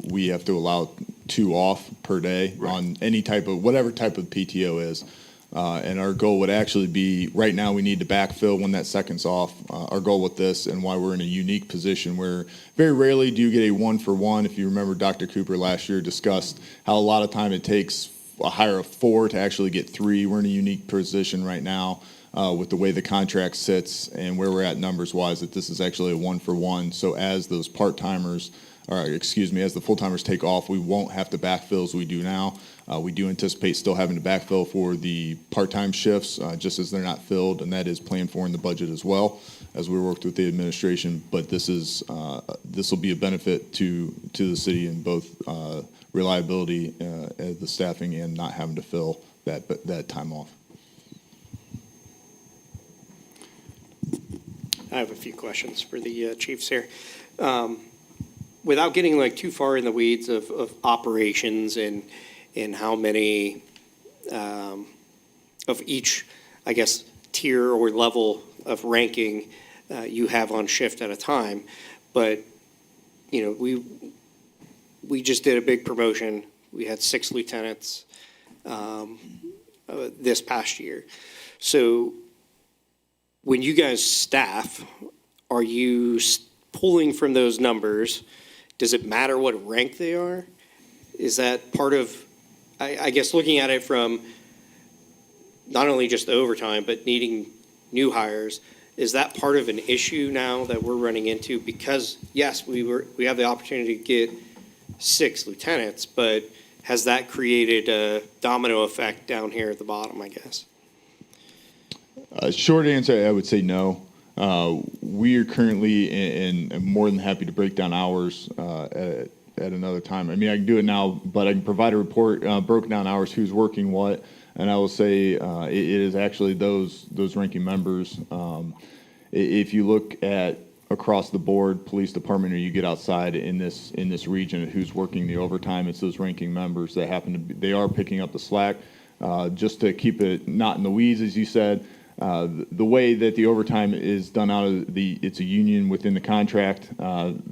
we have to allow 2 off per day on any type of, whatever type of PTO is. And our goal would actually be, right now we need to backfill when that second's off. Our goal with this, and why we're in a unique position where very rarely do you get a 1-for-1. If you remember, Dr. Cooper last year discussed how a lot of time it takes a hire of 4 to actually get 3. We're in a unique position right now with the way the contract sits and where we're at numbers-wise, that this is actually a 1-for-1. So as those part-timers, as the full-timers take off, we won't have to backfill as we do now. We do anticipate still having to backfill for the part-time shifts, just as they're not filled, and that is planned for in the budget as well, as we worked with the administration. But this will be a benefit to the city in both reliability, the staffing, and not having to fill that time off. I have a few questions for the chiefs here. Without getting like too far in the weeds of operations and how many of each, I guess, tier or level of ranking you have on shift at a time, but you know, we just did a big promotion. We had 6 lieutenants this past year. So when you guys staff, are you pulling from those numbers? Does it matter what rank they are? Is that part of, I guess, looking at it from not only just the overtime, but needing new hires, is that part of an issue now that we're running into? Because, yes, we have the opportunity to get 6 lieutenants, but has that created a domino effect down here at the bottom, I guess? Short answer, I would say no. We are currently, and I'm more than happy to break down hours at another time. I mean, I can do it now, but I can provide a report, broken down hours, who's working what, and I will say it is actually those ranking members. If you look at across the board, police department, or you get outside in this region, who's working the overtime, it's those ranking members that happen to be, they are picking up the slack. Just to keep it not in the weeds, as you said, the way that the overtime is done it's a union within the contract.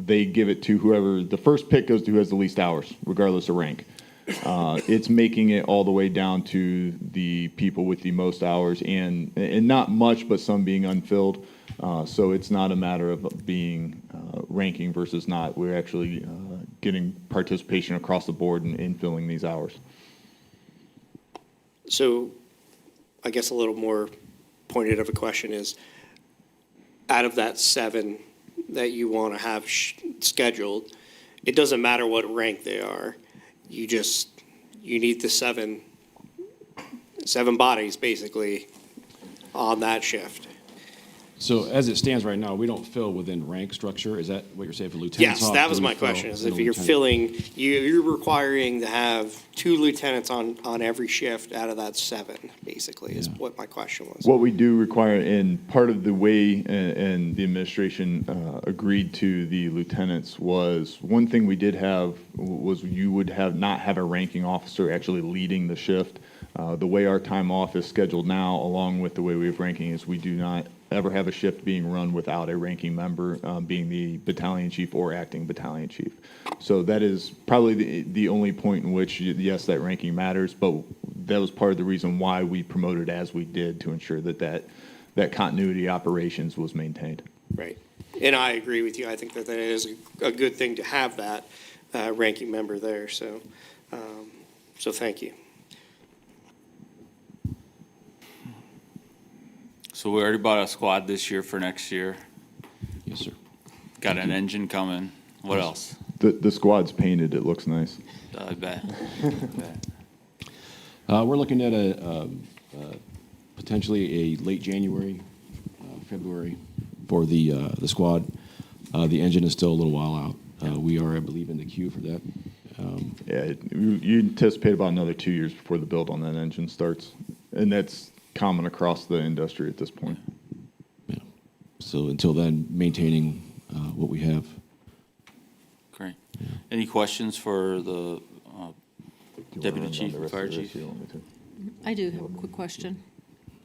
They give it to whoever, the first pick goes to who has the least hours, regardless of rank. It's making it all the way down to the people with the most hours, and not much, but some being unfilled. So it's not a matter of being ranking versus not. We're actually getting participation across the board in filling these hours. So I guess a little more pointed of a question is, out of that 7 that you want to have scheduled, it doesn't matter what rank they are. You need the seven bodies basically on that shift. So as it stands right now, we don't fill within rank structure. Is that what you're saying for lieutenants? Yes, that was my question, is if you're filling, you're requiring to have 2 lieutenants on every shift out of that 7, basically, is what my question was. What we do require, and part of the way and the administration agreed to the lieutenants, was one thing we did have was you would not have a ranking officer actually leading the shift. The way our time off is scheduled now, along with the way we have ranking, is we do not ever have a shift being run without a ranking member, being the battalion chief or acting battalion chief. So that is probably the only point in which, yes, that ranking matters, but that was part of the reason why we promoted as we did, to ensure that continuity operations was maintained. Right. And I agree with you. I think that is a good thing to have that ranking member there. So, so thank you. So we already bought a squad this year for next year. Yes, sir. Got an engine coming. What else? The squad's painted, it looks nice. I bet. We're looking at potentially a late January, February for the squad. The engine is still a little while out. We are, I believe, in the queue for that. Yeah, you anticipate about another 2 years before the build on that engine starts, and that's common across the industry at this point. Yeah. So until then, maintaining what we have. Great. Any questions for the Deputy Chief and Fire Chief? I do have a quick question.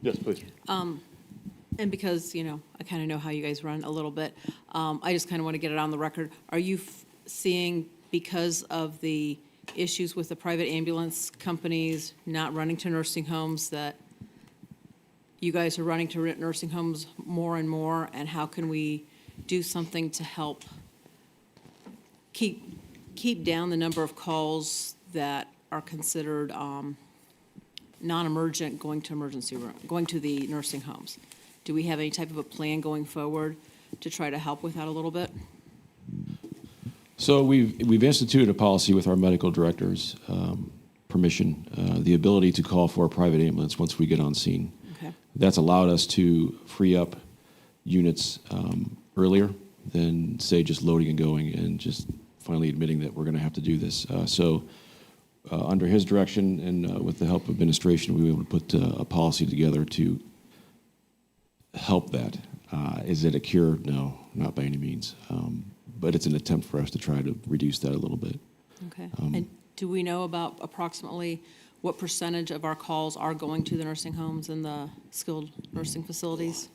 Yes, please. And because, you know, I kind of know how you guys run a little bit, I just kind of want to get it on the record. Are you seeing, because of the issues with the private ambulance companies not running to nursing homes, that you guys are running to nursing homes more and more? And how can we do something to help keep down the number of calls that are considered non-emergent going to emergency room, going to the nursing homes? Do we have any type of a plan going forward to try to help with that a little bit? So we've instituted a policy with our medical director's permission, the ability to call for a private ambulance once we get on scene. Okay. That's allowed us to free up units earlier than, say, just loading and going and just finally admitting that we're going to have to do this. So under his direction and with the help of administration, we were able to put a policy together to help that. Is it a cure? No, not by any means. But it's an attempt for us to try to reduce that a little bit. Okay. And do we know about approximately what percentage of our calls are going to the nursing homes and the skilled nursing facilities?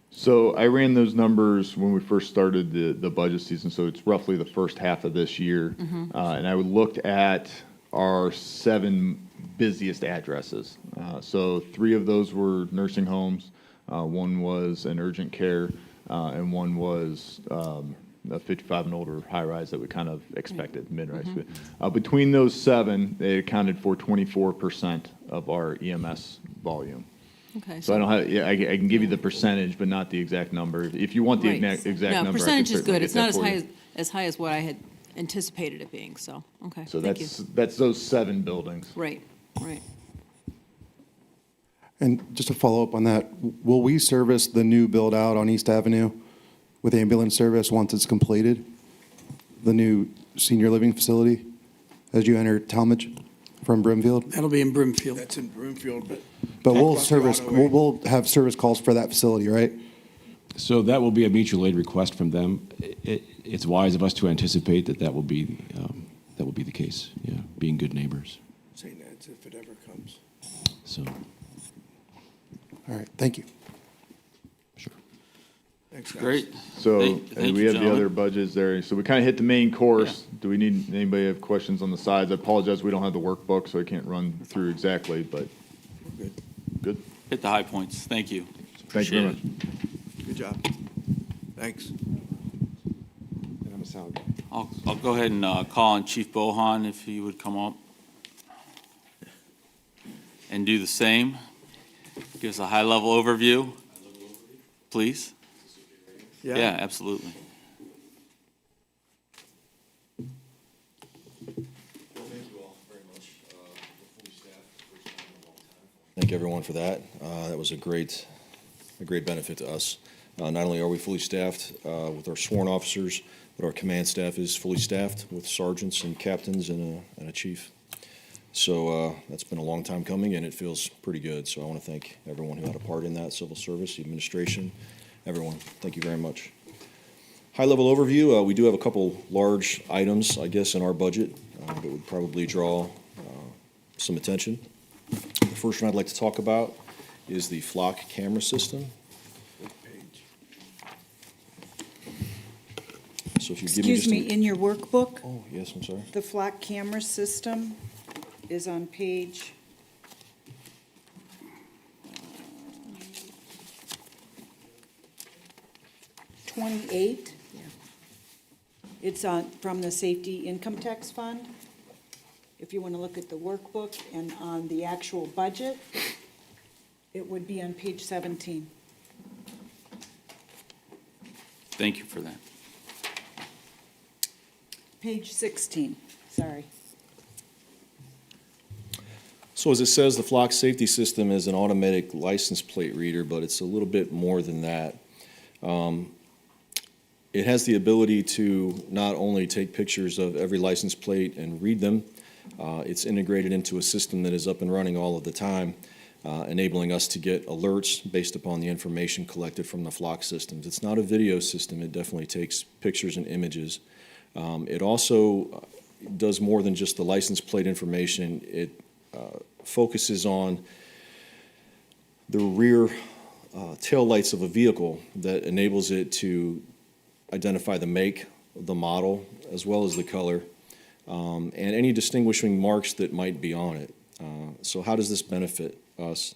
So I ran those numbers when we first started the budget season, so it's roughly the first half of this year. And I looked at our 7 busiest addresses. So 3 of those were nursing homes, 1 was an urgent care, and 1 was a 55 and older high-rise that we kind of expected, mid-rise. Between those 7, they accounted for 24% of our EMS volume. Okay. So I don't have, I can give you the percentage, but not the exact number. If you want the Right. exact number, I No, can percentage is certainly good. get It's that not as for high you. as high as what I had anticipated it being, so, okay, So thank you. that's those 7 buildings. Right, right. And just to follow up on that, will we service the new build-out on East Avenue with ambulance service once it's completed? The new senior living facility as you enter Tallmadge from Brimfield? That'll be in Brimfield. That's in Broomfield, but But we'll Across the service, Auto we'll have service calls for that facility, right? So that will be a mutual aid request from them. It's wise of us to anticipate that will be the case, yeah, being good neighbors. St. Ed's if it ever comes. So, All right, thank you. sure. Thanks, guys. Great. So Thank and you, we have the gentlemen. other budgets there. So we kind of hit the main course. Do we need, anybody have questions on the sides? I apologize, we don't have the workbook, so I can't run through exactly, but Good. good. Hit the high points. Thank you. Thank you very Appreciate much. it. Good job. Thanks. And I'm a sound guy. I'll go ahead and call on Chief Bohan if he would come up and do the same. Give us a high-level overview, please. Yeah, absolutely. Thank everyone for that. That was a great benefit to us. Not only are we fully staffed with our sworn officers, but our command staff is fully staffed with sergeants and captains and a chief. So that's been a long time coming, and it feels pretty good. So I want to thank everyone who had a part in that, civil service, the administration, everyone. Thank you very much. High-level overview, we do have a couple large items, I guess, in our budget that would probably draw some attention. The first one I'd like to talk about is the flock camera system. So if you give me Excuse just me, in your workbook, Oh, yes, I'm sorry. the flock camera system is on page 28. It's on, from the Safety Income Tax Fund. If you want to look at the workbook and on the actual budget, it would be on page 17. Thank you for that. Page 16, sorry. So as it says, the flock safety system is an automatic license plate reader, but it's a little bit more than that. It has the ability to not only take pictures of every license plate and read them, it's integrated into a system that is up and running all of the time, enabling us to get alerts based upon the information collected from the flock systems. It's not a video system, it definitely takes pictures and images. It also does more than just the license plate information. It focuses on the rear tail lights of a vehicle that enables it to identify the make, the model, as well as the color, and any distinguishing marks that might be on it. So how does this benefit us?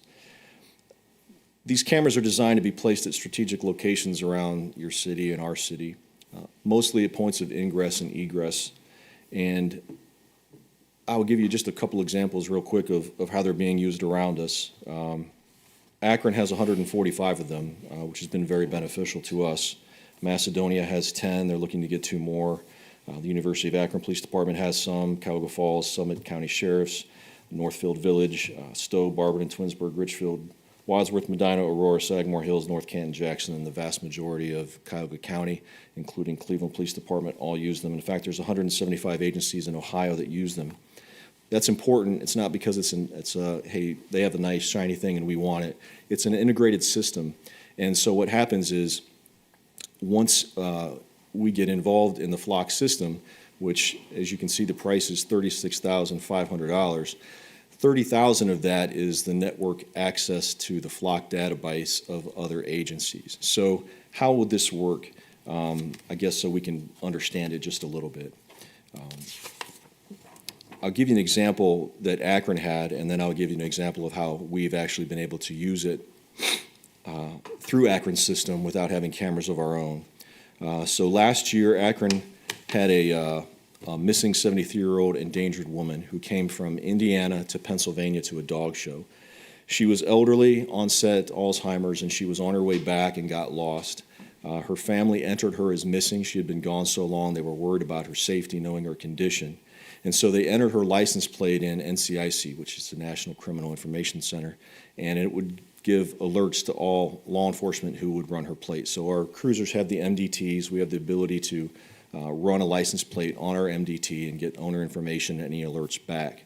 These cameras are designed to be placed at strategic locations around your city and our city, mostly at points of ingress and egress. And I'll give you just a couple examples real quick of how they're being used around us. Akron has 145 of them, which has been very beneficial to us. Macedonia has 10. They're looking to get 2 more. The University of Akron Police Department has some. Cuyahoga Falls, Summit County Sheriffs, Northfield Village, Stowe, Barberton, Twinsburg, Richfield, Wadsworth, Medina, Aurora, Sagamore Hills, North Canton, Jackson, and the vast majority of Cuyahoga County, including Cleveland Police Department, all use them. In fact, there's 175 agencies in Ohio that use them. That's important. It's not because hey, they have a nice shiny thing and we want it. It's an integrated system. And so what happens is once we get involved in the flock system, which, as you can see, the price is $36,500, $30,000 of that is the network access to the flock database of other agencies. So how would this work? I guess so we can understand it just a little bit. I'll give you an example that Akron had, and then I'll give you an example of how we've actually been able to use it through Akron's system without having cameras of our own. So last year, Akron had a missing 73-year-old endangered woman who came from Indiana to Pennsylvania to a dog show. She was elderly, onset Alzheimer's, and she was on her way back and got lost. Her family entered her as missing. She had been gone so long, they were worried about her safety, knowing her condition. And so they entered her license plate in NCIC, which is the National Criminal Information Center, and it would give alerts to all law enforcement who would run her plate. So our cruisers have the MDTs. We have the ability to run a license plate on our MDT and get owner information and any alerts back.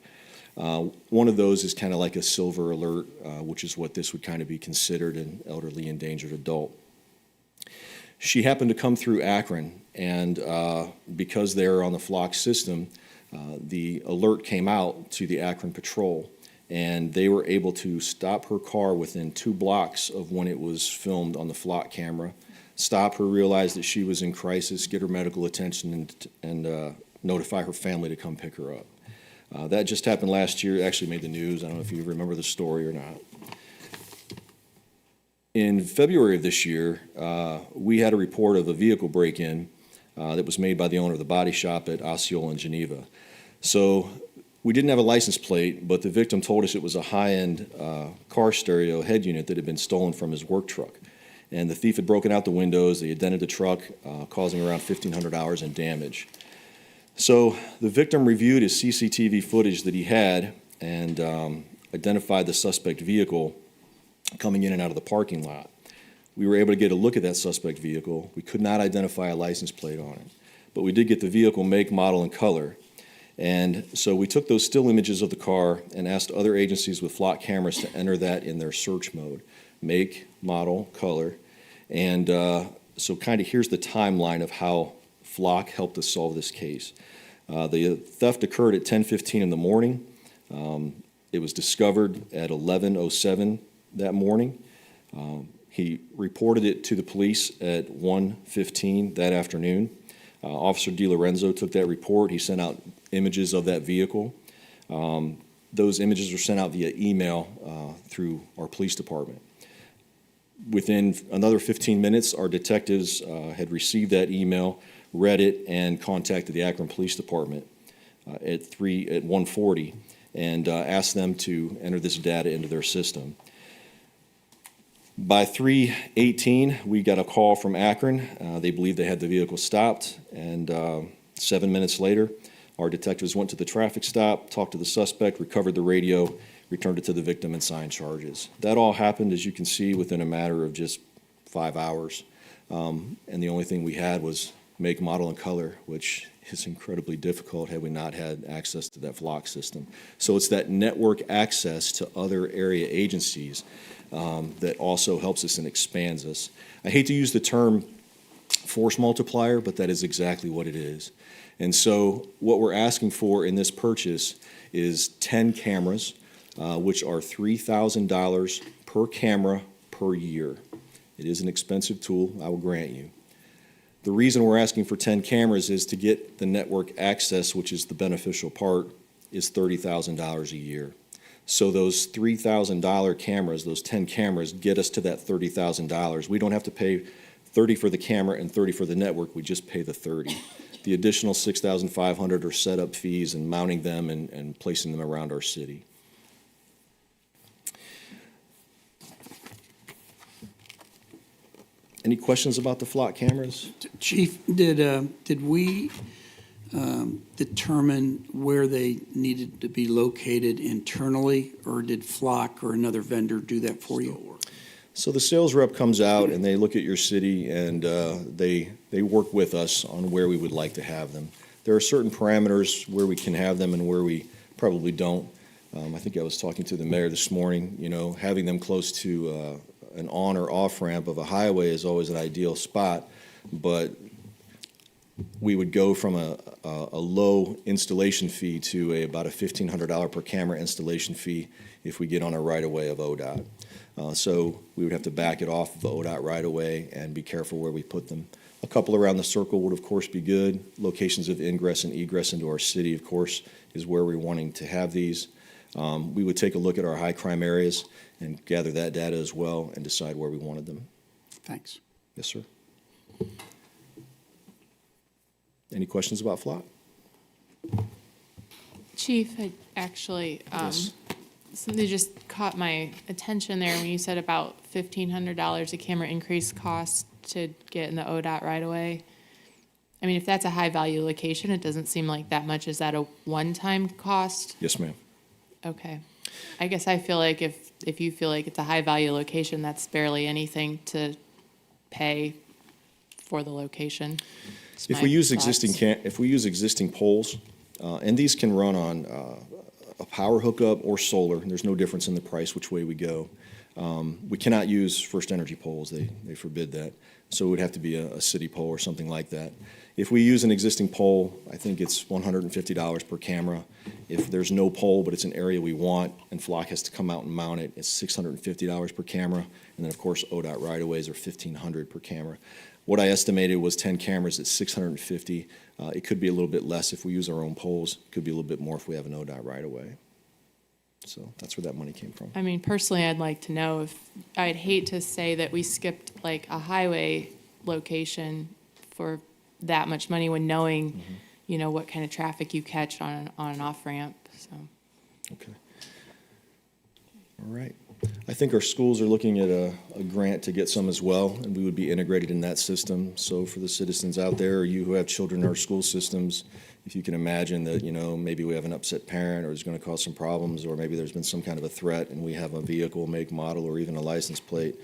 One of those is kind of like a silver alert, which is what this would kind of be considered, an elderly endangered adult. She happened to come through Akron, and because they're on the flock system, the alert came out to the Akron Patrol, and they were able to stop her car within 2 blocks of when it was filmed on the flock camera, stop her, realize that she was in crisis, get her medical attention, and notify her family to come pick her up. That just happened last year. It actually made the news. I don't know if you remember the story or not. In February of this year, we had a report of a vehicle break-in that was made by the owner of the body shop at Osceola in Geneva. So we didn't have a license plate, but the victim told us it was a high-end car stereo head unit that had been stolen from his work truck. And the thief had broken out the windows. They had dented the truck, causing around $1,500 in damage. So the victim reviewed his CCTV footage that he had and identified the suspect vehicle coming in and out of the parking lot. We were able to get a look at that suspect vehicle. We could not identify a license plate on it, but we did get the vehicle make, model, and color. And so we took those still images of the car and asked other agencies with flock cameras to enter that in their search mode, make, model, color. And so kind of here's the timeline of how flock helped us solve this case. The theft occurred at 10:15 in the morning. It was discovered at 11:07 that morning. He reported it to the police at 1:15 that afternoon. Officer DiLorenzo took that report. He sent out images of that vehicle. Those images were sent out via email through our police department. Within another 15 minutes, our detectives had received that email, read it, and contacted the Akron Police Department at 1:40 and asked them to enter this data into their system. By 3:18, we got a call from Akron. They believed they had the vehicle stopped, and 7 minutes later, our detectives went to the traffic stop, talked to the suspect, recovered the radio, returned it to the victim, and signed charges. That all happened, as you can see, within a matter of just 5 hours. And the only thing we had was make, model, and color, which is incredibly difficult had we not had access to that flock system. So it's that network access to other area agencies that also helps us and expands us. I hate to use the term force multiplier, but that is exactly what it is. And so what we're asking for in this purchase is 10 cameras, which are $3,000 per camera per year. It is an expensive tool, I will grant you. The reason we're asking for 10 cameras is to get the network access, which is the beneficial part, is $30,000 a year. So those $3,000 cameras, those 10 cameras, get us to that $30,000. We don't have to pay 30 for the camera and 30 for the network, we just pay the 30. The additional $6,500 are setup fees and mounting them and placing them around our city. Any questions about the flock cameras? Chief, did we determine where they needed to be located internally, or did Flock or another vendor do that for you? So the sales rep comes out and they look at your city and they work with us on where we would like to have them. There are certain parameters where we can have them and where we probably don't. I think I was talking to the mayor this morning, you know, having them close to an on or off ramp of a highway is always an ideal spot, but we would go from a low installation fee to about a $1,500 per camera installation fee if we get on a right-of-way of ODOT. So we would have to back it off of the ODOT right-of-way and be careful where we put them. A couple around the circle would, of course, be good. Locations of ingress and egress into our city, of course, is where we're wanting to have these. We would take a look at our high-crime areas and gather that data as well and decide where we wanted them. Thanks. Yes, sir. Any questions about Flock? Chief, I actually, Yes. something just caught my attention there when you said about $1,500 a camera increase cost to get in the ODOT right away. I mean, if that's a high-value location, it doesn't seem like that much. Is that a one-time cost? Yes, ma'am. Okay. I guess I feel like if you feel like it's a high-value location, that's barely anything to pay for the location. It's If my we use thoughts. existing poles, and these can run on a power hookup or solar, and there's no difference in the price which way we go. We cannot use First Energy poles, they forbid that. So it would have to be a city pole or something like that. If we use an existing pole, I think it's $150 per camera. If there's no pole, but it's an area we want, and Flock has to come out and mount it, it's $650 per camera. And then, of course, ODOT right-of-ways are $1,500 per camera. What I estimated was 10 cameras at $650. It could be a little bit less if we use our own poles. It could be a little bit more if we have an ODOT right-of-way. So that's where that money came from. I mean, personally, I'd like to know if, I'd hate to say that we skipped like a highway location for that much money when knowing, you know, what kind of traffic you catch on an off-ramp, so. Okay. All right. I think our schools are looking at a grant to get some as well, and we would be integrated in that system. So for the citizens out there, or you who have children in our school systems, if you can imagine that, you know, maybe we have an upset parent or it's going to cause some problems, or maybe there's been some kind of a threat and we have a vehicle, make, model, or even a license plate,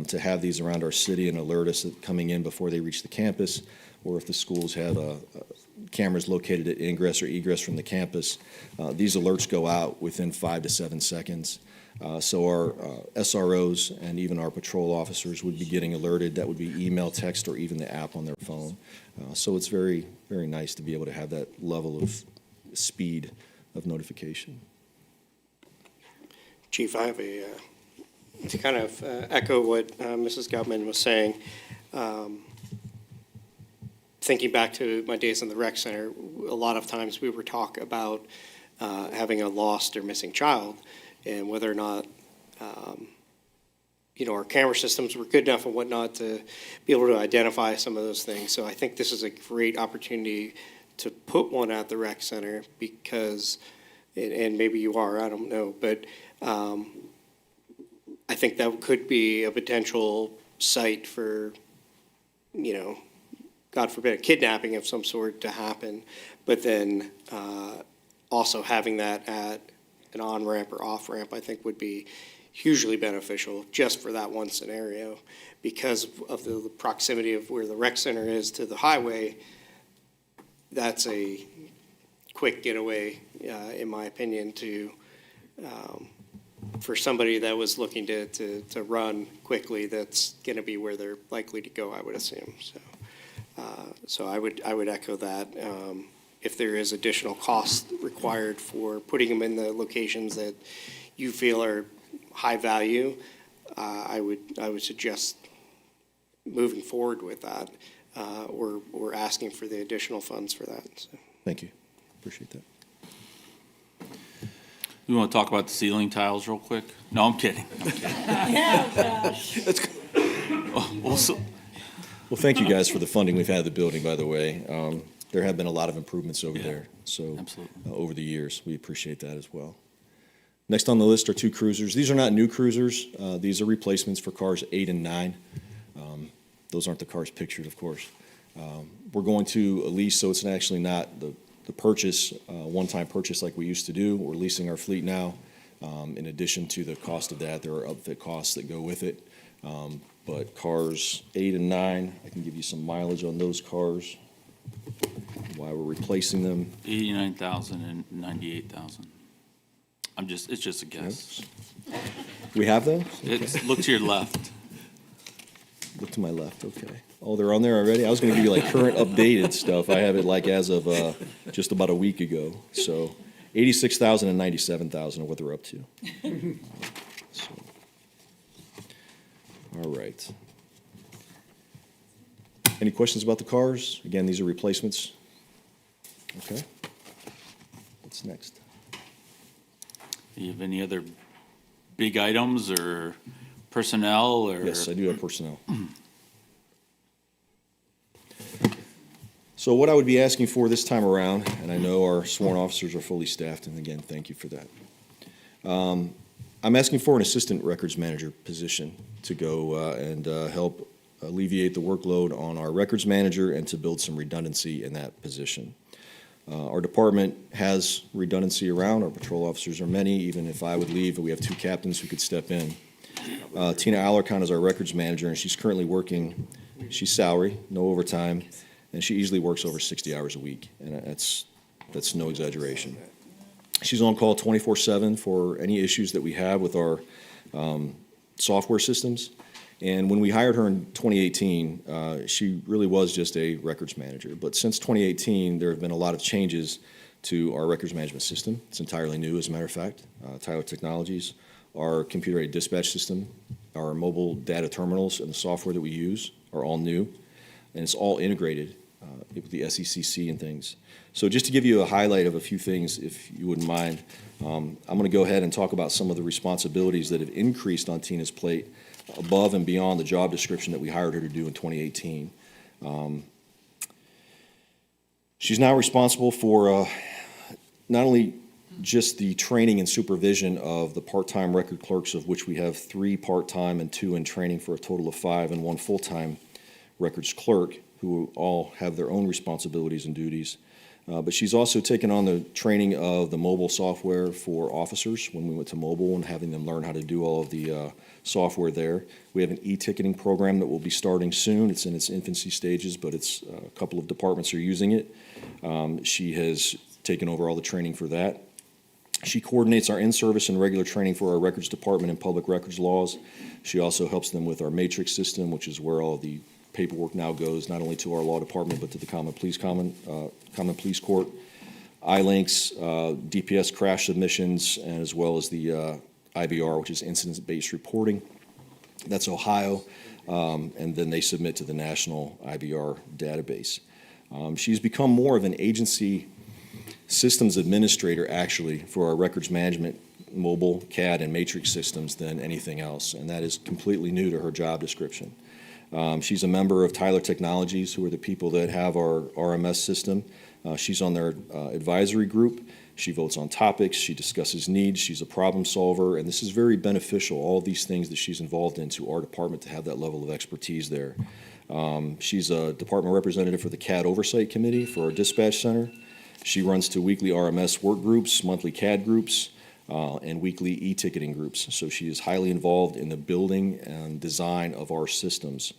to have these around our city and alert us coming in before they reach the campus, or if the schools have cameras located at ingress or egress from the campus, these alerts go out within 5 to 7 seconds. So our SROs and even our patrol officers would be getting alerted. That would be email, text, or even the app on their phone. So it's very, very nice to be able to have that level of speed of notification. Chief, I have to kind of echo what Mrs. Gutman was saying. thinking back to my days in the rec center, a lot of times we were talk about having a lost or missing child, and whether or not our camera systems were good enough and whatnot to be able to identify some of those things. So I think this is a great opportunity to put one at the rec center because, and maybe you are, I don't know, but I think that could be a potential site for, God forbid, a kidnapping of some sort to happen. But then also having that at an on-ramp or off-ramp, I think would be hugely beneficial just for that one scenario because of the proximity of where the rec center is to the highway. That's a quick getaway, in my opinion, to for somebody that was looking to run quickly. That's going to be where they're likely to go, I would assume. So I would echo that. If there is additional cost required for putting them in the locations that you feel are high value, I would suggest moving forward with that, or asking for the additional funds for that. So. Thank you. Appreciate that. You want to talk about the ceiling tiles real quick? No, I'm kidding. Well, thank you guys for the funding we've had at the building, by the way. There have been a lot of improvements over there, so Absolutely. over the years, we appreciate that as well. Next on the list are 2 cruisers. These are not new cruisers. These are replacements for cars 8 and 9. Those aren't the cars pictured, of course. We're going to a lease, so it's actually not the purchase, one-time purchase like we used to do. We're leasing our fleet now. In addition to the cost of that, there are upfit costs that go with it. But cars 8 and 9, I can give you some mileage on those cars, why we're replacing them. 89,000 and 98,000. It's just a guess. We have those? Look to your left. Look to my left, okay. Oh, they're on there already? I was gonna give you like current updated stuff. I have it like as of just about a week ago. So 86,000 and 97,000 are what they're up to. So. All right. Any questions about the cars? Again, these are replacements. Okay. What's next? Do you have any other big items or personnel or? Yes, I do have personnel. So what I would be asking for this time around, and I know our sworn officers are fully staffed, and again, thank you for that. I'm asking for an assistant records manager position to go and help alleviate the workload on our records manager and to build some redundancy in that position. Our department has redundancy around. Our patrol officers are many. Even if I would leave, we have 2 captains who could step in. Tina Allercon is our records manager, and she's currently working, she's salary, no overtime, and she easily works over 60 hours a week, and that's no exaggeration. She's on call 24/7 for any issues that we have with our software systems. And when we hired her in 2018, she really was just a records manager. But since 2018, there have been a lot of changes to our records management system. It's entirely new, as a matter of fact. Tyler Technologies, our computer-aided dispatch system, our mobile data terminals, and the software that we use are all new. And it's all integrated with the SECC and things. So just to give you a highlight of a few things, if you wouldn't mind, I'm going to go ahead and talk about some of the responsibilities that have increased on Tina's plate above and beyond the job description that we hired her to do in 2018. She's now responsible for not only just the training and supervision of the part-time record clerks, of which we have 3 part-time and 2 in training for a total of 5, and 1 full-time records clerk, who all have their own responsibilities and duties. But she's also taken on the training of the mobile software for officers when we went to mobile and having them learn how to do all of the software there. We have an e-ticketing program that will be starting soon. It's in its infancy stages, but it's a couple of departments are using it. She has taken over all the training for that. She coordinates our in-service and regular training for our records department and public records laws. She also helps them with our matrix system, which is where all of the paperwork now goes, not only to our law department, but to the Common Police Court, I-links, DPS crash submissions, as well as the IBR, which is incident-based reporting. That's Ohio, and then they submit to the national IBR database. She's become more of an agency systems administrator, actually, for our records management, mobile, CAD, and matrix systems than anything else, and that is completely new to her job description. She's a member of Tyler Technologies, who are the people that have our RMS system. She's on their advisory group. She votes on topics. She discusses needs. She's a problem solver, and this is very beneficial, all these things that she's involved in, to our department to have that level of expertise there. She's a department representative for the CAD Oversight Committee for our dispatch center. She runs 2 weekly RMS work groups, monthly CAD groups, and weekly e-ticketing groups. So she is highly involved in the building and design of our systems.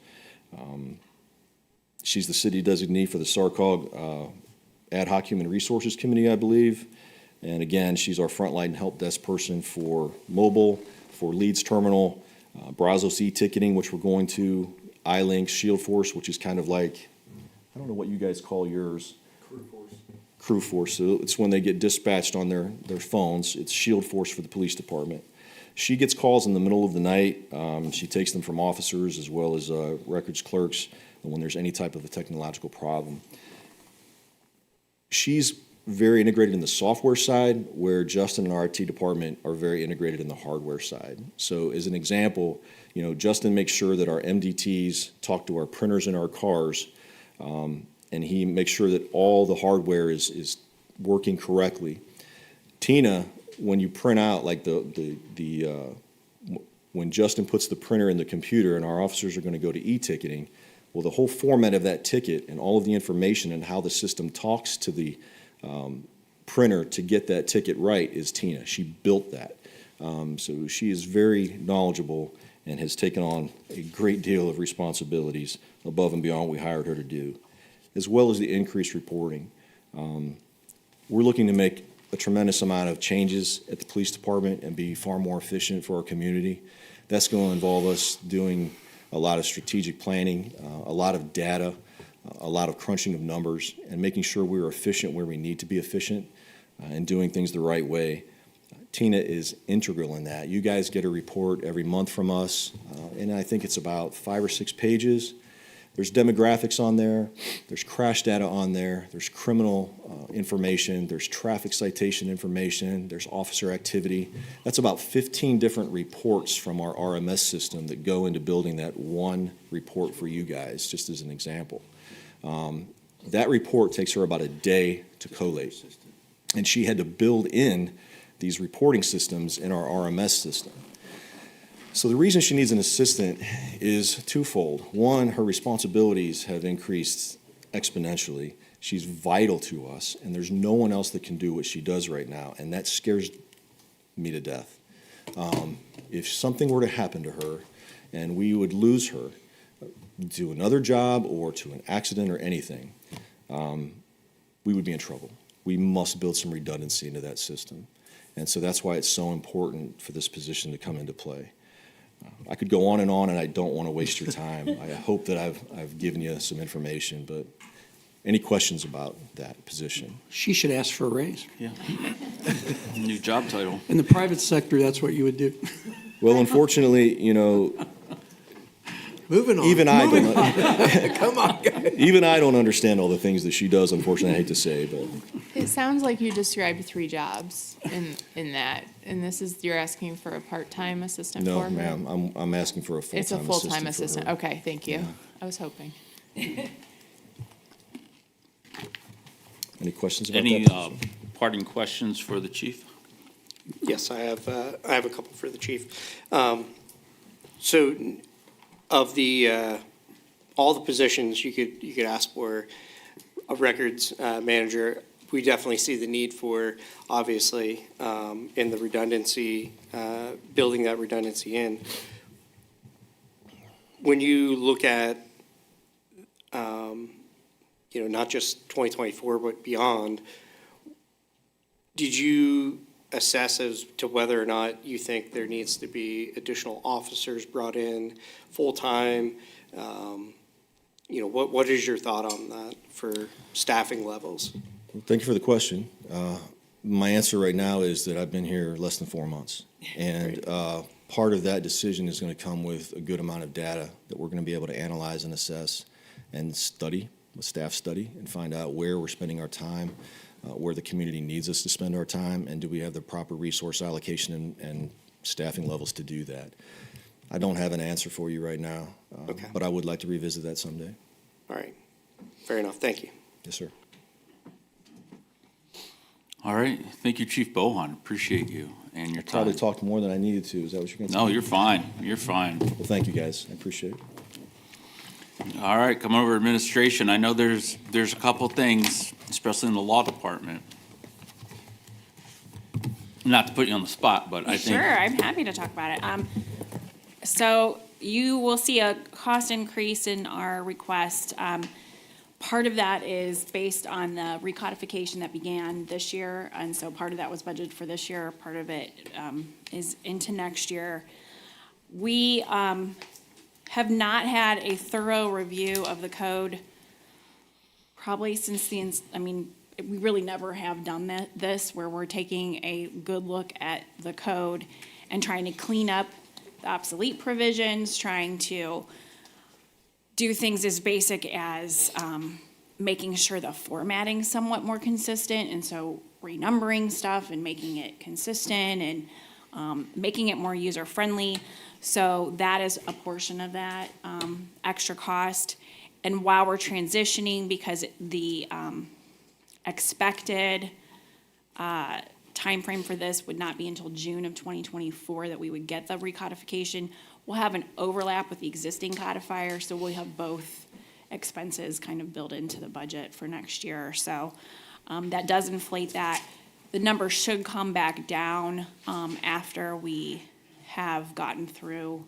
She's the city designee for the SARCOG Ad Hoc Human Resources Committee, I believe. And again, she's our frontline help desk person for mobile, for Leeds Terminal, Brazos e-ticketing, which we're going to, iLink, Shield Force, which is kind of like, I don't know what you guys call yours. Crew Force. So it's when they get dispatched on their phones. It's Shield Force for the police department. She gets calls in the middle of the night. She takes them from officers as well as records clerks when there's any type of a technological problem. She's very integrated in the software side, where Justin and our IT department are very integrated in the hardware side. So as an example, Justin makes sure that our MDTs talk to our printers in our cars, and he makes sure that all the hardware is working correctly. Tina, when you print out, like when Justin puts the printer in the computer and our officers are going to go to e-ticketing, well, the whole format of that ticket and all of the information and how the system talks to the printer to get that ticket right is Tina. She built that. So she is very knowledgeable and has taken on a great deal of responsibilities above and beyond what we hired her to do, as well as the increased reporting. We're looking to make a tremendous amount of changes at the police department and be far more efficient for our community. That's going to involve us doing a lot of strategic planning, a lot of data, a lot of crunching of numbers, and making sure we're efficient where we need to be efficient and doing things the right way. Tina is integral in that. You guys get a report every month from us, and I think it's about 5 or 6 pages. There's demographics on there, there's crash data on there, there's criminal information, there's traffic citation information, there's officer activity. That's about 15 different reports from our RMS system that go into building that one report for you guys, just as an example. That report takes her about a day to collate, and she had to build in these reporting systems in our RMS system. So the reason she needs an assistant is twofold. One, her responsibilities have increased exponentially. She's vital to us, and there's no one else that can do what she does right now, and that scares me to death. If something were to happen to her and we would lose her to another job or to an accident or anything, we would be in trouble. We must build some redundancy into that system. And so that's why it's so important for this position to come into play. I could go on, and I don't want to waste your time. I hope that I've given you some information, but any questions about that position? She should ask for a raise. Yeah. New job title. In the private sector, that's what you would do. Well, unfortunately, Moving on. even I don't. Come on, guys. Even I don't understand all the things that she does. Unfortunately, I hate to say, but It sounds like you described 3 jobs in that, and you're asking for a part-time assistant no, for her? ma'am, I'm asking for a full-time It's a full-time assistant. assistant. For her. Okay, thank you. Yeah. I was hoping. Any questions about Any that? parting questions for the chief? Yes, I have a couple for the chief. So of the, all the positions you could ask for, a records manager, we definitely see the need for, obviously, in the redundancy, building that redundancy in. When you look at, not just 2024, but beyond, did you assess as to whether or not you think there needs to be additional officers brought in full-time? What is your thought on that for staffing levels? Thank you for the question. My answer right now is that I've been here less than 4 months. And part of that decision is going to come with a good amount of data that we're going to be able to analyze and assess and study a staff study and find out where we're spending our time, where the community needs us to spend our time, and do we have the proper resource allocation and staffing levels to do that. I don't have an answer for you right now, Okay. but I would like to revisit that someday. All right. Fair enough. Thank you. Yes, sir. All right, thank you, Chief Bohan, appreciate you and your time. Probably talked more than I needed to. Is that what you're going to say? No, you're fine, you're fine. Well, thank you, guys. I appreciate it. All right, come over to administration. I know there's a couple things, especially in the law department. Not to put you on the spot, but I think. Sure, I'm happy to talk about it. So you will see a cost increase in our request. Part of that is based on the recodification that began this year, and so part of that was budgeted for this year, part of it is into next year. We have not had a thorough review of the code probably since we really never have done this, where we're taking a good look at the code and trying to clean up the obsolete provisions, trying to do things as basic as making sure the formatting's somewhat more consistent, and so renumbering stuff and making it consistent and making it more user-friendly. So that is a portion of that extra cost. And while we're transitioning, because the expected timeframe for this would not be until June of 2024 that we would get the recodification, we'll have an overlap with the existing codifier, so we'll have both expenses kind of built into the budget for next year. So that does inflate that. The number should come back down after we have gotten through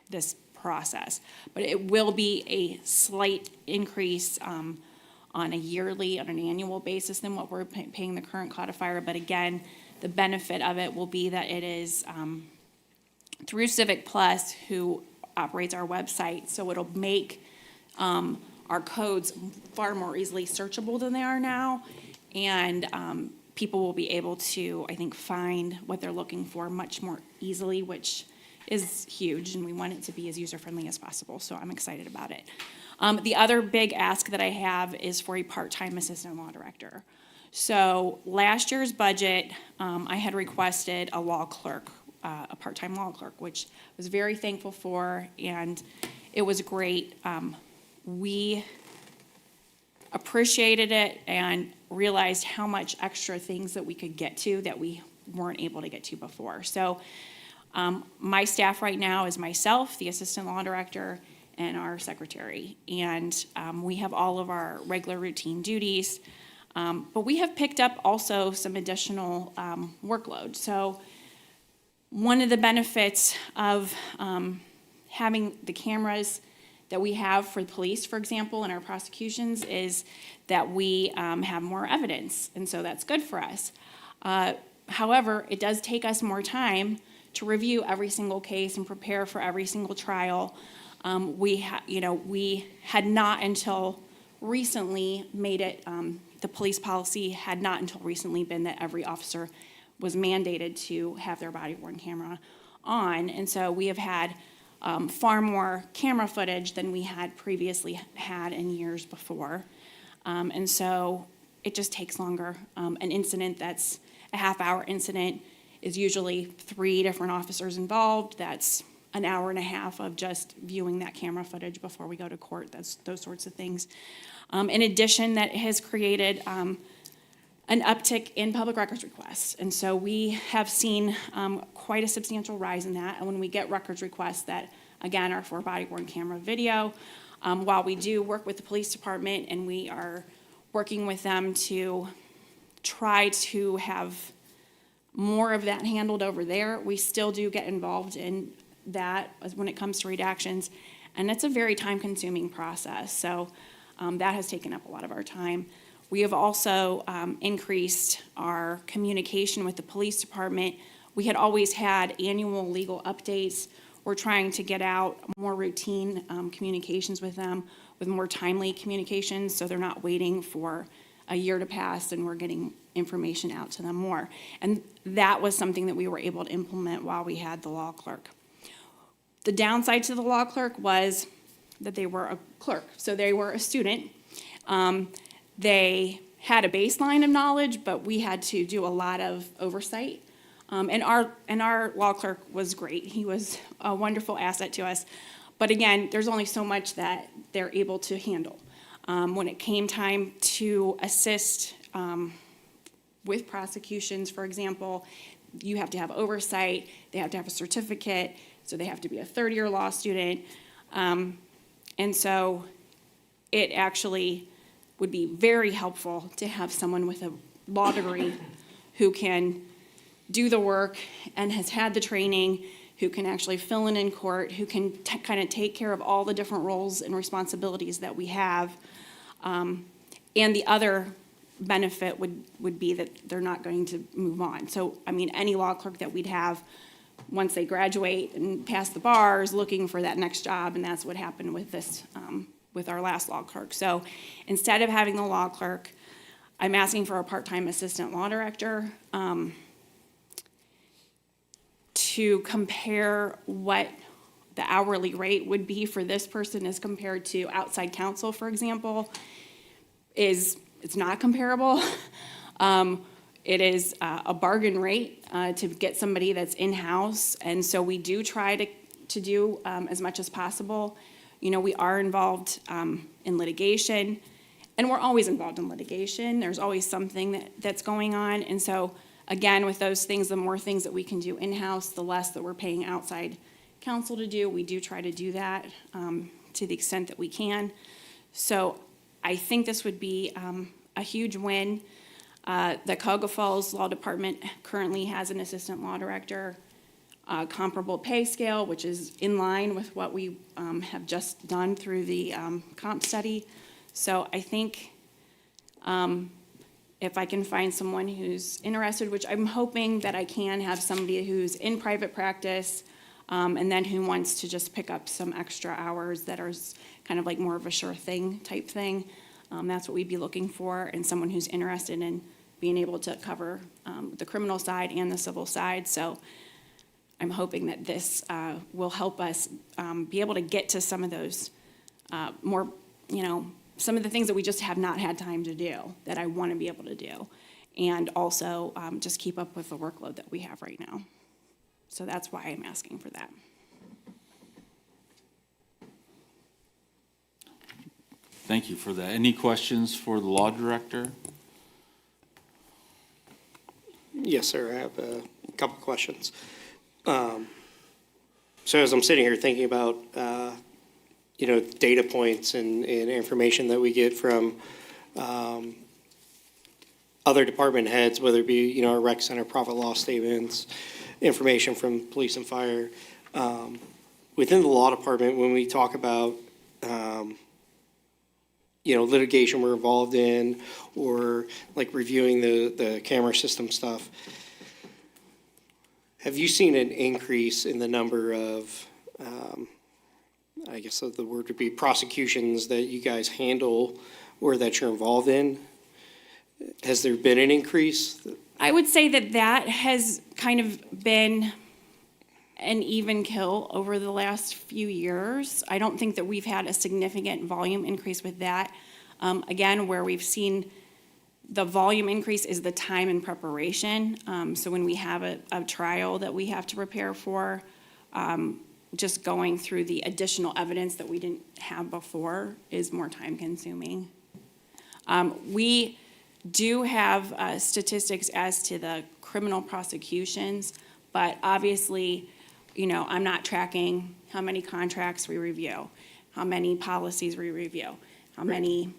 this process. But it will be a slight increase on an annual basis than what we're paying the current codifier. But again, the benefit of it will be that it is through Civic Plus, who operates our website, so it'll make our codes far more easily searchable than they are now. And people will be able to, I think, find what they're looking for much more easily, which is huge, and we want it to be as user-friendly as possible, so I'm excited about it. The other big ask that I have is for a part-time assistant law director. So last year's budget, I had requested a law clerk, a part-time law clerk, which I was very thankful for, and it was great. We appreciated it and realized how much extra things that we could get to that we weren't able to get to before. So my staff right now is myself, the assistant law director, and our secretary. And we have all of our regular routine duties. But we have picked up also some additional workload. So one of the benefits of having the cameras that we have for the police, for example, in our prosecutions, is that we have more evidence, and so that's good for us. However, it does take us more time to review every single case and prepare for every single trial. We had not until recently made it, the police policy had not until recently been that every officer was mandated to have their body-worn camera on, and so we have had far more camera footage than we had previously had in years before. And so it just takes longer. An incident that's a half-hour incident is usually 3 different officers involved. That's an hour and a half of just viewing that camera footage before we go to court. That's those sorts of things. In addition, that has created an uptick in public records requests. And so we have seen quite a substantial rise in that. And when we get records requests that, again, are for body-worn camera video, while we do work with the police department and we are working with them to try to have more of that handled over there, we still do get involved in that when it comes to redactions. And it's a very time-consuming process. So that has taken up a lot of our time. We have also increased our communication with the police department. We had always had annual legal updates. We're trying to get out more routine communications with them, with more timely communications, so they're not waiting for a year to pass and we're getting information out to them more. And that was something that we were able to implement while we had the law clerk. The downside to the law clerk was that they were a clerk, so they were a student. They had a baseline of knowledge, but we had to do a lot of oversight. And our law clerk was great. He was a wonderful asset to us. But again, there's only so much that they're able to handle. When it came time to assist with prosecutions, for example, you have to have oversight, they have to have a certificate, so they have to be a third-year law student. And so it actually would be very helpful to have someone with a law degree who can do the work and has had the training, who can actually fill in court, who can kind of take care of all the different roles and responsibilities that we have. And the other benefit would be that they're not going to move on. So, I mean, any law clerk that we'd have, once they graduate and pass the bar, is looking for that next job, and that's what happened with this, with our last law clerk. So instead of having the law clerk, I'm asking for a part-time assistant law director to compare what the hourly rate would be for this person as compared to outside counsel, for example, it's not comparable. It is a bargain rate to get somebody that's in-house, and so we do try to do as much as possible. You know, we are involved in litigation, and we're always involved in litigation. There's always something that's going on, and so, again, with those things, the more things that we can do in-house, the less that we're paying outside counsel to do. We do try to do that to the extent that we can. So I think this would be a huge win. The Cuyahoga Falls Law Department currently has an assistant law director, comparable pay scale, which is in line with what we have just done through the comp study. So I think if I can find someone who's interested, which I'm hoping that I can have somebody who's in private practice, and then who wants to just pick up some extra hours that are kind of like more of a sure thing type thing. That's what we'd be looking for, and someone who's interested in being able to cover the criminal side and the civil side. So I'm hoping that this will help us be able to get to some of those more, some of the things that we just have not had time to do that I want to be able to do. And also just keep up with the workload that we have right now. So that's why I'm asking for that. Thank you for that. Any questions for the law director? Yes, sir, I have a couple questions. So as I'm sitting here thinking about, data points and information that we get from other department heads, whether it be, our rec center, profit loss statements, information from police and fire. Within the law department, when we talk about, litigation we're involved in, or like reviewing the camera system stuff, have you seen an increase in the number of, I guess the word would be prosecutions that you guys handle or that you're involved in? Has there been an increase? I would say that has kind of been an even kill over the last few years. I don't think that we've had a significant volume increase with that. Again, where we've seen the volume increase is the time and preparation. So when we have a trial that we have to prepare for, just going through the additional evidence that we didn't have before is more time consuming. We do have statistics as to the criminal prosecutions, but obviously, I'm not tracking how many contracts we review, how many policies we review, how many,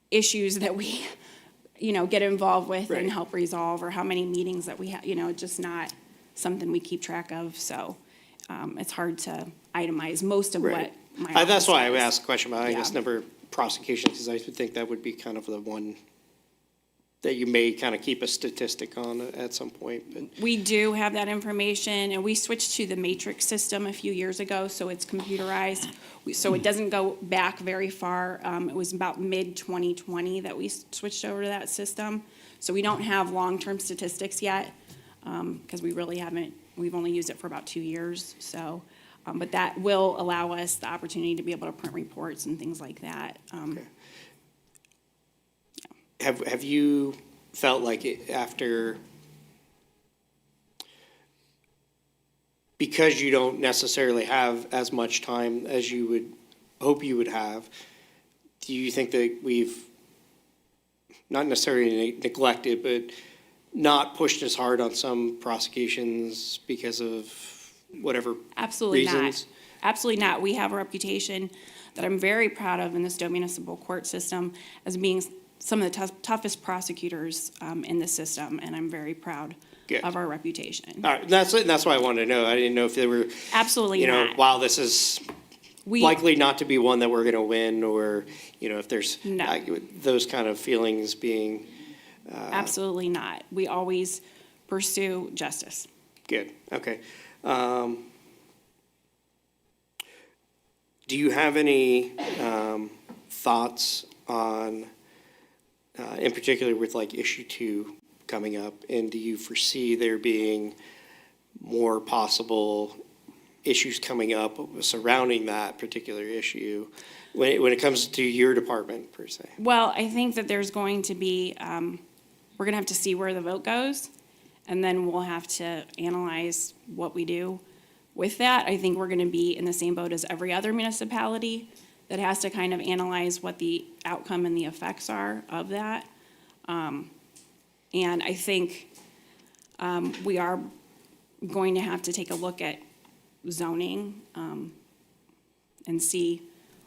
issues that we, get involved with and help resolve, or how many meetings that we have, just not something we keep track of. So it's hard to itemize most of what my office That's why I does. asked the question about, I guess, Yeah. number of prosecutions, because I would think that would be kind of the one that you may kind of keep a statistic on at some point. But We do have that information, and we switched to the matrix system a few years ago, so it's computerized. So it doesn't go back very far. It was about mid-2020 that we switched over to that system. So we don't have long-term statistics yet, because we really haven't, we've only used it for about 2 years. So But that will allow us the opportunity to be able to print reports and things like that. Have you felt like after, because you don't necessarily have as much time as you would hope you would have, do you think that we've not necessarily neglected, but not pushed as hard on some prosecutions because of whatever Absolutely reasons? not. Absolutely not. We have a reputation that I'm very proud of in the Stowe Municipal Court system as being some of the toughest prosecutors in the system, and I'm very proud Good. of our reputation. All right, that's why I wanted to know. I didn't know if there were, Absolutely not. while this is We- likely not to be one that we're going to win, or, if there's No. those kind of feelings being Absolutely not. We always pursue justice. good. Okay. Do you have any thoughts on, in particular with like issue 2 coming up, and do you foresee there being more possible issues coming up surrounding that particular issue when it comes to your department per se? Well, I think that there's going to be, we're going to have to see where the vote goes, and then we'll have to analyze what we do with that. I think we're going to be in the same boat as every other municipality that has to kind of analyze what the outcome and the effects are of that. And I think we are going to have to take a look at zoning and see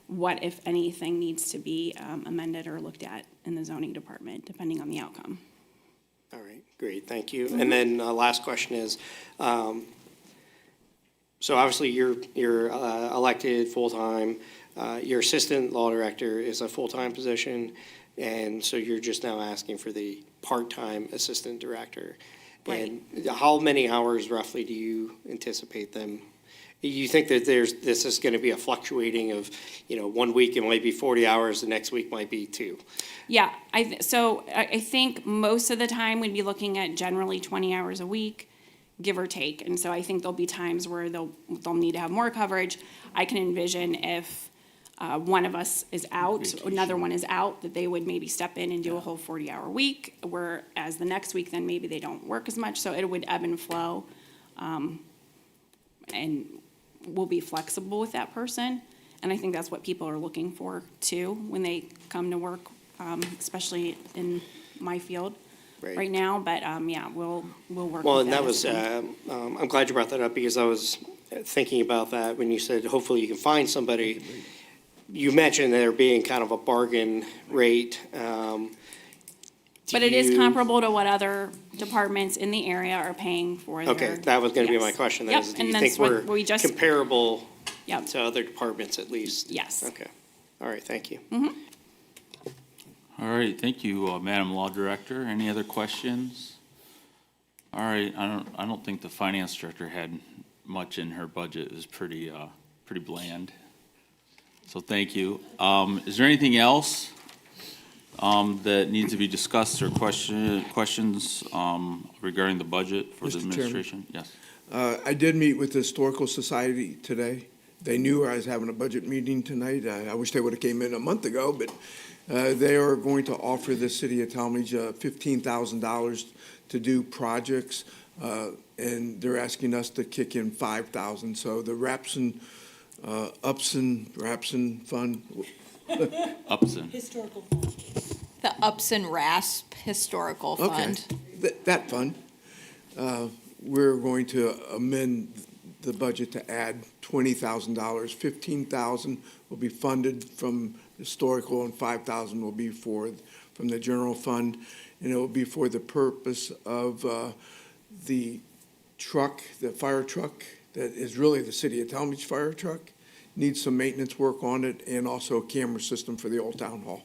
what, if anything, needs to be amended or looked at in the zoning department, depending on the outcome. All right, great, thank you. And then last question is, so obviously you're elected full-time. Your assistant law director is a full-time position, and so you're just now asking for the part-time assistant director. Right. And how many hours roughly do you anticipate them? You think that this is going to be a fluctuating of, 1 week it might be 40 hours, the next week might be 2? Yeah, so I think most of the time we'd be looking at generally 20 hours a week, give or take. And so I think there'll be times where they'll need to have more coverage. I can envision if one of us is out, another one is out, that they would maybe step in and do a whole 40-hour week, whereas the next week, then maybe they don't work as much, so it would ebb and flow. And we'll be flexible with that person, and I think that's what people are looking for, too, when they come to work, especially in my field right now, but, yeah, we'll work Well, with and that was, as I'm glad you brought that up, because I was thinking about that when you said hopefully you can find somebody. You mentioned there being kind of a bargain rate. But it is comparable to what other departments in the area are paying for their. Okay, that was going to be my Yes. question. Yep, Do and you that's think what we're we just- comparable Yep. to other departments at least? Yes. Okay, all right, thank you. All right, thank you, Madam Law Director. Any other questions? All right, I don't think the finance director had much in her budget. It was pretty bland. So thank you. Is there anything else that needs to be discussed or questions regarding the budget for the Mr. Chairman? administration? Yes. I did meet with the Historical Society today. They knew I was having a budget meeting tonight. I wish they would have came in a month ago, but they are going to offer the city of Tallmadge $15,000 to do projects, and they're asking us to kick in $5,000. So the Rapson Fund, Upson. Historical fund. The Ups and Rasp Historical okay, Fund. that fund, we're going to amend the budget to add $20,000. $15,000 will be funded from historical, and $5,000 will be from the general fund, and it will be for the purpose of the truck, the fire truck that is really the city of Tallmadge fire truck, needs some maintenance work on it, and also a camera system for the old town hall,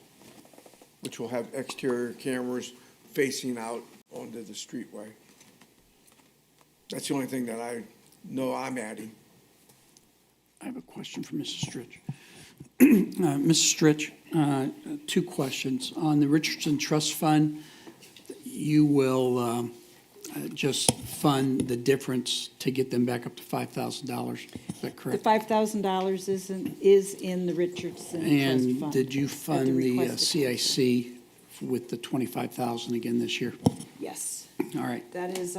which will have exterior cameras facing out onto the streetway. That's the only thing that I know I'm adding. I have a question for Mrs. Stritch. Mrs. Stritch, 2 questions. On the Richardson Trust Fund, you will just fund the difference to get them back up to $5,000. Is that The correct? $5,000 is in the Richardson Trust And Fund. did you at fund the request of council. CIC with the 25,000 again this year? Yes, All right. that is,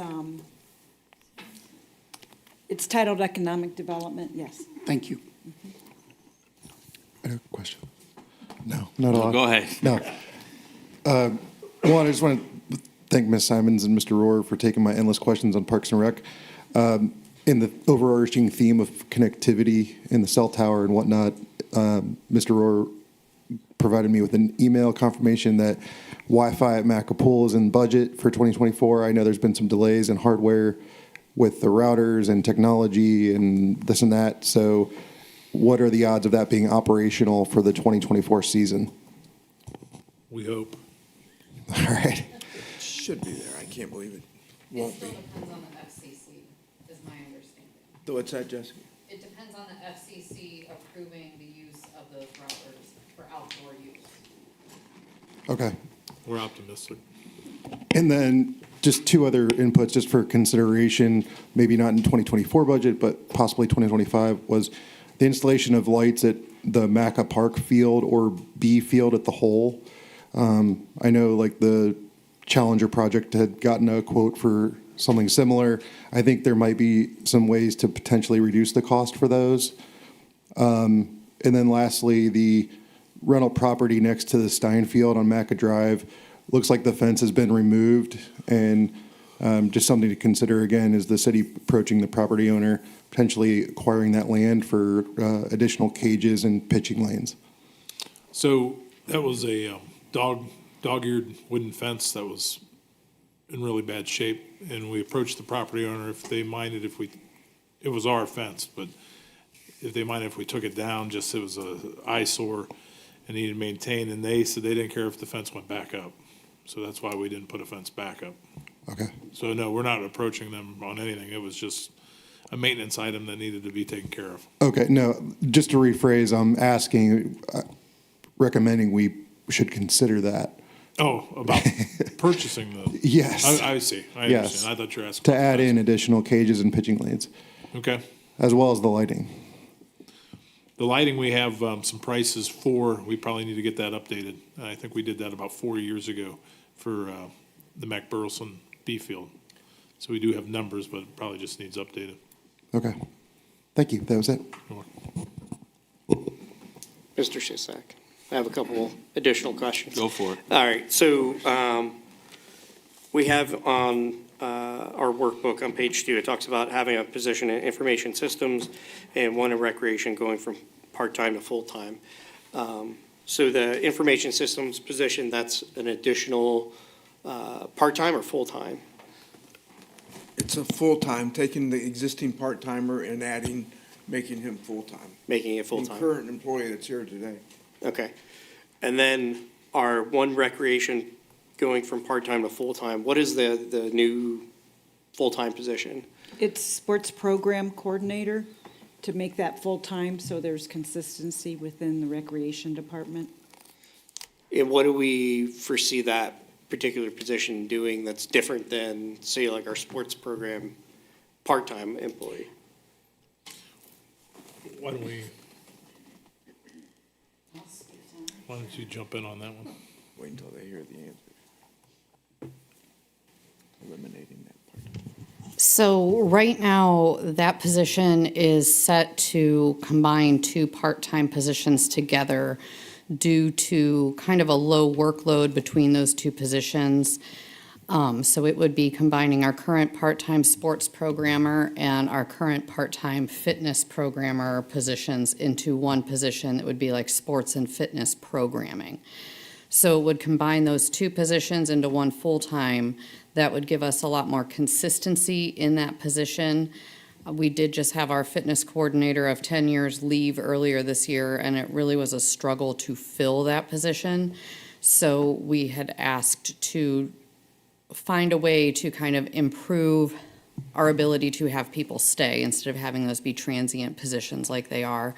it's titled Economic Development, yes. Thank you. I have a question. No, not a lot. Go ahead. No. One, I just want to thank Ms. Simons and Mr. Rohr for taking my endless questions on Parks and Rec. In the overarching theme of connectivity in the cell tower and whatnot, Mr. Rohr provided me with an email confirmation that Wi-Fi at Macapool is in budget for 2024. I know there's been some delays in hardware with the routers and technology and this and that. So what are the odds of that being operational for the 2024 season? We hope. All right. Should be there. I can't believe it won't be. Depends on the FCC, is my understanding. What's that, Jessica? It depends on the FCC approving the use of those routers for outdoor use. Okay. We're optimistic. And then just two other inputs just for consideration, maybe not in 2024 budget, but possibly 2025, was the installation of lights at the Maca Park field or B field at the Hole. I know like the Challenger project had gotten a quote for something similar. I think there might be some ways to potentially reduce the cost for those. And then lastly, the rental property next to the Steinfield on Maca Drive, looks like the fence has been removed. And just something to consider again is the city approaching the property owner, potentially acquiring that land for additional cages and pitching lanes. So that was a dog-eared wooden fence that was in really bad shape. And we approached the property owner if they minded if we, it was our fence, but if they minded if we took it down, just it was a eyesore and needed maintained. And they said they didn't care if the fence went back up. So that's why we didn't put a fence back up. Okay. So no, we're not approaching them on anything. It was just a maintenance item that needed to be taken care of. Okay, no, just to rephrase, I'm asking, recommending we should consider that. Oh, about purchasing the. Yes. I see. I Yes. understand. I thought you were asking. To about the add fence. in additional cages and pitching lanes, Okay. as well as the lighting. The lighting, we have some prices for, we probably need to get that updated. I think we did that about 4 years ago for the Mac Burleson B field. So we do have numbers, but it probably just needs updated. Okay. Thank you. That was it. Mr. Shisak, I have a couple additional questions. Go for it. All right, so we have on our workbook on page 2, it talks about having a position in information systems and one in recreation going from part-time to full-time. So the information systems position, that's an additional part-time or full-time? It's a full-time, taking the existing part-timer and adding, making him full-time. Making it The full-time? current employee that's here today. Okay. And then our one recreation going from part-time to full-time, what is the new full-time position? It's sports program coordinator to make that full-time, so there's consistency within the recreation department. And what do we foresee that particular position doing that's different than, say, like our sports program part-time employee? Why don't we, why don't you jump in on that one? Wait until they hear the answer. Eliminating that part. So right now, that position is set to combine two part-time positions together due to kind of a low workload between those two positions. So it would be combining our current part-time sports programmer and our current part-time fitness programmer positions into one position that would be like sports and fitness programming. So it would combine those two positions into one full-time. That would give us a lot more consistency in that position. We did just have our fitness coordinator of 10 years leave earlier this year, and it really was a struggle to fill that position. So we had asked to find a way to kind of improve our ability to have people stay instead of having those be transient positions like they are.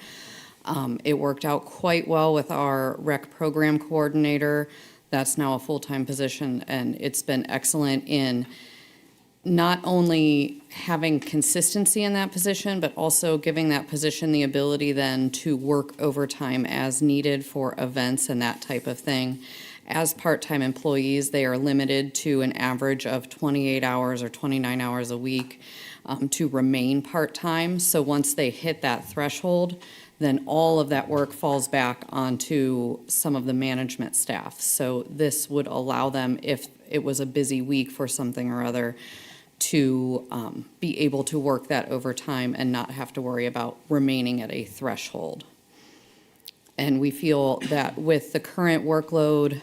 It worked out quite well with our rec program coordinator. That's now a full-time position, and it's been excellent in not only having consistency in that position, but also giving that position the ability then to work overtime as needed for events and that type of thing. As part-time employees, they are limited to an average of 28 hours or 29 hours a week to remain part-time. So once they hit that threshold, then all of that work falls back onto some of the management staff. So this would allow them, if it was a busy week for something or other, to be able to work that overtime and not have to worry about remaining at a threshold. And we feel that with the current workload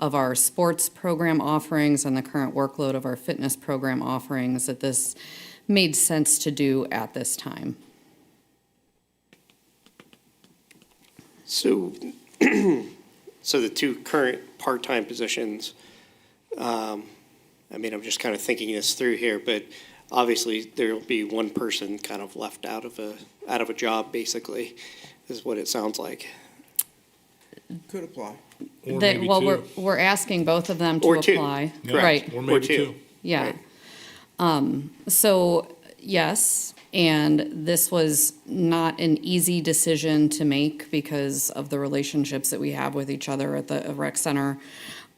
of our sports program offerings and the current workload of our fitness program offerings, that this made sense to do at this time. So, so the two current part-time positions, I mean, I'm just kind of thinking this through here, but obviously there'll be one person kind of left out of a job, basically, is what it sounds like. Could apply. Or That, maybe well, two. we're asking both of them to Or two. apply. Yeah, Right, Or maybe two. two. yeah. So, yes, and this was not an easy decision to make because of the relationships that we have with each other at the rec center.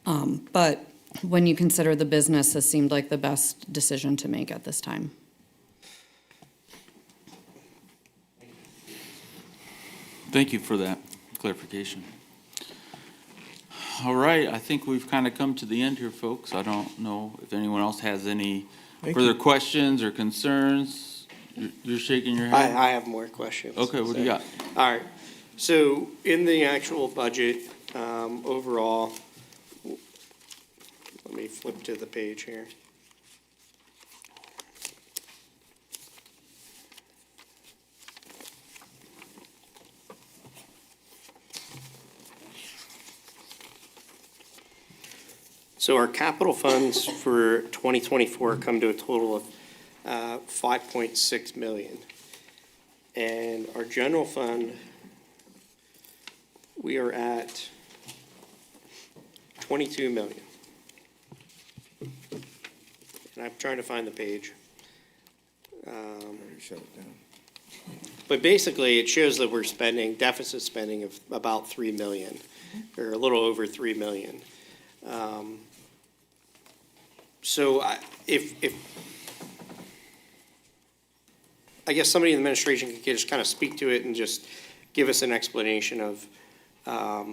But when you consider the business, this seemed like the best decision to make at this time. Thank you for that clarification. All right, I think we've kind of come to the end here, folks. I don't know if anyone else has any Thank further you. questions or concerns. You're shaking your head? I have more questions. Okay, what do you got? All right, so in the actual budget, overall, let me flip to the page here. So our capital funds for 2024 come to a total of 5.6 million. And our general fund, we are at 22 million. And I'm trying to find the page. Shut it down. But basically, it shows that we're spending, deficit spending of about 3 million, or a little over 3 million. So if I guess somebody in the administration could just kind of speak to it and just give us an explanation of, I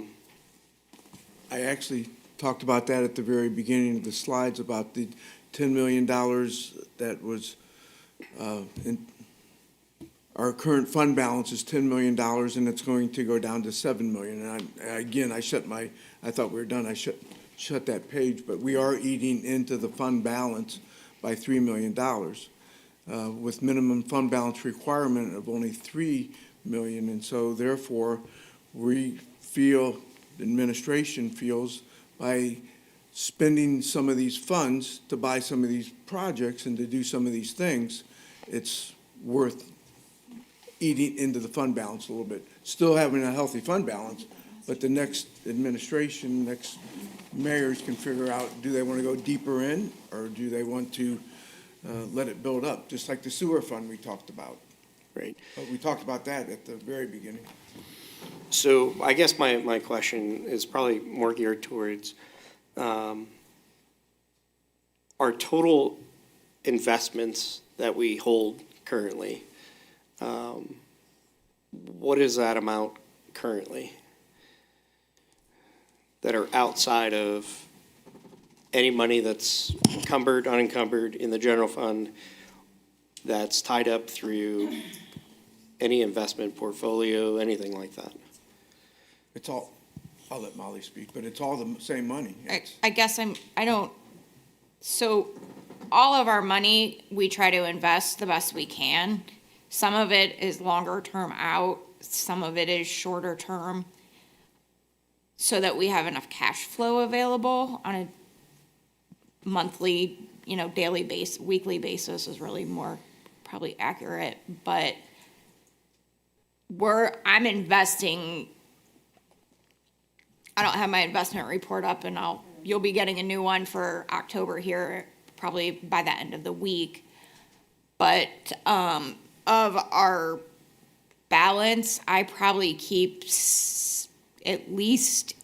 actually talked about that at the very beginning of the slides, about the $10 million that was, in, our current fund balance is $10 million, and it's going to go down to $7 million. And I thought we were done, I shut that page, but we are eating into the fund balance by $3 million, with minimum fund balance requirement of only $3 million. And so therefore, we feel, the administration feels, by spending some of these funds to buy some of these projects and to do some of these things, it's worth eating into the fund balance a little bit. Still having a healthy fund balance, but the next administration, next mayors can figure out, do they want to go deeper in, or do they want to let it build up, just like the sewer fund we talked about. right? But we talked about that at the very beginning. So I guess my question is probably more geared towards, our total investments that we hold currently, what is that amount currently? That are outside of any money that's encumbered, unencumbered in the general fund, that's tied up through any investment portfolio, anything like that? It's all, I'll let Molly speak, but it's all the same money. It's- I guess so all of our money, we try to invest the best we can. Some of it is longer term out, some of it is shorter term, so that we have enough cash flow available on a monthly, daily base, weekly basis is really more probably accurate, but I'm investing. I don't have my investment report up, and you'll be getting a new one for October here probably by the end of the week. But of our balance, I probably keep at least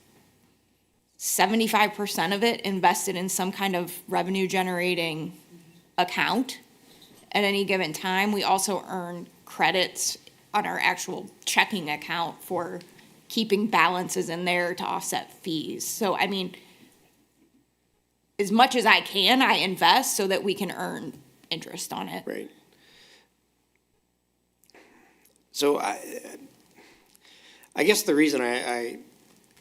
75% of it invested in some kind of revenue generating account at any given time. We also earn credits on our actual checking account for keeping balances in there to offset fees. So, I mean, as much as I can, I invest so that we can earn interest on it. Right. So I guess the reason I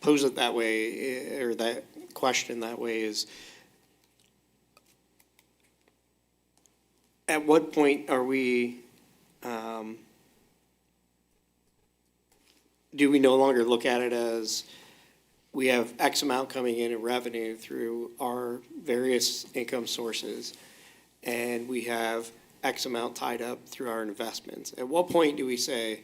pose it that way, or that question that way, is at what point are we, do we no longer look at it as we have X amount coming in revenue through our various income sources, and we have X amount tied up through our investments? At what point do we say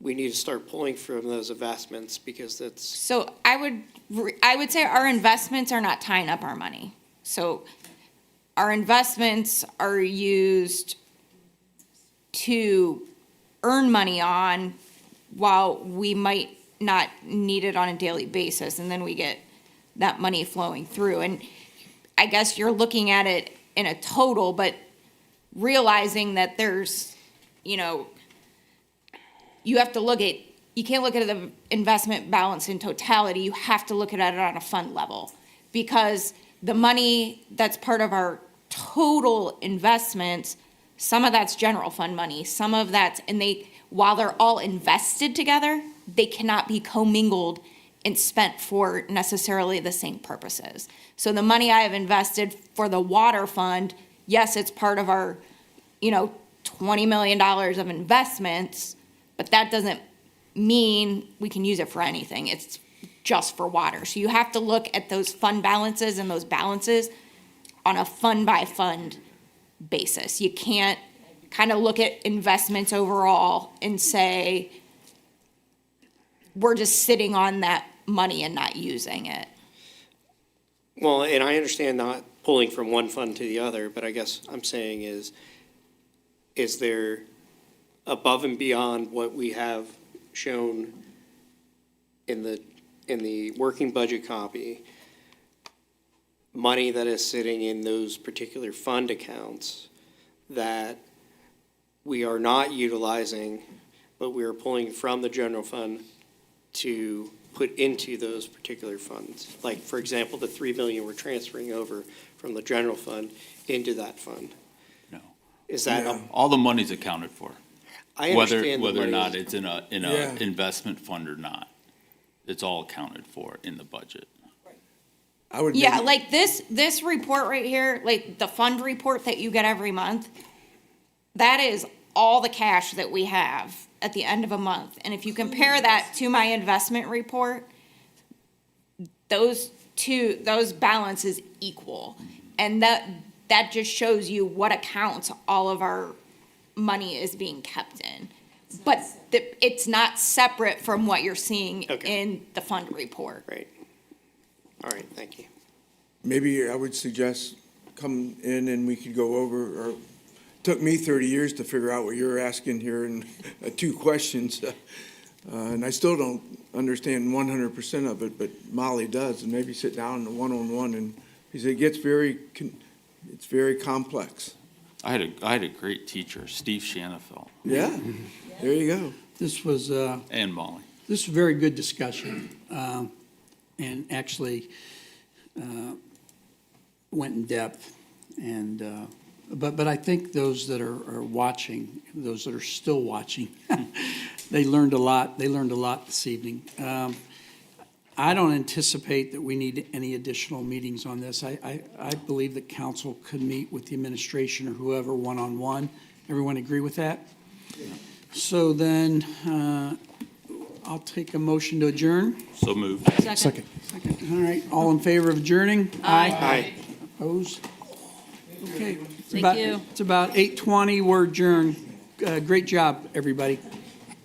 we need to start pulling from those investments because that's... So I would say our investments are not tying up our money. So our investments are used to earn money on while we might not need it on a daily basis, and then we get that money flowing through. And I guess you're looking at it in a total, but realizing that there's, you know, you have to look at, you can't look at the investment balance in totality. You have to look at it on a fund level, because the money that's part of our total investments, some of that's general fund money, some of that's, and while they're all invested together, they cannot be commingled and spent for necessarily the same purposes. So the money I have invested for the water fund, yes, it's part of our, $20 million of investments, but that doesn't mean we can use it for anything. It's just for water. So you have to look at those fund balances and those balances on a fund by fund basis. You can't kind of look at investments overall and say, we're just sitting on that money and not using it. Well, and I understand not pulling from one fund to the other, but I guess I'm saying is there, above and beyond what we have shown in the working budget copy, money that is sitting in those particular fund accounts that we are not utilizing, but we are pulling from the general fund to put into those particular funds? Like, for example, the $3 million we're transferring over from the general fund into that fund. No. Is that, All the money's accounted for. I understand the Whether or money not is- it's in a Yeah. investment fund or not. It's all accounted for in the budget. I would Yeah, maybe- like this report right here, like the fund report that you get every month, that is all the cash that we have at the end of a month. And if you compare that to my investment report, those balances equal. And that just shows you what accounts all of our money is being kept in. But it's not separate from what you're seeing Okay. in the fund report. Right. All right, thank you. Maybe I would suggest come in and we could go over, or, took me 30 years to figure out what you're asking here in 2 questions. And I still don't understand 100% of it, but Molly does, and maybe sit down one-on-one, and, because it gets it's very complex. I had a great teacher, Steve Shanafelt, Yeah, there you go. This was, and Molly. this was a very good discussion, and actually went in depth. And, but I think those that are watching, those that are still watching, they learned a lot. They learned a lot this evening. I don't anticipate that we need any additional meetings on this. I believe that council could meet with the administration or whoever one-on-one. Everyone agree with that? So then, I'll take a motion to adjourn. So moved. Second. All right, all in favor of adjourning? Aye. Opposed? Okay. Thank you. It's about 8:20, we're adjourned. Great job, everybody.